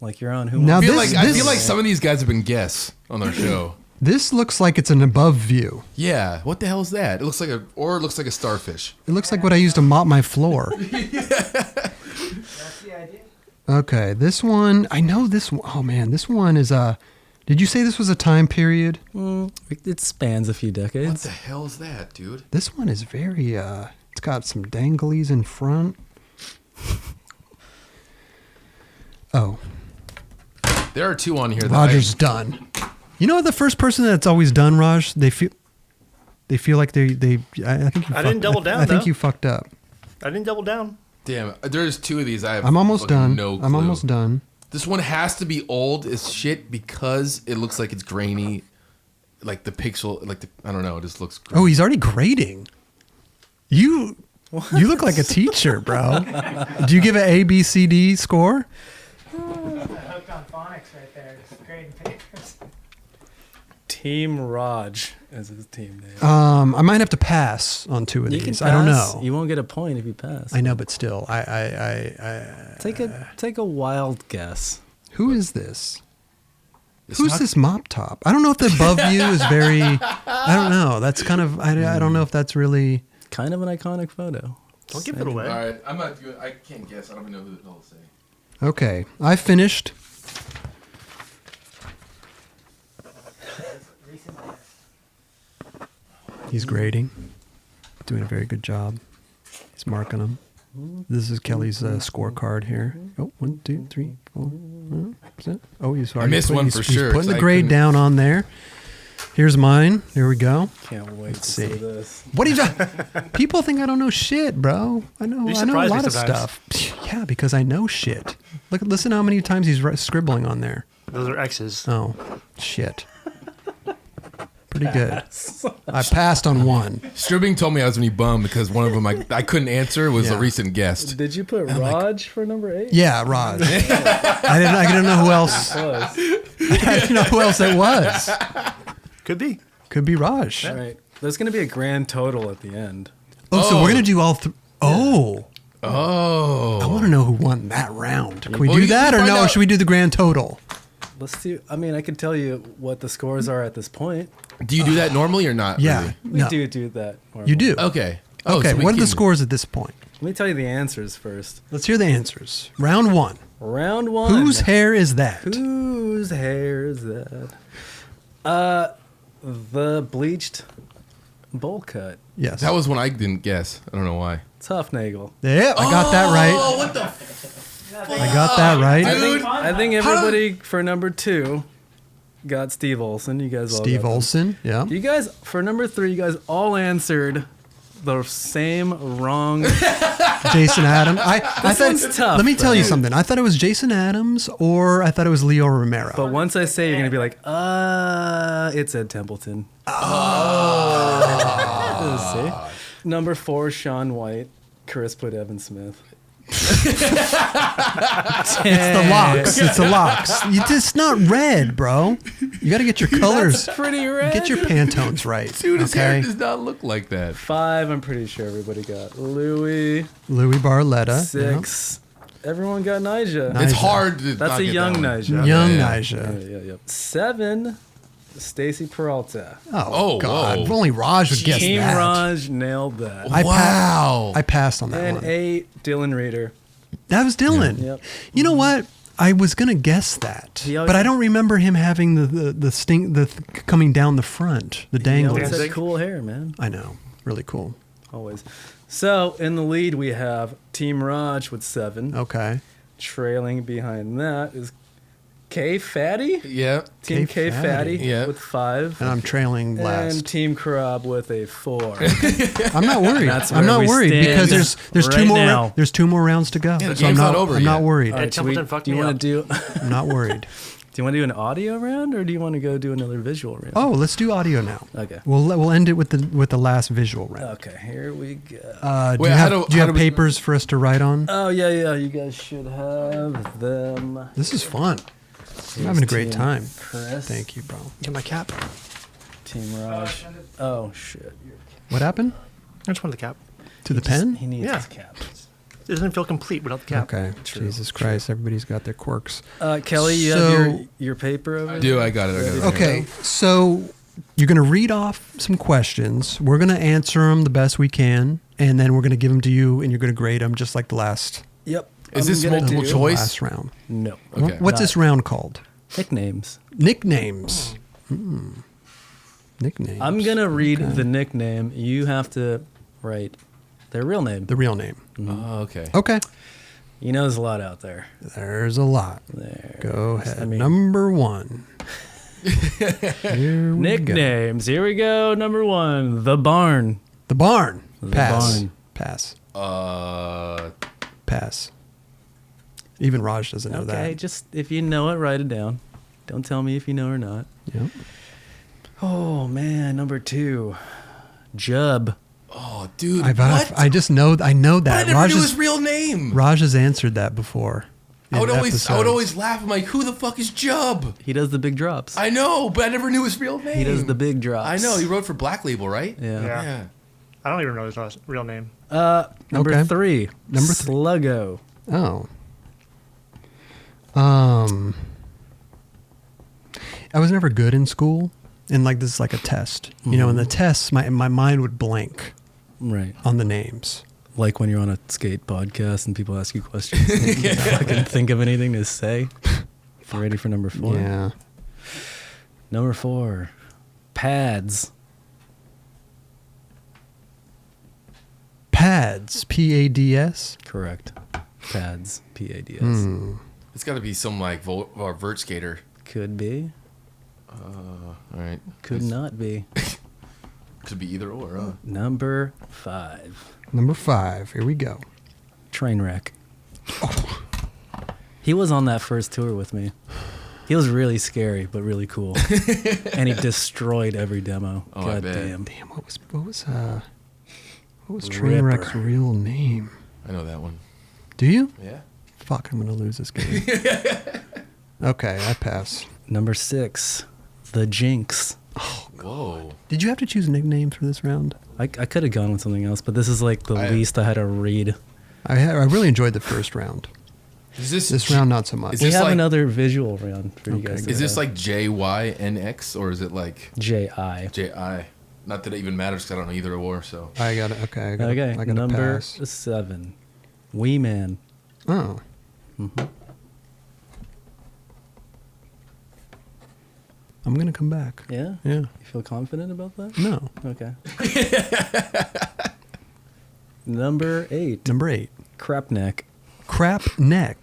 [SPEAKER 2] Like you're on Who
[SPEAKER 1] Now
[SPEAKER 2] Wants
[SPEAKER 4] I feel,
[SPEAKER 1] this-
[SPEAKER 4] like, I
[SPEAKER 1] this-
[SPEAKER 4] feel like some of these guys have been guests on our show.
[SPEAKER 1] This looks like it's an above view.
[SPEAKER 4] Yeah. What the hell is that? It looks like a starfish.
[SPEAKER 1] It looks like what I used to mop my floor. Okay, this one. I know this one. Oh man, this one is a. Did you say this was a time period?
[SPEAKER 2] It spans a few
[SPEAKER 4] What
[SPEAKER 2] decades.
[SPEAKER 4] the hell is that, dude?
[SPEAKER 1] This one is very. It's got some danglies in front. Oh,
[SPEAKER 4] There are two on here. That
[SPEAKER 1] Roger's done. You know the first person that's always done, Raj. They feel like they. I think you
[SPEAKER 5] I didn't
[SPEAKER 1] fucked-
[SPEAKER 5] double down,
[SPEAKER 1] I think
[SPEAKER 5] though.
[SPEAKER 1] you fucked up.
[SPEAKER 5] I didn't double down.
[SPEAKER 4] Damn, there's two of these. I have
[SPEAKER 1] I'm almost
[SPEAKER 4] fucking
[SPEAKER 1] done.
[SPEAKER 4] No clue.
[SPEAKER 1] I'm almost done.
[SPEAKER 4] This one has to be old as shit because it looks like it's grainy. Like the pixel, I don't know, it just looks grainy.
[SPEAKER 1] Oh, he's already grading. You look like a teacher, bro. Do you give an A, B, C, D score?
[SPEAKER 6] Hooked on phonics right there. Just grading papers.
[SPEAKER 2] Team Raj is his team name.
[SPEAKER 1] I might have to pass on two of
[SPEAKER 2] You can
[SPEAKER 1] these.
[SPEAKER 2] pass.
[SPEAKER 1] I don't know.
[SPEAKER 2] You won't get a point if you pass.
[SPEAKER 1] I know, but still, I
[SPEAKER 2] Take a wild guess.
[SPEAKER 1] who is this?
[SPEAKER 4] It's
[SPEAKER 1] Who's
[SPEAKER 4] not-
[SPEAKER 1] this mop top? I don't know if the above view is very. I don't know. That's kind of. I don't know if that's really.
[SPEAKER 2] Kind of an iconic photo.
[SPEAKER 5] Don't give it away.
[SPEAKER 4] All right, I'm not good. I can't guess. I don't even know who the hell to say.
[SPEAKER 1] Okay, I finished. He's grading. Doing a very good job. He's marking them. This is Kelly's scorecard here. Oh, 1, 2, 3, 4. Oh, he's already
[SPEAKER 4] missed one for
[SPEAKER 1] he's
[SPEAKER 4] sure,
[SPEAKER 1] putting
[SPEAKER 4] 'cause
[SPEAKER 1] the
[SPEAKER 4] I
[SPEAKER 1] grade
[SPEAKER 4] couldn't-
[SPEAKER 1] down on there. Here's mine. Here we go.
[SPEAKER 2] Can't wait
[SPEAKER 1] Let's
[SPEAKER 2] to
[SPEAKER 1] see.
[SPEAKER 2] see this.
[SPEAKER 1] What are you doing? People think I don't know shit, bro. I know a
[SPEAKER 5] surprise me
[SPEAKER 1] lot of
[SPEAKER 5] sometimes.
[SPEAKER 1] stuff. Yeah, because I know shit. Listen how many times he's scribbling on there.
[SPEAKER 5] Those are X's.
[SPEAKER 1] Oh, shit. Pretty good. I passed on one.
[SPEAKER 4] Strubing told me I was going to be bummed because one of them I couldn't answer was
[SPEAKER 1] Yeah.
[SPEAKER 4] a recent guest.
[SPEAKER 2] Did you put Raj for number 8?
[SPEAKER 1] Yeah, Raj. I didn't know who else.
[SPEAKER 2] Close.
[SPEAKER 1] I didn't know who else it was.
[SPEAKER 5] Could be.
[SPEAKER 1] Could be Raj.
[SPEAKER 2] All right. There's going to be a grand total at the end.
[SPEAKER 1] Oh, so
[SPEAKER 4] Oh.
[SPEAKER 1] we're gonna do all three. Oh,
[SPEAKER 4] Oh.
[SPEAKER 1] I want to know who won that round. Can we
[SPEAKER 4] Well,
[SPEAKER 1] do
[SPEAKER 4] you
[SPEAKER 1] that
[SPEAKER 4] can
[SPEAKER 1] or
[SPEAKER 4] find
[SPEAKER 1] no? Or
[SPEAKER 4] out.
[SPEAKER 1] should we do the grand total?
[SPEAKER 2] Let's do. I mean, I can tell you what the scores are at this point.
[SPEAKER 4] Do you do that normally or not?
[SPEAKER 1] Yeah.
[SPEAKER 4] Really?
[SPEAKER 2] We
[SPEAKER 1] No.
[SPEAKER 2] do that.
[SPEAKER 1] You do.
[SPEAKER 4] Okay. Oh,
[SPEAKER 1] Okay.
[SPEAKER 4] so we
[SPEAKER 1] What are the
[SPEAKER 4] can-
[SPEAKER 1] scores at this point?
[SPEAKER 2] Let me tell you the answers first.
[SPEAKER 1] Let's hear the answers. Round one.
[SPEAKER 2] Round 1.
[SPEAKER 1] Whose hair is that?
[SPEAKER 2] Whose hair is that? The bleached bowl cut.
[SPEAKER 1] Yes.
[SPEAKER 4] That was one I didn't guess. I don't know why.
[SPEAKER 2] Tough nagel.
[SPEAKER 1] Yeah, I got that right.
[SPEAKER 4] Oh, what the?
[SPEAKER 1] I got that right.
[SPEAKER 2] I think everybody for number 2 got Steve Olson. You guys all
[SPEAKER 1] Steve
[SPEAKER 2] got them.
[SPEAKER 1] Olson. Yeah.
[SPEAKER 2] You guys for number 3, you guys all answered the same wrong.
[SPEAKER 1] Jason Adams. I thought,
[SPEAKER 2] one's tough,
[SPEAKER 1] Let me tell you
[SPEAKER 2] though.
[SPEAKER 1] something. I thought it was Jason Adams or I thought it was Leo Romero.
[SPEAKER 2] But once I say, you're gonna be like, it's Ed Templeton. See? Number 4, Sean White. Chris put Evan Smith.
[SPEAKER 1] It's the locks. It's the locks. It's not red, bro. You got to get your colors.
[SPEAKER 2] That's pretty red.
[SPEAKER 1] Get your Pantones right.
[SPEAKER 4] Dude, his hair
[SPEAKER 1] Okay.
[SPEAKER 4] does not look like that.
[SPEAKER 2] 5, I'm pretty sure everybody got. Louis.
[SPEAKER 1] Louis Barletta.
[SPEAKER 2] 6. Everyone got Nija.
[SPEAKER 1] Nice.
[SPEAKER 4] It's hard to
[SPEAKER 2] That's
[SPEAKER 4] not
[SPEAKER 2] a
[SPEAKER 4] get
[SPEAKER 2] young
[SPEAKER 4] that one.
[SPEAKER 2] Nija.
[SPEAKER 1] Young
[SPEAKER 4] Yeah.
[SPEAKER 1] Nija.
[SPEAKER 2] Yeah. 7. Stacy Peralta.
[SPEAKER 1] Oh,
[SPEAKER 4] Oh,
[SPEAKER 1] God.
[SPEAKER 4] whoa.
[SPEAKER 1] If only Raj would guess
[SPEAKER 2] Team
[SPEAKER 1] that.
[SPEAKER 2] Raj nailed that.
[SPEAKER 4] Wow.
[SPEAKER 1] I passed on that
[SPEAKER 2] And
[SPEAKER 1] one.
[SPEAKER 2] 8, Dylan Reeder.
[SPEAKER 1] That was Dylan.
[SPEAKER 2] Yep.
[SPEAKER 1] You know what? I was gonna guess that,
[SPEAKER 2] He always-
[SPEAKER 1] but I don't remember him having the coming down the front, the
[SPEAKER 2] He
[SPEAKER 1] dangling.
[SPEAKER 2] always had cool hair, man.
[SPEAKER 1] I know, really cool.
[SPEAKER 2] Always. So in the lead we have Team Raj with 7.
[SPEAKER 1] Okay,
[SPEAKER 2] Trailing behind that is K Fatty.
[SPEAKER 4] Yeah.
[SPEAKER 2] Team
[SPEAKER 1] K
[SPEAKER 2] K
[SPEAKER 1] Fatty.
[SPEAKER 2] Fatty
[SPEAKER 4] Yeah.
[SPEAKER 2] with 5.
[SPEAKER 1] and I'm trailing
[SPEAKER 2] And
[SPEAKER 1] last.
[SPEAKER 2] Team Karab with a 4.
[SPEAKER 1] I'm not worried.
[SPEAKER 2] That's
[SPEAKER 1] I'm
[SPEAKER 2] where
[SPEAKER 1] not
[SPEAKER 2] we
[SPEAKER 1] worried
[SPEAKER 2] stand
[SPEAKER 1] because there's
[SPEAKER 2] right
[SPEAKER 1] two more
[SPEAKER 2] now.
[SPEAKER 1] there's 2 more rounds to go.
[SPEAKER 4] Yeah, the
[SPEAKER 1] so I'm
[SPEAKER 4] game's
[SPEAKER 1] not
[SPEAKER 4] not over
[SPEAKER 1] I'm not
[SPEAKER 4] yet.
[SPEAKER 1] worried.
[SPEAKER 2] All right, so
[SPEAKER 5] Templeton fucked
[SPEAKER 2] do you
[SPEAKER 5] me
[SPEAKER 2] want
[SPEAKER 5] up.
[SPEAKER 2] to do?
[SPEAKER 1] I'm not worried.
[SPEAKER 2] Do you want to do an audio round or do you want to go do another visual round?
[SPEAKER 1] Oh, let's do audio now.
[SPEAKER 2] Okay.
[SPEAKER 1] We'll end it with the last visual round.
[SPEAKER 2] Okay, here we go.
[SPEAKER 1] Do
[SPEAKER 4] Wait,
[SPEAKER 1] you
[SPEAKER 4] how
[SPEAKER 1] have,
[SPEAKER 4] do-
[SPEAKER 1] do you
[SPEAKER 4] how
[SPEAKER 1] have
[SPEAKER 4] do we-
[SPEAKER 1] papers for us to write on?
[SPEAKER 2] Oh, yeah. You guys should have them.
[SPEAKER 1] This is fun. I'm having a great
[SPEAKER 2] Team
[SPEAKER 1] time.
[SPEAKER 2] Chris.
[SPEAKER 1] Thank you, bro.
[SPEAKER 5] Get my cap.
[SPEAKER 2] Team Raj. Oh, shit.
[SPEAKER 1] What happened
[SPEAKER 5] I just wanted the cap.
[SPEAKER 1] to the pen?
[SPEAKER 2] He needs
[SPEAKER 5] Yeah.
[SPEAKER 2] his cap.
[SPEAKER 5] It doesn't feel complete without the cap.
[SPEAKER 1] Okay. Jesus Christ, everybody's got their quirks.
[SPEAKER 2] Kelly, you
[SPEAKER 1] So-
[SPEAKER 2] have your paper over
[SPEAKER 4] Do
[SPEAKER 2] there?
[SPEAKER 4] I got it? I got it.
[SPEAKER 1] Okay, so you're going to read off some questions. We're going to answer them the best we can, and then we're going to give them to you, and you're going to grade them just like the last
[SPEAKER 2] Yep.
[SPEAKER 4] Is this
[SPEAKER 2] gonna
[SPEAKER 4] multiple
[SPEAKER 2] do-
[SPEAKER 4] choice?
[SPEAKER 1] last round.
[SPEAKER 2] No.
[SPEAKER 4] Okay.
[SPEAKER 1] What's this round called?
[SPEAKER 2] Nicknames.
[SPEAKER 1] Nicknames. Nicknames.
[SPEAKER 2] I'm going to read
[SPEAKER 1] Okay.
[SPEAKER 2] the nickname. You have to write their real name.
[SPEAKER 1] the real name.
[SPEAKER 4] Oh, okay.
[SPEAKER 1] Okay.
[SPEAKER 2] You know there's a lot out there.
[SPEAKER 1] There's a lot.
[SPEAKER 2] There.
[SPEAKER 1] Go ahead.
[SPEAKER 2] I mean-
[SPEAKER 1] Number 1. Here we go.
[SPEAKER 2] Nicknames. Here we go. Number 1, The Barn.
[SPEAKER 1] The barn.
[SPEAKER 2] The
[SPEAKER 1] Pass.
[SPEAKER 2] barn.
[SPEAKER 1] Pass.
[SPEAKER 4] Uh,
[SPEAKER 1] Pass. Even Raj doesn't know
[SPEAKER 2] Okay,
[SPEAKER 1] that.
[SPEAKER 2] just if you know it, write it down. Don't tell me if you know or not.
[SPEAKER 1] Yep.
[SPEAKER 2] Oh, man. Number 2, Jub.
[SPEAKER 4] oh, dude.
[SPEAKER 1] I just know. I know
[SPEAKER 4] But I
[SPEAKER 1] that.
[SPEAKER 4] never
[SPEAKER 1] Raj
[SPEAKER 4] knew
[SPEAKER 1] has,
[SPEAKER 4] his real name.
[SPEAKER 1] Raj has answered that before.
[SPEAKER 4] I would
[SPEAKER 1] in
[SPEAKER 4] always
[SPEAKER 1] episodes.
[SPEAKER 4] laugh. I'm like, who the fuck is Jub?
[SPEAKER 2] He does the big drops.
[SPEAKER 4] I know, but I never knew his real name.
[SPEAKER 2] He does the big drops.
[SPEAKER 4] I know. He wrote for Black Label, right?
[SPEAKER 2] Yeah.
[SPEAKER 5] Yeah. I don't even know his real name.
[SPEAKER 2] Number
[SPEAKER 1] Okay.
[SPEAKER 2] 3,
[SPEAKER 1] Number three.
[SPEAKER 2] Sluggo.
[SPEAKER 1] Oh. I was never good in school, and like this is like a test. You know, in the tests, my mind would blank
[SPEAKER 2] Right.
[SPEAKER 1] on the names.
[SPEAKER 2] Like when you're on a skate podcast and people ask you questions. I couldn't think of anything to say. Ready for number 4?
[SPEAKER 1] Yeah.
[SPEAKER 2] Number 4, Pads.
[SPEAKER 1] Pads. PADS.
[SPEAKER 2] Correct. Pads. P-A-D-S.
[SPEAKER 1] Hmm.
[SPEAKER 4] It's got to be some like vert skater.
[SPEAKER 2] Could be.
[SPEAKER 4] All right.
[SPEAKER 2] Could not be.
[SPEAKER 4] Could be either or. Huh?
[SPEAKER 2] Number 5,
[SPEAKER 1] Number 5. Here we go.
[SPEAKER 2] Trainwreck. He was on that first tour with me. He was really scary, but really cool. And he destroyed every demo.
[SPEAKER 4] Oh, I
[SPEAKER 2] God
[SPEAKER 4] bet.
[SPEAKER 2] damn.
[SPEAKER 1] Damn. What was
[SPEAKER 2] Ripper.
[SPEAKER 1] Trainwreck's real name?
[SPEAKER 4] I know that one.
[SPEAKER 1] Do you?
[SPEAKER 4] Yeah.
[SPEAKER 1] Fuck. I'm gonna lose this game. Okay. I pass.
[SPEAKER 2] Number 6, The Jinx.
[SPEAKER 4] Whoa.
[SPEAKER 1] Did you have to choose nicknames for this round?
[SPEAKER 2] I could have gone with something else, but this is like the
[SPEAKER 4] I-
[SPEAKER 2] least I had to read.
[SPEAKER 1] I really enjoyed the first round.
[SPEAKER 4] Is this
[SPEAKER 1] This round, not so much.
[SPEAKER 4] Is
[SPEAKER 2] We
[SPEAKER 4] this
[SPEAKER 2] have
[SPEAKER 4] like-
[SPEAKER 2] another visual round for you
[SPEAKER 1] Okay,
[SPEAKER 2] guys.
[SPEAKER 1] good.
[SPEAKER 2] to
[SPEAKER 4] Is this
[SPEAKER 2] have.
[SPEAKER 4] like JYNX or is it like
[SPEAKER 2] J-I?
[SPEAKER 4] JI? Not that it even matters because I don't know either or. So
[SPEAKER 1] I got it. Okay. I got
[SPEAKER 2] Okay,
[SPEAKER 1] I got to
[SPEAKER 2] number
[SPEAKER 1] pass.
[SPEAKER 2] 7, Wee Man.
[SPEAKER 1] Oh.
[SPEAKER 2] Mhm.
[SPEAKER 1] I'm gonna come back.
[SPEAKER 2] Yeah?
[SPEAKER 1] Yeah.
[SPEAKER 2] You feel confident about that?
[SPEAKER 1] No.
[SPEAKER 2] Okay. Number 8,
[SPEAKER 1] Number 8.
[SPEAKER 2] Crap Neck.
[SPEAKER 1] Crap neck.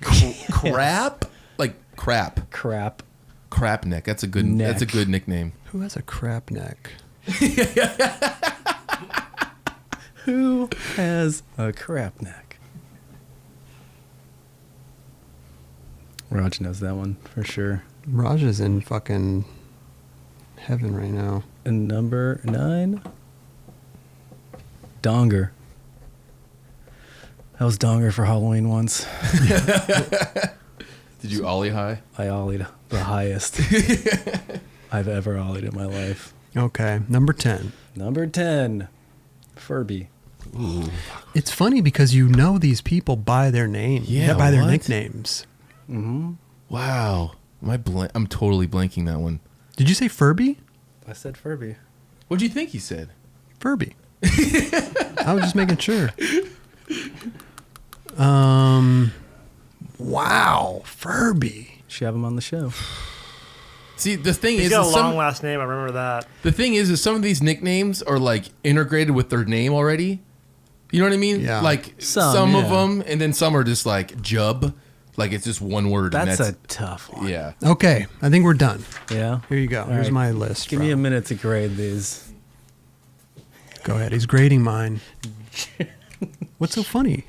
[SPEAKER 4] crap, like crap,
[SPEAKER 2] Crap.
[SPEAKER 4] crap neck. That's a good.
[SPEAKER 2] Neck.
[SPEAKER 4] That's a good nickname.
[SPEAKER 1] Who has a crap neck?
[SPEAKER 2] Who has a crap neck? Raj knows that one for sure.
[SPEAKER 1] Raj is in fucking heaven right now.
[SPEAKER 2] And number 9, Donger. I was Donger for Halloween once.
[SPEAKER 4] Did you ollie high?
[SPEAKER 2] I ollied the highest I've ever ollied in my life.
[SPEAKER 1] Okay. Number 10.
[SPEAKER 2] Number 10, Furby.
[SPEAKER 1] It's funny because you know these people by their name.
[SPEAKER 4] Yeah,
[SPEAKER 1] by their
[SPEAKER 4] what?
[SPEAKER 1] nicknames.
[SPEAKER 2] Mm-hmm.
[SPEAKER 4] Wow. I'm totally blanking that one.
[SPEAKER 1] Did you say Furby?
[SPEAKER 2] I said Furby.
[SPEAKER 4] What'd you think he said?
[SPEAKER 1] Furby. I was just making sure. Wow, Furby.
[SPEAKER 2] Should have him on the show.
[SPEAKER 4] See, the thing
[SPEAKER 5] He's
[SPEAKER 4] is,
[SPEAKER 5] got a
[SPEAKER 4] is
[SPEAKER 5] long last name. I remember that.
[SPEAKER 4] the thing is some of these nicknames are like integrated with their name already. You know what I mean?
[SPEAKER 1] Yeah.
[SPEAKER 4] Like
[SPEAKER 2] Some,
[SPEAKER 4] of
[SPEAKER 2] yeah.
[SPEAKER 4] them, and then some are just like Jub, like it's just one word.
[SPEAKER 2] That's
[SPEAKER 4] and
[SPEAKER 2] a tough one.
[SPEAKER 4] yeah.
[SPEAKER 1] Okay, I think we're done.
[SPEAKER 2] Yeah?
[SPEAKER 1] Here you go. Here's
[SPEAKER 2] right.
[SPEAKER 1] my list.
[SPEAKER 2] Give me a minute to grade these.
[SPEAKER 1] Go ahead. He's grading mine. What's so funny?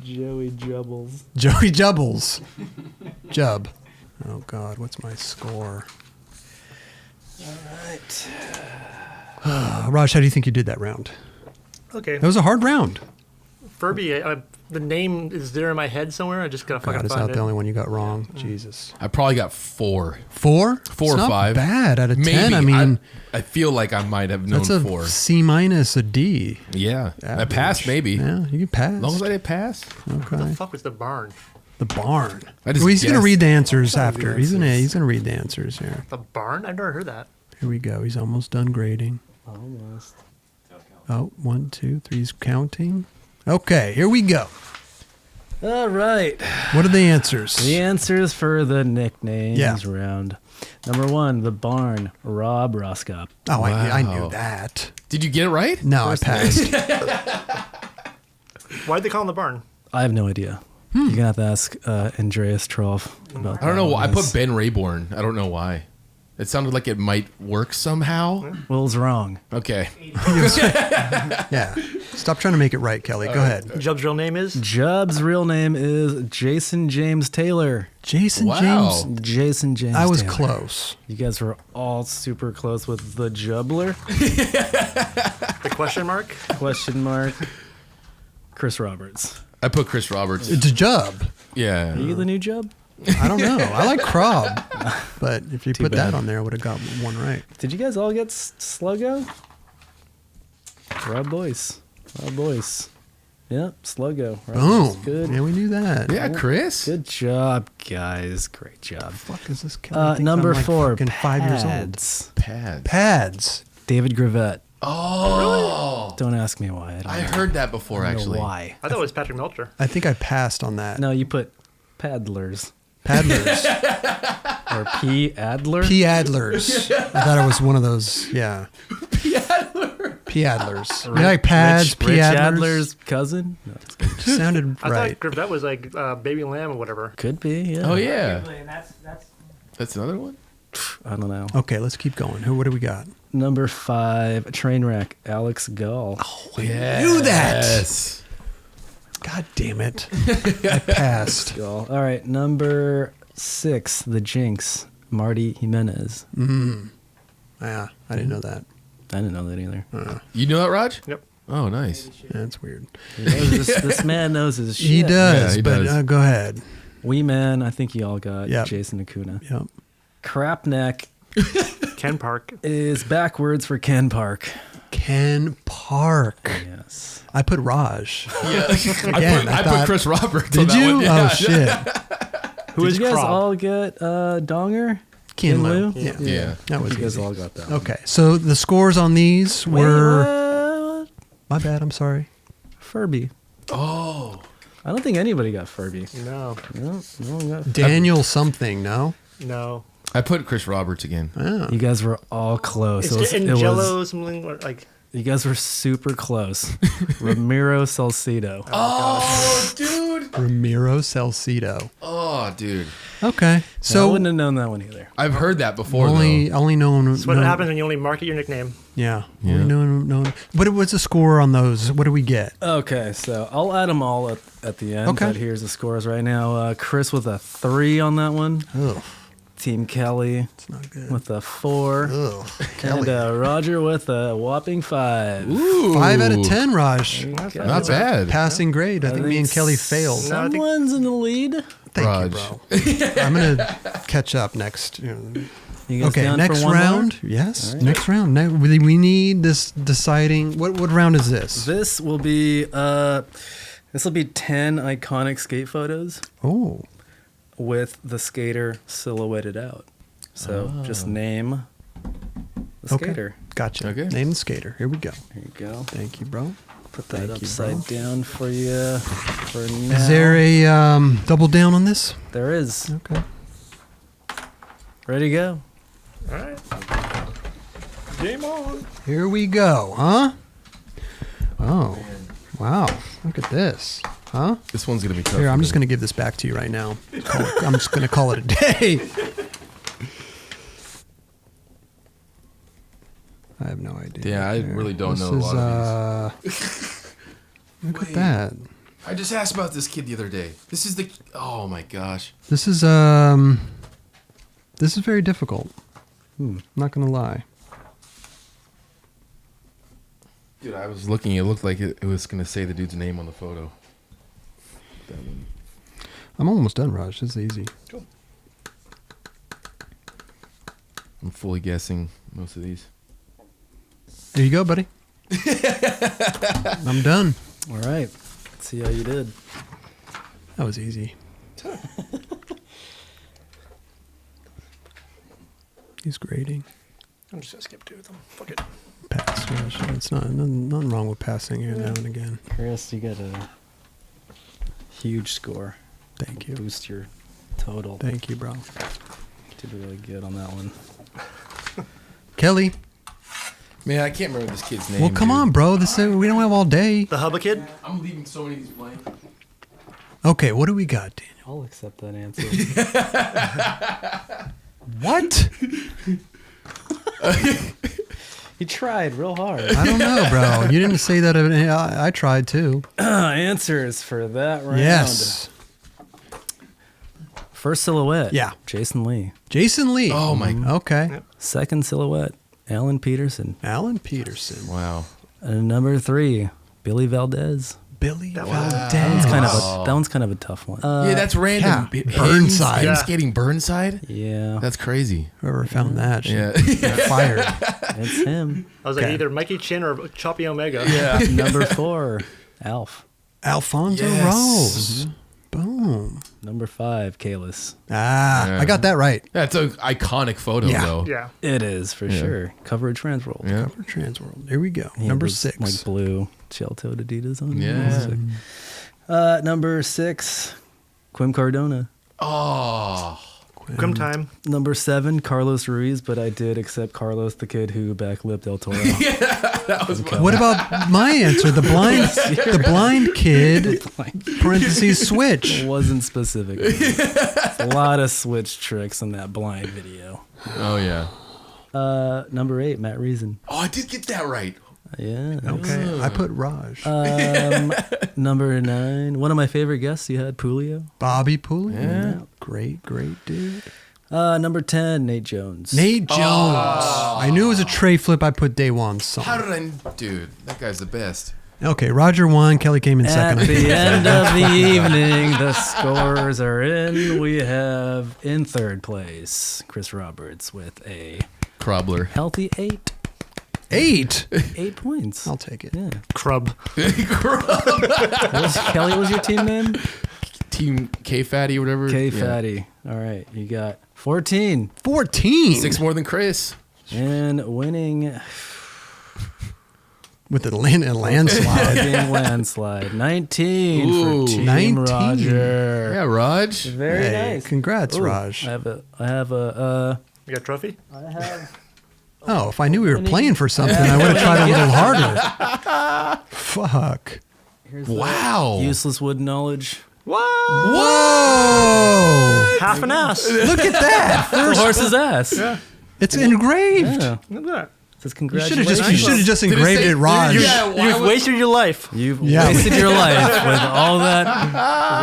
[SPEAKER 2] Joey Jubbles.
[SPEAKER 1] Joey Jubbles. Jub. Oh, God. What's my score?
[SPEAKER 2] All right.
[SPEAKER 1] Raj, how do you think you did that round?
[SPEAKER 5] Okay.
[SPEAKER 1] That was a hard round.
[SPEAKER 5] Furby, the name is there in my head somewhere. I just gotta
[SPEAKER 1] God,
[SPEAKER 5] fucking
[SPEAKER 1] is
[SPEAKER 5] find
[SPEAKER 1] that
[SPEAKER 5] it.
[SPEAKER 1] the only one you got wrong? Jesus.
[SPEAKER 4] I probably got 4.
[SPEAKER 1] 4?
[SPEAKER 4] Four
[SPEAKER 1] It's
[SPEAKER 4] or
[SPEAKER 1] not
[SPEAKER 4] 5.
[SPEAKER 1] bad out of
[SPEAKER 4] Maybe.
[SPEAKER 1] 10. I mean,
[SPEAKER 4] I feel like I might have known
[SPEAKER 1] that's a
[SPEAKER 4] 4.
[SPEAKER 1] C minus, a D.
[SPEAKER 4] Yeah. I
[SPEAKER 1] Average.
[SPEAKER 4] passed maybe.
[SPEAKER 1] Yeah, you can pass.
[SPEAKER 4] As long as I did pass.
[SPEAKER 5] What the
[SPEAKER 1] Okay.
[SPEAKER 5] fuck was the barn?
[SPEAKER 1] The barn.
[SPEAKER 4] I just
[SPEAKER 1] Well, he's going to
[SPEAKER 4] guessed.
[SPEAKER 1] read the answers
[SPEAKER 2] Sorry,
[SPEAKER 1] after.
[SPEAKER 2] the
[SPEAKER 1] He's going
[SPEAKER 2] answers.
[SPEAKER 1] to read the answers here.
[SPEAKER 5] The barn? I've never heard that.
[SPEAKER 1] Here we go. He's almost done grading.
[SPEAKER 2] Almost.
[SPEAKER 1] Oh, 1, 2, 3. He's counting. Okay, here we go.
[SPEAKER 2] All right.
[SPEAKER 1] What are the answers?
[SPEAKER 2] The answers for the nicknames
[SPEAKER 1] Yeah.
[SPEAKER 2] round. Number 1, the barn, Rob Roskop.
[SPEAKER 1] Oh, I
[SPEAKER 4] Wow.
[SPEAKER 1] knew that.
[SPEAKER 4] Did you get it right?
[SPEAKER 1] No, I passed.
[SPEAKER 5] Why'd they call him the barn?
[SPEAKER 2] I have no idea. You're going to have to ask Andreas Trolf about that.
[SPEAKER 4] I don't know. I
[SPEAKER 2] one.
[SPEAKER 4] put Ben Rayborn. I don't know why. It sounded like it might work somehow.
[SPEAKER 2] Will's wrong.
[SPEAKER 4] Okay.
[SPEAKER 1] Yeah. Stop trying to make it right, Kelly. Go ahead.
[SPEAKER 5] Jub's real name is?
[SPEAKER 2] Jub's real name is Jason James Taylor.
[SPEAKER 1] Jason
[SPEAKER 4] Wow.
[SPEAKER 1] James.
[SPEAKER 2] Jason James
[SPEAKER 1] I was
[SPEAKER 2] Taylor.
[SPEAKER 1] close.
[SPEAKER 2] You guys were all super close with the Jubbler?
[SPEAKER 5] The question mark?
[SPEAKER 2] Question mark. Chris Roberts.
[SPEAKER 4] I put Chris Roberts.
[SPEAKER 1] It's a Jub.
[SPEAKER 4] Yeah.
[SPEAKER 2] Are you the new Jub?
[SPEAKER 1] I don't know. I like Krob. But if you
[SPEAKER 2] Too
[SPEAKER 1] put
[SPEAKER 2] bad.
[SPEAKER 1] that on there, I would have got one right.
[SPEAKER 2] Did you guys all get Sluggo? Rob Boyce. Rob Boyce. Yep, Sluggo. Rob Boyce.
[SPEAKER 1] Boom.
[SPEAKER 2] Good.
[SPEAKER 1] Yeah, we knew that.
[SPEAKER 4] Yeah, Chris.
[SPEAKER 2] Good job, guys. Great job.
[SPEAKER 1] Fuck is this Kelly? I think
[SPEAKER 2] Number
[SPEAKER 1] I'm like
[SPEAKER 2] 4,
[SPEAKER 1] fucking 5 years old.
[SPEAKER 2] pads.
[SPEAKER 4] Pads.
[SPEAKER 1] Pads.
[SPEAKER 2] David Gravett.
[SPEAKER 4] Oh.
[SPEAKER 2] Don't ask me why. I don't
[SPEAKER 4] I
[SPEAKER 2] know.
[SPEAKER 4] heard that before,
[SPEAKER 2] I don't know
[SPEAKER 4] actually.
[SPEAKER 2] why.
[SPEAKER 5] I thought it was Patrick Melcher.
[SPEAKER 1] I think I passed on that.
[SPEAKER 2] No, you put paddlers.
[SPEAKER 1] Paddlers.
[SPEAKER 2] Or P. Adler.
[SPEAKER 1] P. Adlers. I thought it was one of those. Yeah. P. Adlers. You like pads,
[SPEAKER 2] Rich
[SPEAKER 1] P.
[SPEAKER 2] Adler's
[SPEAKER 1] Adlers.
[SPEAKER 2] cousin? No, it's good.
[SPEAKER 1] Sounded
[SPEAKER 5] I
[SPEAKER 1] right.
[SPEAKER 5] thought that was like Baby Lamb or whatever.
[SPEAKER 2] Could be, yeah.
[SPEAKER 4] Oh, yeah.
[SPEAKER 6] And that's
[SPEAKER 4] That's another one?
[SPEAKER 2] I don't know.
[SPEAKER 1] Okay, let's keep going. What do we got?
[SPEAKER 2] Number 5, Trainwreck, Alex Gall.
[SPEAKER 4] Yeah.
[SPEAKER 1] knew that.
[SPEAKER 4] Yes.
[SPEAKER 1] God damn it. I passed.
[SPEAKER 2] Gall. All right, number 6, The Jinx, Marty Jimenez.
[SPEAKER 1] Yeah, I didn't know that.
[SPEAKER 2] I didn't know that either.
[SPEAKER 4] You know that, Raj?
[SPEAKER 5] Yep.
[SPEAKER 4] Oh, nice.
[SPEAKER 1] That's weird.
[SPEAKER 2] He knows this man knows his shit.
[SPEAKER 1] He does,
[SPEAKER 4] Yeah, he
[SPEAKER 1] but
[SPEAKER 4] does.
[SPEAKER 1] go ahead.
[SPEAKER 2] Wee Man, I think you all got
[SPEAKER 1] Yep.
[SPEAKER 2] Jason Acuna.
[SPEAKER 1] Yep.
[SPEAKER 2] Crapneck
[SPEAKER 5] Ken Park.
[SPEAKER 2] is backwards for Ken Park.
[SPEAKER 1] Ken Park.
[SPEAKER 2] Yes.
[SPEAKER 1] I put Raj.
[SPEAKER 4] Yeah.
[SPEAKER 1] Again,
[SPEAKER 4] I
[SPEAKER 1] I
[SPEAKER 4] put
[SPEAKER 1] thought-
[SPEAKER 4] Chris Roberts on
[SPEAKER 1] Did
[SPEAKER 4] that
[SPEAKER 1] you?
[SPEAKER 4] one. Yeah.
[SPEAKER 1] Oh, shit.
[SPEAKER 5] Who
[SPEAKER 2] Did
[SPEAKER 5] is
[SPEAKER 2] you guys
[SPEAKER 5] Krob?
[SPEAKER 2] all get Donger?
[SPEAKER 1] Ken Liu.
[SPEAKER 2] Liu?
[SPEAKER 1] Yeah.
[SPEAKER 4] Yeah.
[SPEAKER 1] That was
[SPEAKER 2] You guys
[SPEAKER 1] easy.
[SPEAKER 2] all got that.
[SPEAKER 1] Okay, so the scores on these were.
[SPEAKER 2] Wait, what?
[SPEAKER 1] My bad, I'm sorry.
[SPEAKER 2] Furby.
[SPEAKER 4] Oh.
[SPEAKER 2] I don't think anybody got Furby.
[SPEAKER 5] No.
[SPEAKER 2] No, no one got.
[SPEAKER 1] Daniel something, no?
[SPEAKER 5] No.
[SPEAKER 4] I put Chris Roberts again.
[SPEAKER 1] Oh.
[SPEAKER 2] You guys were all close.
[SPEAKER 5] It's in
[SPEAKER 2] it
[SPEAKER 5] Jello something or like.
[SPEAKER 2] You guys were super close. Ramiro Salcido.
[SPEAKER 4] Oh, dude.
[SPEAKER 1] Ramiro Salcido.
[SPEAKER 4] Oh, dude.
[SPEAKER 1] Okay,
[SPEAKER 2] I
[SPEAKER 1] so
[SPEAKER 2] wouldn't have known that one either.
[SPEAKER 4] I've heard that before,
[SPEAKER 1] only known.
[SPEAKER 5] That's what happens when you only market your nickname.
[SPEAKER 1] Yeah,
[SPEAKER 4] Yeah.
[SPEAKER 1] only known. What was the score on those? What do we get?
[SPEAKER 2] Okay, so I'll add them all at the end.
[SPEAKER 1] Okay.
[SPEAKER 2] But here's the scores right now. Chris with a 3 on that one.
[SPEAKER 1] Ugh,
[SPEAKER 2] Team Kelly
[SPEAKER 1] it's not good.
[SPEAKER 2] with a 4.
[SPEAKER 1] Ugh,
[SPEAKER 2] And
[SPEAKER 1] Kelly.
[SPEAKER 2] Roger with a whopping 5.
[SPEAKER 4] though. Ooh.
[SPEAKER 1] 5 out of 10, Raj.
[SPEAKER 2] Okay.
[SPEAKER 4] Not bad.
[SPEAKER 1] Passing grade. I think me and Kelly failed.
[SPEAKER 5] No, I think-
[SPEAKER 2] Someone's in the lead.
[SPEAKER 1] Thank
[SPEAKER 4] Raj.
[SPEAKER 1] you, bro. I'm gonna catch up next.
[SPEAKER 2] You guys
[SPEAKER 1] Okay,
[SPEAKER 2] down
[SPEAKER 1] next
[SPEAKER 2] for one
[SPEAKER 1] round.
[SPEAKER 2] more?
[SPEAKER 1] Yes,
[SPEAKER 2] All right.
[SPEAKER 1] next round. We need this deciding. What round is this?
[SPEAKER 2] This will be 10 iconic skate photos
[SPEAKER 1] Oh,
[SPEAKER 2] with the skater silhouetted out. So just name the
[SPEAKER 1] Okay.
[SPEAKER 2] skater.
[SPEAKER 1] Gotcha.
[SPEAKER 4] Okay.
[SPEAKER 1] Name the skater. Here we go.
[SPEAKER 2] There you go.
[SPEAKER 1] Thank you, bro.
[SPEAKER 2] Put that
[SPEAKER 1] Thank you,
[SPEAKER 2] upside
[SPEAKER 1] bro.
[SPEAKER 2] down for you for now.
[SPEAKER 1] Is there a double down on this?
[SPEAKER 2] There is.
[SPEAKER 1] Okay.
[SPEAKER 2] Ready to go.
[SPEAKER 5] All right. Game on.
[SPEAKER 1] Here we go, huh? Oh, wow. Look at this. Huh?
[SPEAKER 4] This one's gonna be tough.
[SPEAKER 1] Here, I'm
[SPEAKER 4] for
[SPEAKER 1] just
[SPEAKER 4] me.
[SPEAKER 1] going to give this back to you right now. I'm just going to call it a day. I have no idea.
[SPEAKER 4] Yeah, I
[SPEAKER 1] Here.
[SPEAKER 4] really don't
[SPEAKER 1] This
[SPEAKER 4] know a
[SPEAKER 1] is,
[SPEAKER 4] lot of these.
[SPEAKER 1] Look at
[SPEAKER 4] Wait.
[SPEAKER 1] that.
[SPEAKER 4] I just asked about this kid the other day. This is the. Oh my gosh.
[SPEAKER 1] This is very difficult. I'm not going to lie.
[SPEAKER 4] Dude, I was looking. It looked like it was gonna say the dude's name on the photo.
[SPEAKER 1] I'm almost done, Raj. This is easy.
[SPEAKER 5] Cool.
[SPEAKER 4] I'm fully guessing most of these.
[SPEAKER 1] There you go, buddy. I'm done.
[SPEAKER 2] All right. Let's see how you did.
[SPEAKER 1] That was easy. He's grading.
[SPEAKER 5] I'm just gonna skip 2 of them. Fuck it.
[SPEAKER 1] Pass, Raj. It's nothing wrong with passing here now and again.
[SPEAKER 2] Chris, you got a huge score.
[SPEAKER 1] Thank you.
[SPEAKER 2] Boost your total.
[SPEAKER 1] Thank you, bro.
[SPEAKER 2] Did really good on that one.
[SPEAKER 1] Kelly.
[SPEAKER 4] Man, I can't remember this kid's name.
[SPEAKER 1] Well, come
[SPEAKER 4] dude.
[SPEAKER 1] on, bro. We don't have all day.
[SPEAKER 5] The Hubba Kid.
[SPEAKER 4] I'm leaving so many of these blank.
[SPEAKER 1] Okay, what do we got, Daniel?
[SPEAKER 2] I'll accept that answer.
[SPEAKER 1] What?
[SPEAKER 2] You tried real hard.
[SPEAKER 1] I don't know, bro. You didn't say that. I tried too.
[SPEAKER 2] Answers for that round.
[SPEAKER 1] Yes.
[SPEAKER 2] First silhouette.
[SPEAKER 1] Yeah.
[SPEAKER 2] Jason Lee.
[SPEAKER 1] Jason Lee.
[SPEAKER 4] Oh, my-
[SPEAKER 1] Okay.
[SPEAKER 2] Second silhouette. Alan Peterson.
[SPEAKER 1] Alan Peterson.
[SPEAKER 4] Wow.
[SPEAKER 2] And number 3. Billy Valdez.
[SPEAKER 1] Billy
[SPEAKER 5] That
[SPEAKER 1] Valdez.
[SPEAKER 2] That one's kind of a tough one.
[SPEAKER 4] Yeah, that's random.
[SPEAKER 1] yeah.
[SPEAKER 4] Him-
[SPEAKER 1] Burnside.
[SPEAKER 4] him
[SPEAKER 5] Yeah.
[SPEAKER 4] skating Burnside?
[SPEAKER 2] Yeah.
[SPEAKER 4] That's crazy.
[SPEAKER 1] Whoever found that should
[SPEAKER 4] Yeah.
[SPEAKER 1] get fired.
[SPEAKER 2] It's him.
[SPEAKER 5] I was like
[SPEAKER 1] Okay.
[SPEAKER 5] either Mikey Chin or Choppy Omega.
[SPEAKER 4] Yeah.
[SPEAKER 2] Number 4. Alf.
[SPEAKER 1] Alfonso
[SPEAKER 4] Yes.
[SPEAKER 1] Rose. Boom.
[SPEAKER 2] Number 5. Kalis.
[SPEAKER 1] Ah, I got that right.
[SPEAKER 4] That's an iconic photo,
[SPEAKER 1] Yeah.
[SPEAKER 4] though.
[SPEAKER 5] Yeah.
[SPEAKER 2] It is for sure. Cover trans roll.
[SPEAKER 4] Yeah.
[SPEAKER 1] Cover Transworld. Here we go.
[SPEAKER 2] He had
[SPEAKER 1] Number
[SPEAKER 2] those,
[SPEAKER 1] 6.
[SPEAKER 2] Like blue shell-toed Adidas on.
[SPEAKER 4] Yeah.
[SPEAKER 2] Sick. Number 6. Quim Cardona.
[SPEAKER 4] Oh.
[SPEAKER 5] Grim time.
[SPEAKER 2] Number 7, Carlos Ruiz, but I did accept Carlos, the kid who backlipped El Toro.
[SPEAKER 1] What about my answer? The blind kid, parentheses, switch.
[SPEAKER 2] It wasn't specific. It's a lot of switch tricks in that blind video.
[SPEAKER 4] Oh, yeah.
[SPEAKER 2] Number 8, Matt Reason.
[SPEAKER 4] Oh, I did get that right.
[SPEAKER 2] Yeah.
[SPEAKER 1] Okay, I put Raj.
[SPEAKER 2] Number 9, one of my favorite guests you had, Pulio.
[SPEAKER 1] Bobby Pooley.
[SPEAKER 4] Yeah.
[SPEAKER 1] Great dude.
[SPEAKER 2] Number 10, Nate Jones.
[SPEAKER 1] Nate Jones. I knew it was a tray flip. I put Daewon's song.
[SPEAKER 4] How did I... Dude, that guy's the best.
[SPEAKER 1] Okay, Roger won. Kelly came in
[SPEAKER 2] At
[SPEAKER 1] second.
[SPEAKER 2] the end of the evening, the scores are in. We have in third place Chris Roberts with a
[SPEAKER 4] Krobler.
[SPEAKER 2] healthy 8.
[SPEAKER 1] 8.
[SPEAKER 2] 8 points.
[SPEAKER 1] I'll take it.
[SPEAKER 2] Yeah.
[SPEAKER 5] Crub.
[SPEAKER 2] Kelly, what was your team name?
[SPEAKER 4] Team K-Fatty or whatever.
[SPEAKER 2] K
[SPEAKER 4] Yeah.
[SPEAKER 2] Fatty. All right, you got 14.
[SPEAKER 1] 14.
[SPEAKER 4] 6 more than Chris.
[SPEAKER 2] And winning
[SPEAKER 1] With a landslide.
[SPEAKER 2] fucking landslide. 19
[SPEAKER 4] Ooh.
[SPEAKER 2] for Team
[SPEAKER 1] 19.
[SPEAKER 2] Roger.
[SPEAKER 4] Yeah, Raj.
[SPEAKER 2] Very
[SPEAKER 1] Hey,
[SPEAKER 2] nice.
[SPEAKER 1] congrats,
[SPEAKER 2] Ooh,
[SPEAKER 1] Raj.
[SPEAKER 2] I have a
[SPEAKER 5] You got a trophy?
[SPEAKER 1] Oh, if I knew we were playing for something, I would have tried a little harder. Fuck.
[SPEAKER 2] here's
[SPEAKER 4] Wow.
[SPEAKER 2] the useless wood knowledge.
[SPEAKER 1] Whoa!
[SPEAKER 5] Half an ass.
[SPEAKER 1] Look at that.
[SPEAKER 2] The horse's ass. Yeah.
[SPEAKER 1] It's engraved.
[SPEAKER 2] It
[SPEAKER 5] Look at that.
[SPEAKER 2] says
[SPEAKER 1] You should
[SPEAKER 2] congratulations.
[SPEAKER 1] have just
[SPEAKER 4] Did it
[SPEAKER 1] engraved
[SPEAKER 4] say-
[SPEAKER 1] it, Raj.
[SPEAKER 4] Yeah, why
[SPEAKER 5] You've
[SPEAKER 4] would-
[SPEAKER 5] wasted your life.
[SPEAKER 2] You've
[SPEAKER 1] Yeah.
[SPEAKER 2] wasted your life with all that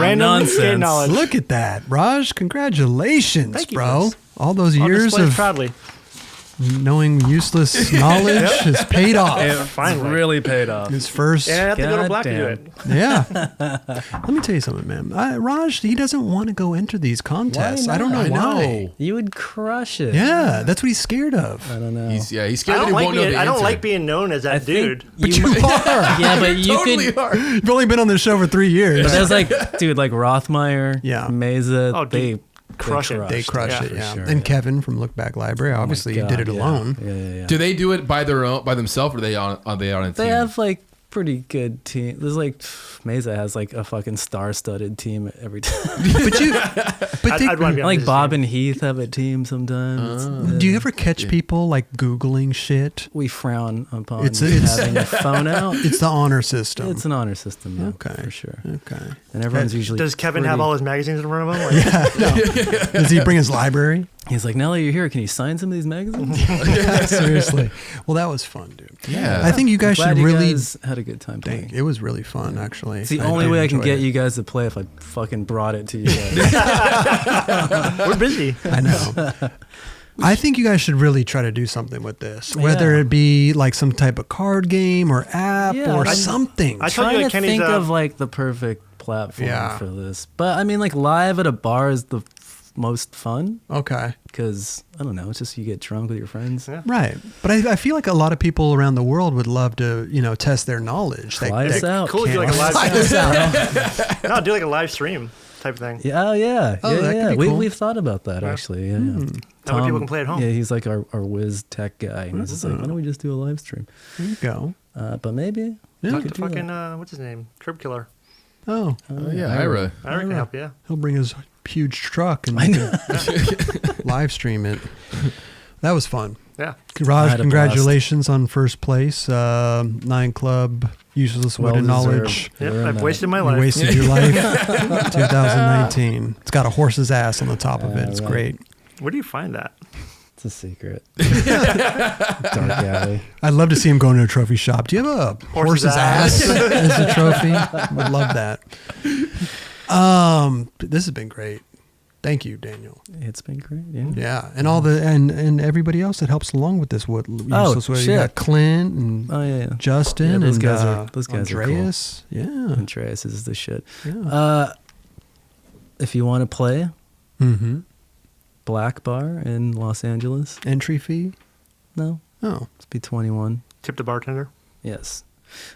[SPEAKER 5] Random skate
[SPEAKER 2] nonsense.
[SPEAKER 5] knowledge.
[SPEAKER 1] Look at that, Raj. Congratulations,
[SPEAKER 5] Thank you,
[SPEAKER 1] bro.
[SPEAKER 5] Liz.
[SPEAKER 1] All those
[SPEAKER 5] I'll
[SPEAKER 1] years
[SPEAKER 5] display it
[SPEAKER 1] of
[SPEAKER 5] proudly.
[SPEAKER 1] knowing useless knowledge has paid off.
[SPEAKER 2] It
[SPEAKER 5] Finally.
[SPEAKER 2] really paid off.
[SPEAKER 1] His first,
[SPEAKER 5] And I have to go to Black to do
[SPEAKER 2] Goddamn.
[SPEAKER 5] it.
[SPEAKER 1] yeah. Let me tell you something, man. Raj, he doesn't want to go enter these contests. I don't know
[SPEAKER 4] I
[SPEAKER 1] why.
[SPEAKER 4] know.
[SPEAKER 2] You would crush it.
[SPEAKER 1] Yeah, that's what he's scared of.
[SPEAKER 2] I don't know.
[SPEAKER 4] He's scared
[SPEAKER 5] I
[SPEAKER 4] that
[SPEAKER 5] don't
[SPEAKER 4] he
[SPEAKER 5] like
[SPEAKER 4] won't know
[SPEAKER 5] being.
[SPEAKER 4] the
[SPEAKER 5] I don't
[SPEAKER 4] answer.
[SPEAKER 5] like being known as that
[SPEAKER 2] I think
[SPEAKER 5] dude.
[SPEAKER 1] But you are.
[SPEAKER 2] Yeah, but you
[SPEAKER 4] totally
[SPEAKER 2] could.
[SPEAKER 4] are.
[SPEAKER 1] You've only been on the show for 3 years.
[SPEAKER 2] But there's like, dude, like Rothmeyer,
[SPEAKER 1] Yeah.
[SPEAKER 2] Mesa,
[SPEAKER 5] Oh,
[SPEAKER 2] they
[SPEAKER 5] crush it.
[SPEAKER 1] They crush it,
[SPEAKER 2] for
[SPEAKER 1] yeah.
[SPEAKER 2] sure,
[SPEAKER 1] And
[SPEAKER 2] yeah.
[SPEAKER 1] Kevin from Look Back Library,
[SPEAKER 2] Oh my
[SPEAKER 1] obviously you
[SPEAKER 2] God,
[SPEAKER 1] did it
[SPEAKER 2] yeah.
[SPEAKER 1] alone.
[SPEAKER 2] Yeah.
[SPEAKER 4] Do they do it by themselves, or are they on a team?
[SPEAKER 2] They have like pretty good team. There's like Mesa has like a fucking star-studded team every time.
[SPEAKER 1] But
[SPEAKER 5] I'd want to be on
[SPEAKER 2] Like
[SPEAKER 5] this
[SPEAKER 2] Bob
[SPEAKER 5] team.
[SPEAKER 2] and Heath have a team sometimes.
[SPEAKER 1] do you ever catch people like Googling shit?
[SPEAKER 2] We frown upon
[SPEAKER 1] It's
[SPEAKER 2] having your phone out.
[SPEAKER 1] It's the honor system.
[SPEAKER 2] It's an honor system, yeah,
[SPEAKER 1] Okay.
[SPEAKER 2] for sure.
[SPEAKER 1] Okay.
[SPEAKER 2] And everyone's usually.
[SPEAKER 5] Does Kevin
[SPEAKER 2] pretty-
[SPEAKER 5] have all his magazines in front of him? Like,
[SPEAKER 1] Does he bring his library?
[SPEAKER 2] He's like, now that you're here, can you sign some of these magazines?
[SPEAKER 1] Yeah, seriously. Well, that was fun, dude.
[SPEAKER 4] Yeah.
[SPEAKER 1] I think you guys
[SPEAKER 2] Glad
[SPEAKER 1] should
[SPEAKER 2] you
[SPEAKER 1] really.
[SPEAKER 2] guys had a good time
[SPEAKER 1] Dang,
[SPEAKER 2] playing.
[SPEAKER 1] it was really fun, actually.
[SPEAKER 2] It's the only way I can
[SPEAKER 1] enjoyed
[SPEAKER 2] get
[SPEAKER 1] it.
[SPEAKER 2] you guys to play if I fucking brought it to you guys.
[SPEAKER 5] we're busy.
[SPEAKER 1] I know. I think you guys should really try to do something with this, whether
[SPEAKER 2] Yeah.
[SPEAKER 1] it be like some type of card game or app
[SPEAKER 2] Yeah,
[SPEAKER 1] or
[SPEAKER 2] I-
[SPEAKER 1] something.
[SPEAKER 5] I told
[SPEAKER 2] Trying
[SPEAKER 5] you
[SPEAKER 2] to
[SPEAKER 5] that Kenny's
[SPEAKER 2] think of like the perfect platform
[SPEAKER 1] Yeah.
[SPEAKER 2] for this, but I mean, like live at a bar is the most fun
[SPEAKER 1] Okay.
[SPEAKER 2] because I don't know, it's just you get drunk with your friends.
[SPEAKER 5] Yeah.
[SPEAKER 1] Right. But I feel like a lot of people around the world would love to, test their knowledge.
[SPEAKER 2] Fly us out.
[SPEAKER 5] Cool if you do like a live
[SPEAKER 1] Fly us out.
[SPEAKER 5] No, do like a live stream type thing.
[SPEAKER 2] Yeah, yeah,
[SPEAKER 1] Oh,
[SPEAKER 2] yeah,
[SPEAKER 1] that could
[SPEAKER 2] yeah.
[SPEAKER 1] be cool.
[SPEAKER 2] We've thought about that actually. Yeah, yeah.
[SPEAKER 5] That way people can play at home.
[SPEAKER 2] Yeah, he's like our whiz tech guy, and he's just like, why don't we just do a live stream?
[SPEAKER 1] There you go.
[SPEAKER 2] But maybe
[SPEAKER 1] Yeah.
[SPEAKER 5] Talk
[SPEAKER 2] could
[SPEAKER 5] to
[SPEAKER 2] do
[SPEAKER 5] fucking
[SPEAKER 2] that.
[SPEAKER 5] what's his name? Curb Killer.
[SPEAKER 1] Oh,
[SPEAKER 4] Ira.
[SPEAKER 5] I can help you.
[SPEAKER 1] he'll bring his huge truck and we can live stream it. That was fun.
[SPEAKER 5] Yeah.
[SPEAKER 2] I
[SPEAKER 1] Raj,
[SPEAKER 2] had a
[SPEAKER 1] congratulations on first place. 9 Club, Useless Weight of Knowledge.
[SPEAKER 5] Yep,
[SPEAKER 2] We're in
[SPEAKER 5] I've
[SPEAKER 2] that.
[SPEAKER 5] wasted my
[SPEAKER 1] You
[SPEAKER 5] life.
[SPEAKER 1] wasted your life. 2019. It's got a horse's ass on the top of it. It's
[SPEAKER 2] right.
[SPEAKER 1] great.
[SPEAKER 5] Where do you find that?
[SPEAKER 2] It's a secret. Dark alley.
[SPEAKER 1] I'd love to see him go into a trophy shop. Do you have a horse's ass as a trophy? Would love that. This has been great. Thank you, Daniel.
[SPEAKER 2] It's been great. Yeah.
[SPEAKER 1] Yeah, and all the and everybody else that helps along with this.
[SPEAKER 2] Oh,
[SPEAKER 1] You
[SPEAKER 2] shit.
[SPEAKER 1] got Clint and
[SPEAKER 2] Oh yeah.
[SPEAKER 1] Justin
[SPEAKER 2] Yeah, those
[SPEAKER 1] and
[SPEAKER 2] guys are- those guys are cool.
[SPEAKER 1] Andreas. Yeah,
[SPEAKER 2] Andreas is the shit.
[SPEAKER 1] yeah.
[SPEAKER 2] If you want to play
[SPEAKER 1] Mm-hmm.
[SPEAKER 2] Black Bar in Los Angeles,
[SPEAKER 1] Entry fee?
[SPEAKER 2] no,
[SPEAKER 1] Oh,
[SPEAKER 2] it's be 21.
[SPEAKER 5] Tip the bartender.
[SPEAKER 2] Yes.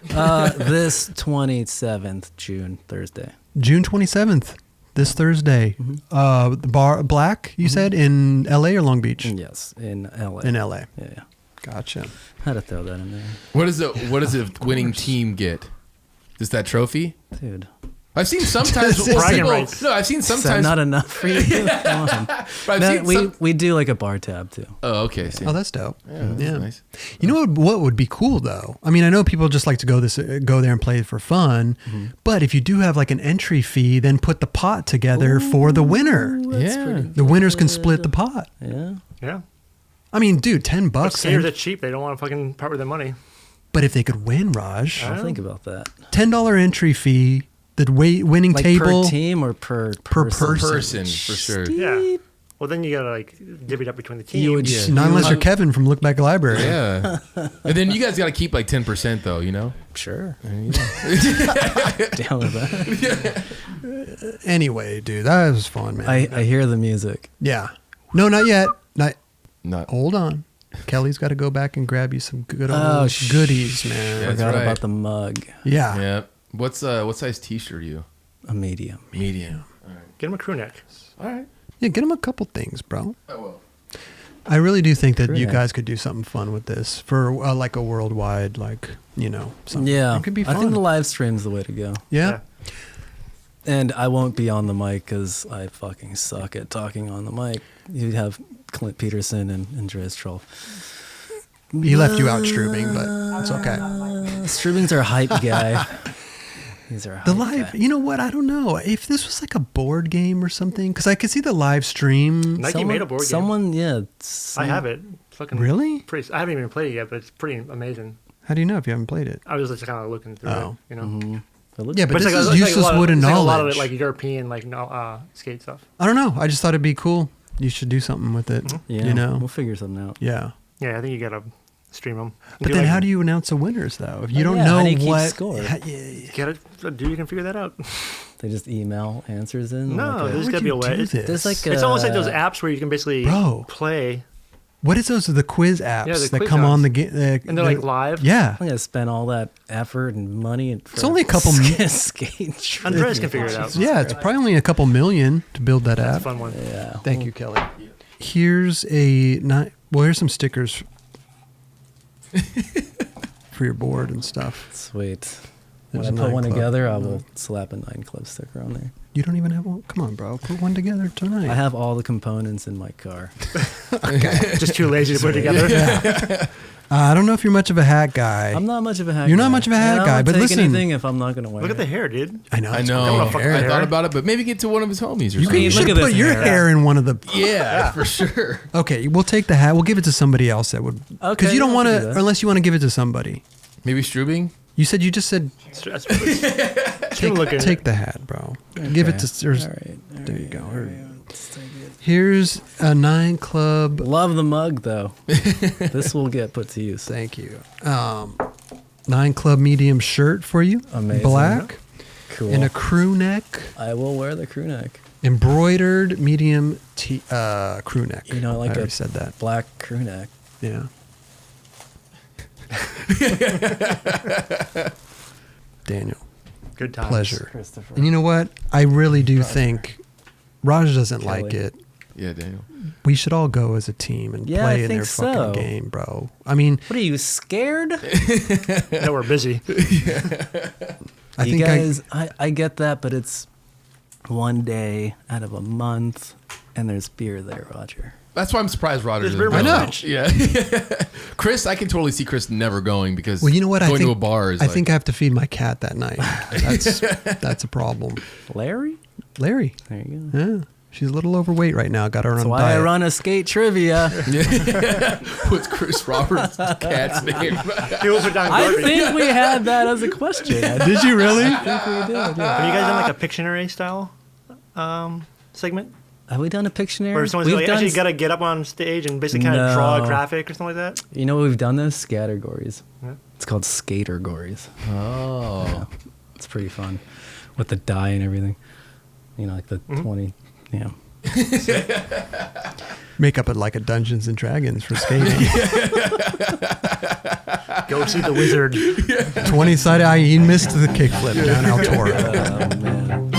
[SPEAKER 2] This 27th June, Thursday.
[SPEAKER 1] June 27th. This Thursday. The bar Black. You said in L.A. or Long Beach?
[SPEAKER 2] Yes, in LA.
[SPEAKER 1] In L.A.
[SPEAKER 2] Yeah.
[SPEAKER 1] Gotcha.
[SPEAKER 2] Had to throw that in there.
[SPEAKER 4] What does the winning team get? Is that trophy?
[SPEAKER 2] Dude.
[SPEAKER 4] I've seen sometimes.
[SPEAKER 5] Bragging rights.
[SPEAKER 4] No, I've seen
[SPEAKER 2] Is that
[SPEAKER 4] sometimes.
[SPEAKER 2] not enough for you? Come on.
[SPEAKER 4] but I've
[SPEAKER 2] No,
[SPEAKER 4] seen
[SPEAKER 2] we,
[SPEAKER 4] some-
[SPEAKER 2] we do like a bar tab too.
[SPEAKER 4] Oh, okay. See.
[SPEAKER 1] Oh, that's dope.
[SPEAKER 4] yeah, that's nice.
[SPEAKER 1] You know what would be cool though? I mean, I know people just like to go there and play for fun, but if you do have like an entry fee, then put the pot together for the winner.
[SPEAKER 4] Yeah.
[SPEAKER 1] The winners can split the pot.
[SPEAKER 2] Yeah.
[SPEAKER 5] Yeah.
[SPEAKER 1] I mean, dude, $10.
[SPEAKER 5] But skaters are cheap. They don't want to fucking part with their money.
[SPEAKER 1] But if they could win, Raj,
[SPEAKER 2] I'll think about that.
[SPEAKER 1] $10 entry fee, the winning
[SPEAKER 2] Like
[SPEAKER 1] table
[SPEAKER 2] per team or per
[SPEAKER 1] per
[SPEAKER 2] person?
[SPEAKER 4] Person for sure.
[SPEAKER 5] Yeah. Well, then you gotta like divvy it up between the teams.
[SPEAKER 2] You would
[SPEAKER 4] Yeah.
[SPEAKER 1] Not unless you're Kevin from Look Back Library.
[SPEAKER 4] Yeah. And then you guys got to keep like 10% though, you know?
[SPEAKER 2] Sure.
[SPEAKER 4] Yeah.
[SPEAKER 2] Down with that.
[SPEAKER 1] Anyway, dude, that was fun, man.
[SPEAKER 2] I hear the music.
[SPEAKER 1] Yeah. No, not yet.
[SPEAKER 4] Not.
[SPEAKER 1] Hold on. Kelly's got to go back and grab you some good old
[SPEAKER 2] Oh,
[SPEAKER 1] goodies, man.
[SPEAKER 4] That's
[SPEAKER 2] Forgot
[SPEAKER 4] right.
[SPEAKER 2] about the mug.
[SPEAKER 1] Yeah.
[SPEAKER 4] Yeah. What size t-shirt are you?
[SPEAKER 2] A medium.
[SPEAKER 4] Medium.
[SPEAKER 5] Get him a crew neck.
[SPEAKER 4] All right.
[SPEAKER 1] Yeah, get him a couple things, bro.
[SPEAKER 4] Oh, well.
[SPEAKER 1] I really do think that
[SPEAKER 2] Sure,
[SPEAKER 1] you
[SPEAKER 2] yeah.
[SPEAKER 1] guys could do something fun with this for like a worldwide, like, something.
[SPEAKER 2] Yeah.
[SPEAKER 1] It could be fun.
[SPEAKER 2] I think the live stream's the way to go.
[SPEAKER 1] Yeah.
[SPEAKER 2] And I won't be on the mic because I fucking suck at talking on the mic. You'd have Clint Peterson and Andreas Trolf.
[SPEAKER 1] He left you out, Strubing, but it's okay.
[SPEAKER 2] Strubing's our hype guy. He's our hype
[SPEAKER 1] The live,
[SPEAKER 2] guy.
[SPEAKER 1] you know what? I don't know. If this was like a board game or something, because I could see the live stream.
[SPEAKER 5] Nike made a board game.
[SPEAKER 2] Someone, yeah.
[SPEAKER 5] I have it. Fucking
[SPEAKER 1] Really?
[SPEAKER 5] Pretty. I haven't even played it yet, but it's pretty amazing.
[SPEAKER 1] How do you know if you haven't played it?
[SPEAKER 5] I was just kind of looking through
[SPEAKER 1] Oh.
[SPEAKER 5] it, you know.
[SPEAKER 1] Yeah, but
[SPEAKER 5] it's
[SPEAKER 1] this
[SPEAKER 5] like
[SPEAKER 1] is
[SPEAKER 5] it's like a
[SPEAKER 1] useless
[SPEAKER 5] lot of-
[SPEAKER 1] wood and
[SPEAKER 5] it's like
[SPEAKER 1] knowledge.
[SPEAKER 5] a lot of it, like European, like skate stuff.
[SPEAKER 1] I don't know. I just thought it'd be cool. You should do something with it.
[SPEAKER 2] Yeah,
[SPEAKER 1] You know?
[SPEAKER 2] we'll figure something out.
[SPEAKER 1] Yeah.
[SPEAKER 5] Yeah, I think you gotta stream them.
[SPEAKER 1] But then how do you announce the winners, though? If you don't
[SPEAKER 2] yeah,
[SPEAKER 1] know
[SPEAKER 2] how do you keep
[SPEAKER 1] what.
[SPEAKER 2] score?
[SPEAKER 5] get a dude? You can figure that out.
[SPEAKER 2] They just email answers in.
[SPEAKER 5] No,
[SPEAKER 2] like
[SPEAKER 5] there's
[SPEAKER 1] Where'd
[SPEAKER 5] gotta be
[SPEAKER 1] you
[SPEAKER 5] a way.
[SPEAKER 1] do this?
[SPEAKER 2] There's like
[SPEAKER 5] It's almost like those apps where you can basically
[SPEAKER 1] Bro.
[SPEAKER 5] play
[SPEAKER 1] What is those? The quiz apps
[SPEAKER 5] Yeah, the
[SPEAKER 1] that
[SPEAKER 5] quiz
[SPEAKER 1] come on
[SPEAKER 5] apps.
[SPEAKER 1] the game.
[SPEAKER 5] And they're like live.
[SPEAKER 1] Yeah.
[SPEAKER 2] I'm gonna spend all that effort and money. For
[SPEAKER 1] It's only a couple
[SPEAKER 2] skate.
[SPEAKER 5] Andreas can figure it out.
[SPEAKER 1] Yeah, it's probably only a couple million to build that
[SPEAKER 5] That's a
[SPEAKER 1] app.
[SPEAKER 5] fun one.
[SPEAKER 2] Yeah.
[SPEAKER 1] Thank you, Kelly. Here's here's some stickers for your board and stuff.
[SPEAKER 2] Sweet.
[SPEAKER 1] There's
[SPEAKER 2] When
[SPEAKER 1] a
[SPEAKER 2] I put one
[SPEAKER 1] 9 Club.
[SPEAKER 2] together, I will slap a 9 Club sticker on there.
[SPEAKER 1] You don't even have one? Come on, bro. Put one together tonight.
[SPEAKER 2] I have all the components in my car.
[SPEAKER 5] Just too lazy to put it together.
[SPEAKER 1] I don't know if you're much of a hat guy.
[SPEAKER 2] I'm not much of a hat
[SPEAKER 1] You're
[SPEAKER 2] guy.
[SPEAKER 1] not much of a hat
[SPEAKER 2] And
[SPEAKER 1] guy,
[SPEAKER 2] I'll
[SPEAKER 1] but
[SPEAKER 2] take
[SPEAKER 1] listen.
[SPEAKER 2] anything if I'm not going to wear
[SPEAKER 5] Look at
[SPEAKER 2] it.
[SPEAKER 5] the hair, dude.
[SPEAKER 1] I know.
[SPEAKER 4] I
[SPEAKER 1] it's
[SPEAKER 4] know.
[SPEAKER 1] cool.
[SPEAKER 5] gonna fuck
[SPEAKER 4] I
[SPEAKER 5] hair.
[SPEAKER 4] thought about it, but maybe get to one of his homies or
[SPEAKER 1] You,
[SPEAKER 4] something.
[SPEAKER 1] you
[SPEAKER 2] look
[SPEAKER 1] should
[SPEAKER 2] at this
[SPEAKER 1] put your
[SPEAKER 2] hair.
[SPEAKER 1] hair in one of the.
[SPEAKER 4] Yeah, for sure.
[SPEAKER 1] Okay, we'll take the hat. We'll give it to somebody else that would. Because
[SPEAKER 2] Okay,
[SPEAKER 1] you don't
[SPEAKER 2] yeah,
[SPEAKER 1] want
[SPEAKER 2] I can do
[SPEAKER 1] to,
[SPEAKER 2] that.
[SPEAKER 1] unless you want to give it to somebody.
[SPEAKER 4] Maybe Strubing.
[SPEAKER 1] You just said take the hat, bro. Give it to.
[SPEAKER 2] All right.
[SPEAKER 1] There you go.
[SPEAKER 2] All right, let's take it.
[SPEAKER 1] Here's a 9 Club.
[SPEAKER 2] Love the mug, though. This will get put to use.
[SPEAKER 1] Thank you. 9 Club medium shirt for you.
[SPEAKER 2] Amazing.
[SPEAKER 1] Black.
[SPEAKER 2] Cool.
[SPEAKER 1] In a crew neck.
[SPEAKER 2] I will wear the crew neck.
[SPEAKER 1] Embroidered medium crew neck.
[SPEAKER 2] You know, I like
[SPEAKER 1] I already
[SPEAKER 2] a
[SPEAKER 1] said that.
[SPEAKER 2] black crew neck.
[SPEAKER 1] Yeah. Daniel,
[SPEAKER 5] Good times.
[SPEAKER 1] pleasure.
[SPEAKER 2] Christopher.
[SPEAKER 1] And you know what? I really do think Raj doesn't
[SPEAKER 2] Kelly.
[SPEAKER 1] like it.
[SPEAKER 4] Yeah, Daniel.
[SPEAKER 1] We should all go as a team and
[SPEAKER 2] Yeah,
[SPEAKER 1] play
[SPEAKER 2] I
[SPEAKER 1] in their
[SPEAKER 2] think so.
[SPEAKER 1] fucking game, bro. I mean,
[SPEAKER 2] What are you, scared?
[SPEAKER 5] No, we're busy.
[SPEAKER 1] I
[SPEAKER 2] You
[SPEAKER 1] think
[SPEAKER 2] guys, I get that, but it's one day out of a month, and there's beer there, Roger.
[SPEAKER 4] That's why I'm surprised Roger
[SPEAKER 5] There's
[SPEAKER 4] didn't
[SPEAKER 5] beer
[SPEAKER 4] go.
[SPEAKER 1] I know.
[SPEAKER 4] Yeah. Chris, I can totally see Chris never going because
[SPEAKER 1] well, you know what?
[SPEAKER 4] going
[SPEAKER 1] I think
[SPEAKER 4] to a bar is
[SPEAKER 1] I
[SPEAKER 4] like,
[SPEAKER 1] think I have to feed my cat that night. That's a problem.
[SPEAKER 2] Larry?
[SPEAKER 1] Larry.
[SPEAKER 2] There you go.
[SPEAKER 1] Yeah. She's a little overweight right now. Got her
[SPEAKER 2] That's
[SPEAKER 1] on a
[SPEAKER 2] why
[SPEAKER 1] diet.
[SPEAKER 2] I run a skate trivia.
[SPEAKER 4] what's Chris Roberts' cat's name?
[SPEAKER 5] People put down
[SPEAKER 2] I
[SPEAKER 5] garbage.
[SPEAKER 2] think we had that as a question.
[SPEAKER 1] Did you really?
[SPEAKER 2] I think we did. Yeah.
[SPEAKER 5] Have you guys done like a Pictionary style segment?
[SPEAKER 2] Have we done a Pictionary?
[SPEAKER 5] Where someone's like, actually got to get up on stage and basically kind of draw a
[SPEAKER 2] No.
[SPEAKER 5] graphic or something like that?
[SPEAKER 2] You know what we've done this? Scattergories.
[SPEAKER 5] Yeah.
[SPEAKER 2] It's called Skatergories.
[SPEAKER 4] Oh.
[SPEAKER 2] Yeah. It's pretty fun. With the die and everything. You know, like the 20. Yeah.
[SPEAKER 1] Make up it like a Dungeons and Dragons for skating.
[SPEAKER 5] Go see the wizard.
[SPEAKER 1] 20 sided. He missed the kickflip down El Toro.
[SPEAKER 2] Oh, man.